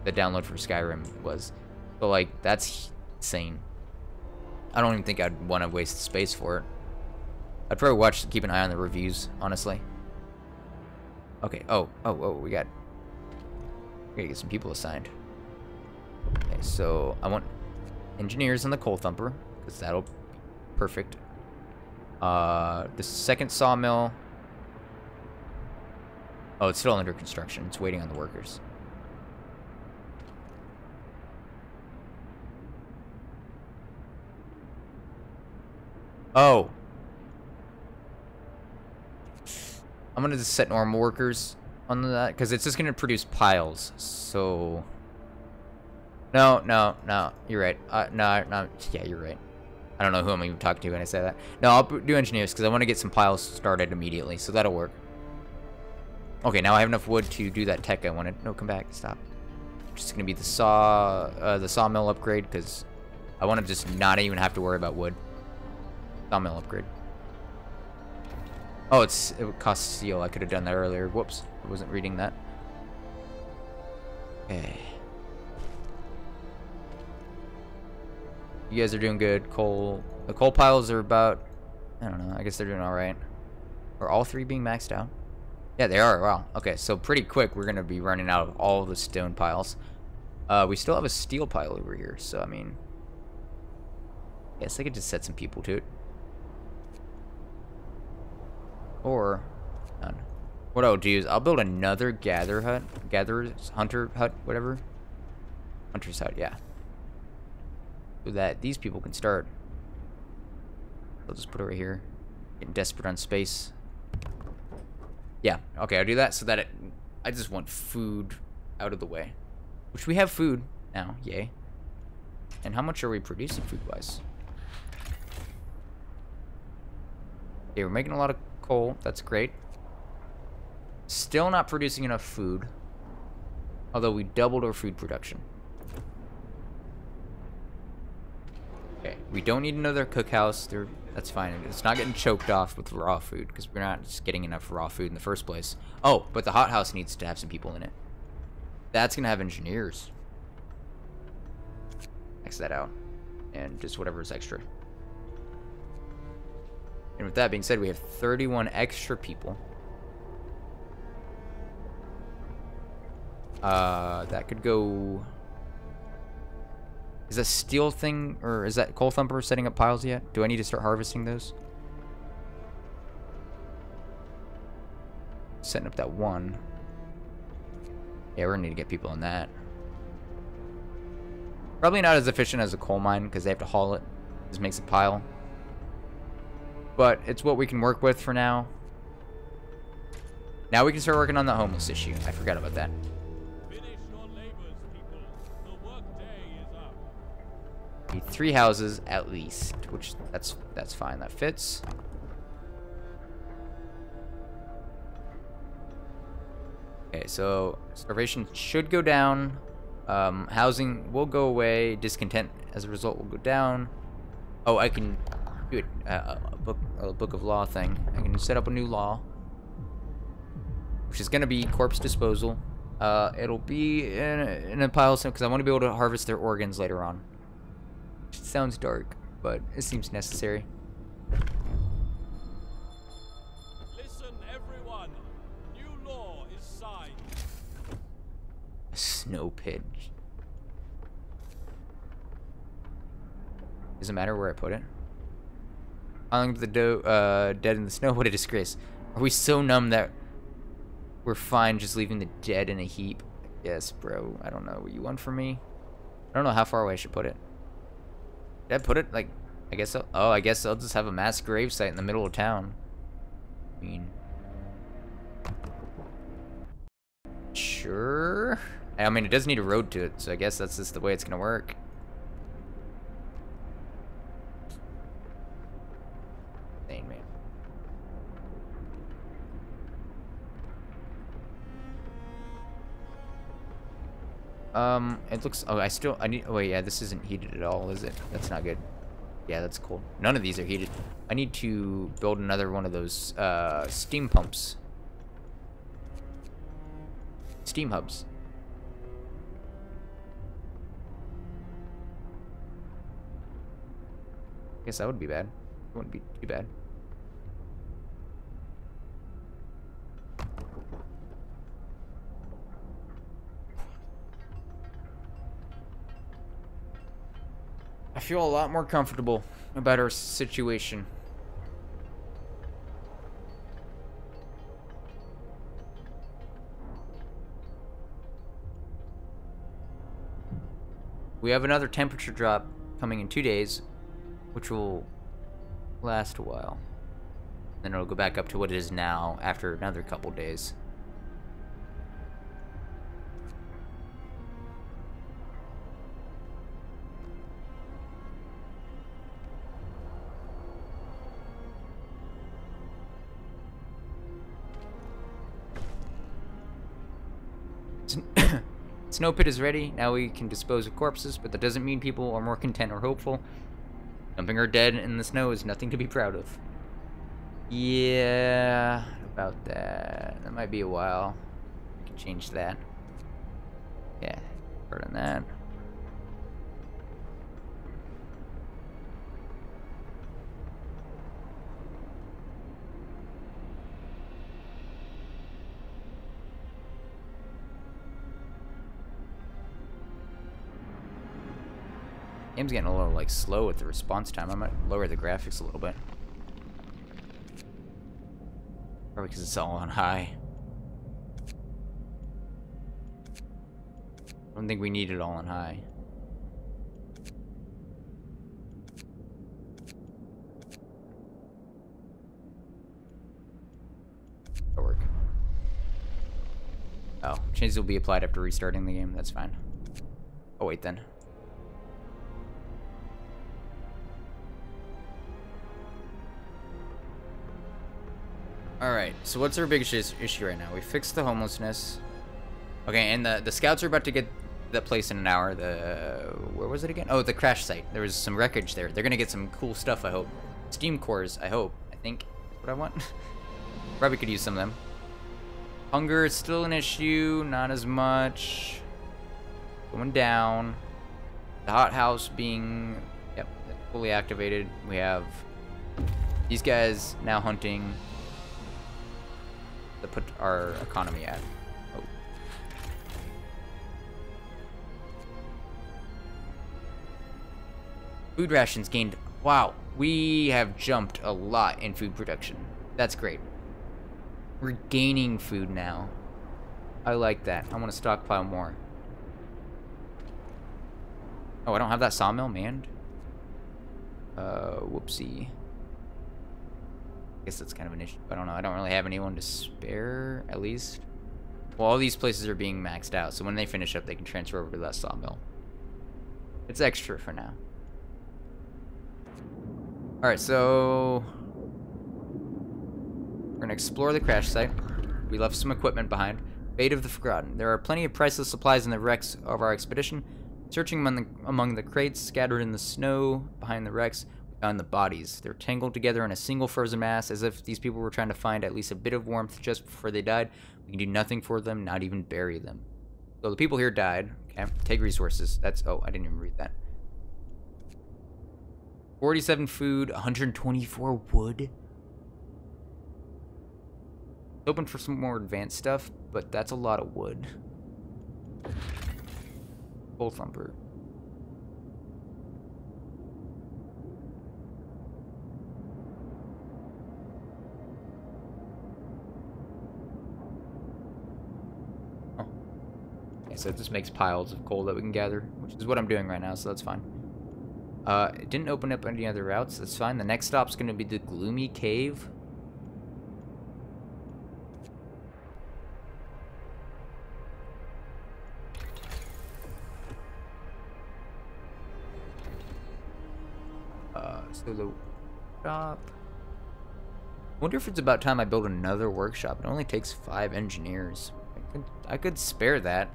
The download for Skyrim was. So like that's insane. I don't even think I'd want to waste the space for it. I'd probably keep an eye on the reviews, honestly. Okay, oh, we gotta get some people assigned. Okay, so I want engineers on the coal thumper, because that'll be perfect. The second sawmill. Oh, it's still under construction. It's waiting on the workers. Oh. I'm gonna just set normal workers on that, because it's just gonna produce piles, so... No, you're right. No, yeah, you're right. I don't know who I'm even talking to when I say that. No, I'll do engineers, because I want to get some piles started immediately, so that'll work. Okay, now I have enough wood to do that tech I wanted. No, come back, stop. Just gonna be the sawmill upgrade, because I want to just not even have to worry about wood. Sawmill upgrade. Oh, it would cost steel. I could have done that earlier. Whoops, I wasn't reading that. Okay. You guys are doing good. The coal piles are about, I don't know, I guess they're doing alright. Are all three being maxed out? Yeah, they are. Wow. Okay, so pretty quick we're gonna be running out of all the stone piles. We still have a steel pile over here, so I mean, yes, I could just set some people to it. Or none. What I'll do is I'll build another hunter hut, whatever. Hunter's hut, yeah. So that these people can start. I'll just put it right here. Getting desperate on space. Yeah, okay, I'll do that so that I just want food out of the way. Which we have food now, yay. And how much are we producing food-wise? Okay, we're making a lot of coal, that's great. Still not producing enough food. Although we doubled our food production. Okay, we don't need another cookhouse. That's fine. It's not getting choked off with raw food because we're not just getting enough raw food in the first place. Oh, but the hothouse needs to have some people in it. That's gonna have engineers. X that out. And just whatever's extra. And with that being said, we have 31 extra people. That could go... Is that steel thing, or is that coal thumper setting up piles yet? Do I need to start harvesting those? Setting up that one. Yeah, we're gonna need to get people on that. Probably not as efficient as a coal mine, because they have to haul it. Just makes a pile. But it's what we can work with for now. Now we can start working on the homeless issue. I forgot about that.
Finish your labors, people. The workday is up.
Need 3 houses at least, which that's fine. That fits. Okay, so starvation should go down. Housing will go away. Discontent as a result will go down. Oh, I can do it. A book of law thing. I can set up a new law, which is gonna be corpse disposal. It'll be in a pile because I want to be able to harvest their organs later on. Which sounds dark, but it seems necessary.
Listen, everyone. New law is signed.
A snow pit. Doesn't matter where I put it. Piling up the dead in the snow. What a disgrace. Are we so numb that we're fine just leaving the dead in a heap? Yes, bro. I don't know what you want from me. I don't know how far away I should put it. Did I put it, like, I guess so. Oh, I guess I'll just have a mass grave site in the middle of town. I mean, sure. I mean, it does need a road to it, so I guess that's just the way it's gonna work. Insane, man. It looks. Oh, I need. Oh, wait, yeah, this isn't heated at all, is it? That's not good. Yeah, that's cool. None of these are heated. I need to build another one of those steam pumps. Steam hubs. I guess that would be bad. It wouldn't be too bad. I feel a lot more comfortable about our situation. We have another temperature drop coming in 2 days, which will last a while. Then it'll go back up to what it is now after another couple days. Snow pit is ready. Now we can dispose of corpses, but that doesn't mean people are more content or hopeful. Dumping our dead in the snow is nothing to be proud of. Yeah, about that. That might be a while. We can change that. Yeah, better than that. Game's getting a little like slow with the response time. I might lower the graphics a little bit. Probably because it's all on high. I don't think we need it all on high. That'll work. Oh, changes will be applied after restarting the game. That's fine. Oh wait then. Alright, so what's our biggest issue right now? We fixed the homelessness. Okay, and the scouts are about to get that place in an hour. Where was it again? Oh, the crash site. There was some wreckage there. They're gonna get some cool stuff, I hope. Steam cores, I hope. I think that's what I want. Probably could use some of them. Hunger is still an issue, not as much. Going down. The hothouse being, yep, fully activated. We have these guys now hunting. To put our economy at. Oh. Food rations gained. Wow, we have jumped a lot in food production. That's great. We're gaining food now. I like that. I want to stockpile more. Oh, I don't have that sawmill manned. Whoopsie. I guess that's kind of an issue. I don't know. I don't really have anyone to spare, at least. Well, all these places are being maxed out, so when they finish up, they can transfer over to that sawmill. It's extra for now. Alright, so we're gonna explore the crash site. We left some equipment behind. Fate of the Forgotten. There are plenty of priceless supplies in the wrecks of our expedition. Searching among the crates scattered in the snow behind the wrecks, found the bodies. They're tangled together in a single frozen mass, as if these people were trying to find at least a bit of warmth just before they died. We can do nothing for them, not even bury them. So the people here died. Okay, take resources. That's, oh, I didn't even read that. 47 food, 124 wood. Open for some more advanced stuff, but that's a lot of wood. Full thumper. Yeah, so it just makes piles of coal that we can gather, which is what I'm doing right now, so that's fine. It didn't open up any other routes, that's fine. The next stop's gonna be the Gloomy Cave. So the shop. I wonder if it's about time I build another workshop. It only takes 5 engineers. I could spare that.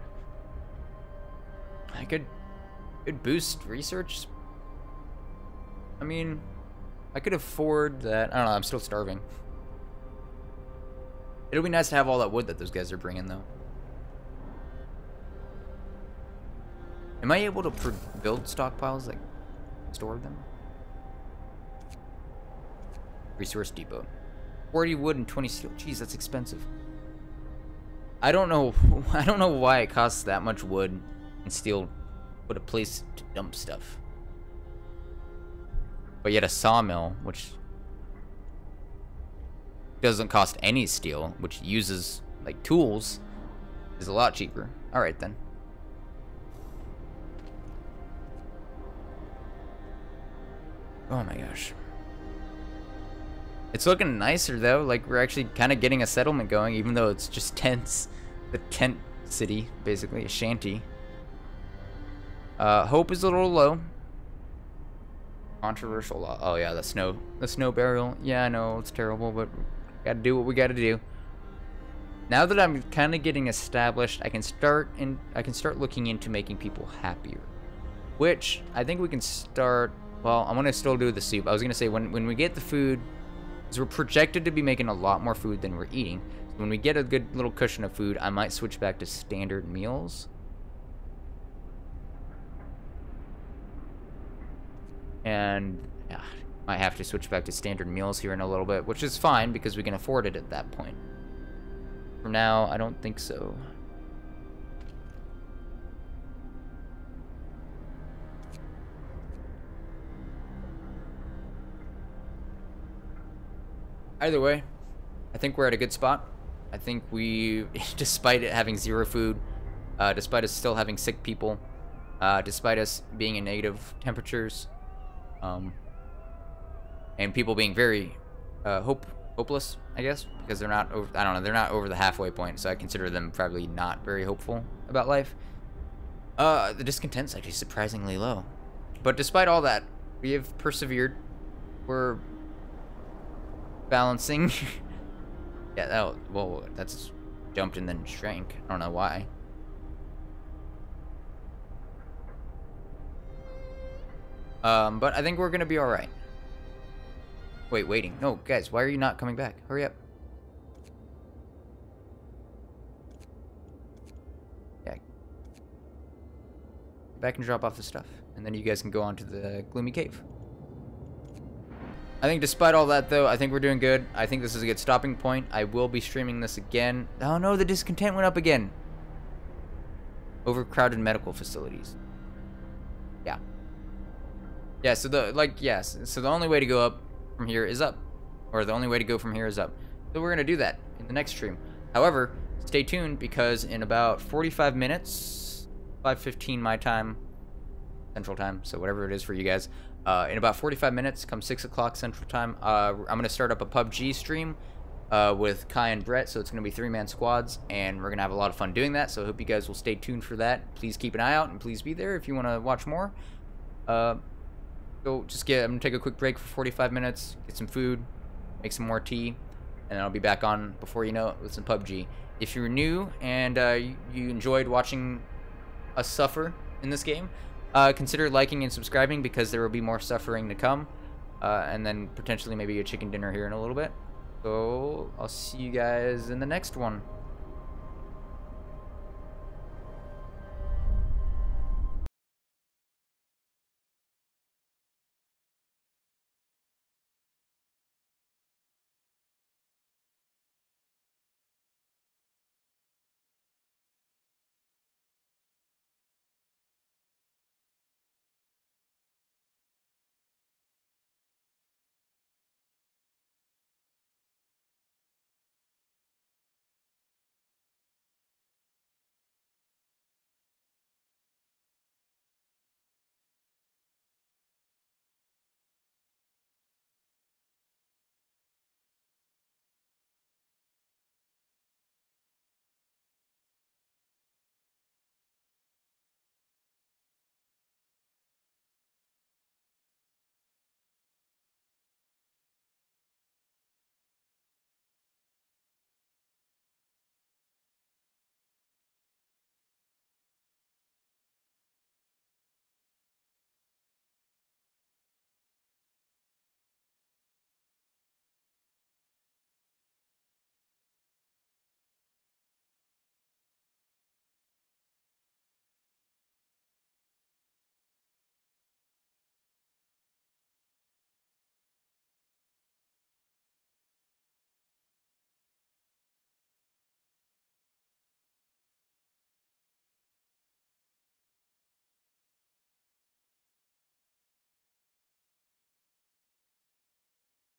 I could boost research. I mean, I could afford that. I don't know, I'm still starving. It'll be nice to have all that wood that those guys are bringing, though. Am I able to build stockpiles, like, store them? Resource depot. 40 wood and 20 steel. Jeez, that's expensive. I don't know why it costs that much wood and steel but a place to dump stuff. But yet a sawmill, which doesn't cost any steel, which uses like tools, is a lot cheaper. Alright then. Oh my gosh. It's looking nicer though, like we're actually kind of getting a settlement going, even though it's just tents. The tent city, basically, a shanty. Hope is a little low. Controversial law. Oh yeah, the snow burial. Yeah, I know, it's terrible, but gotta do what we gotta do. Now that I'm kind of getting established, I can start looking into making people happier. Which, I think we can start, well, I'm gonna still do the soup. I was gonna say, when we get the food, because we're projected to be making a lot more food than we're eating. So when we get a good little cushion of food, I might switch back to standard meals. And yeah, might have to switch back to standard meals here in a little bit, which is fine because we can afford it at that point. For now, I don't think so. Either way, I think we're at a good spot. I think we, despite it having 0 food, despite us still having sick people, despite us being in negative temperatures, and people being very hopeless, I guess, because they're not over, I don't know, they're not over the halfway point, so I consider them probably not very hopeful about life. The discontent's actually surprisingly low. But despite all that, we have persevered. We're balancing. Yeah, that, whoa, that's jumped and then shrank. I don't know why. But I think we're gonna be alright. Wait, waiting. No, guys, why are you not coming back? Hurry up. Yeah. Back and drop off the stuff. And then you guys can go on to the Gloomy Cave. I think despite all that, though, I think we're doing good. I think this is a good stopping point. I will be streaming this again. Oh no, the discontent went up again. Overcrowded medical facilities. Yeah. Yeah, so the only way to go up from here is up. Or the only way to go from here is up. So we're gonna do that in the next stream. However, stay tuned because in about 45 minutes, 5:15 my time, Central Time, so whatever it is for you guys, in about 45 minutes, come 6 o'clock Central Time, I'm going to start up a PUBG stream with Kai and Brett, so it's going to be 3-man squads, and we're going to have a lot of fun doing that, so I hope you guys will stay tuned for that. Please keep an eye out, and please be there if you want to watch more. I'm going to take a quick break for 45 minutes, get some food, make some more tea, and I'll be back on, before you know it, with some PUBG. If you're new and you enjoyed watching us suffer in this game, consider liking and subscribing because there will be more suffering to come, and then potentially maybe a chicken dinner here in a little bit. So I'll see you guys in the next one.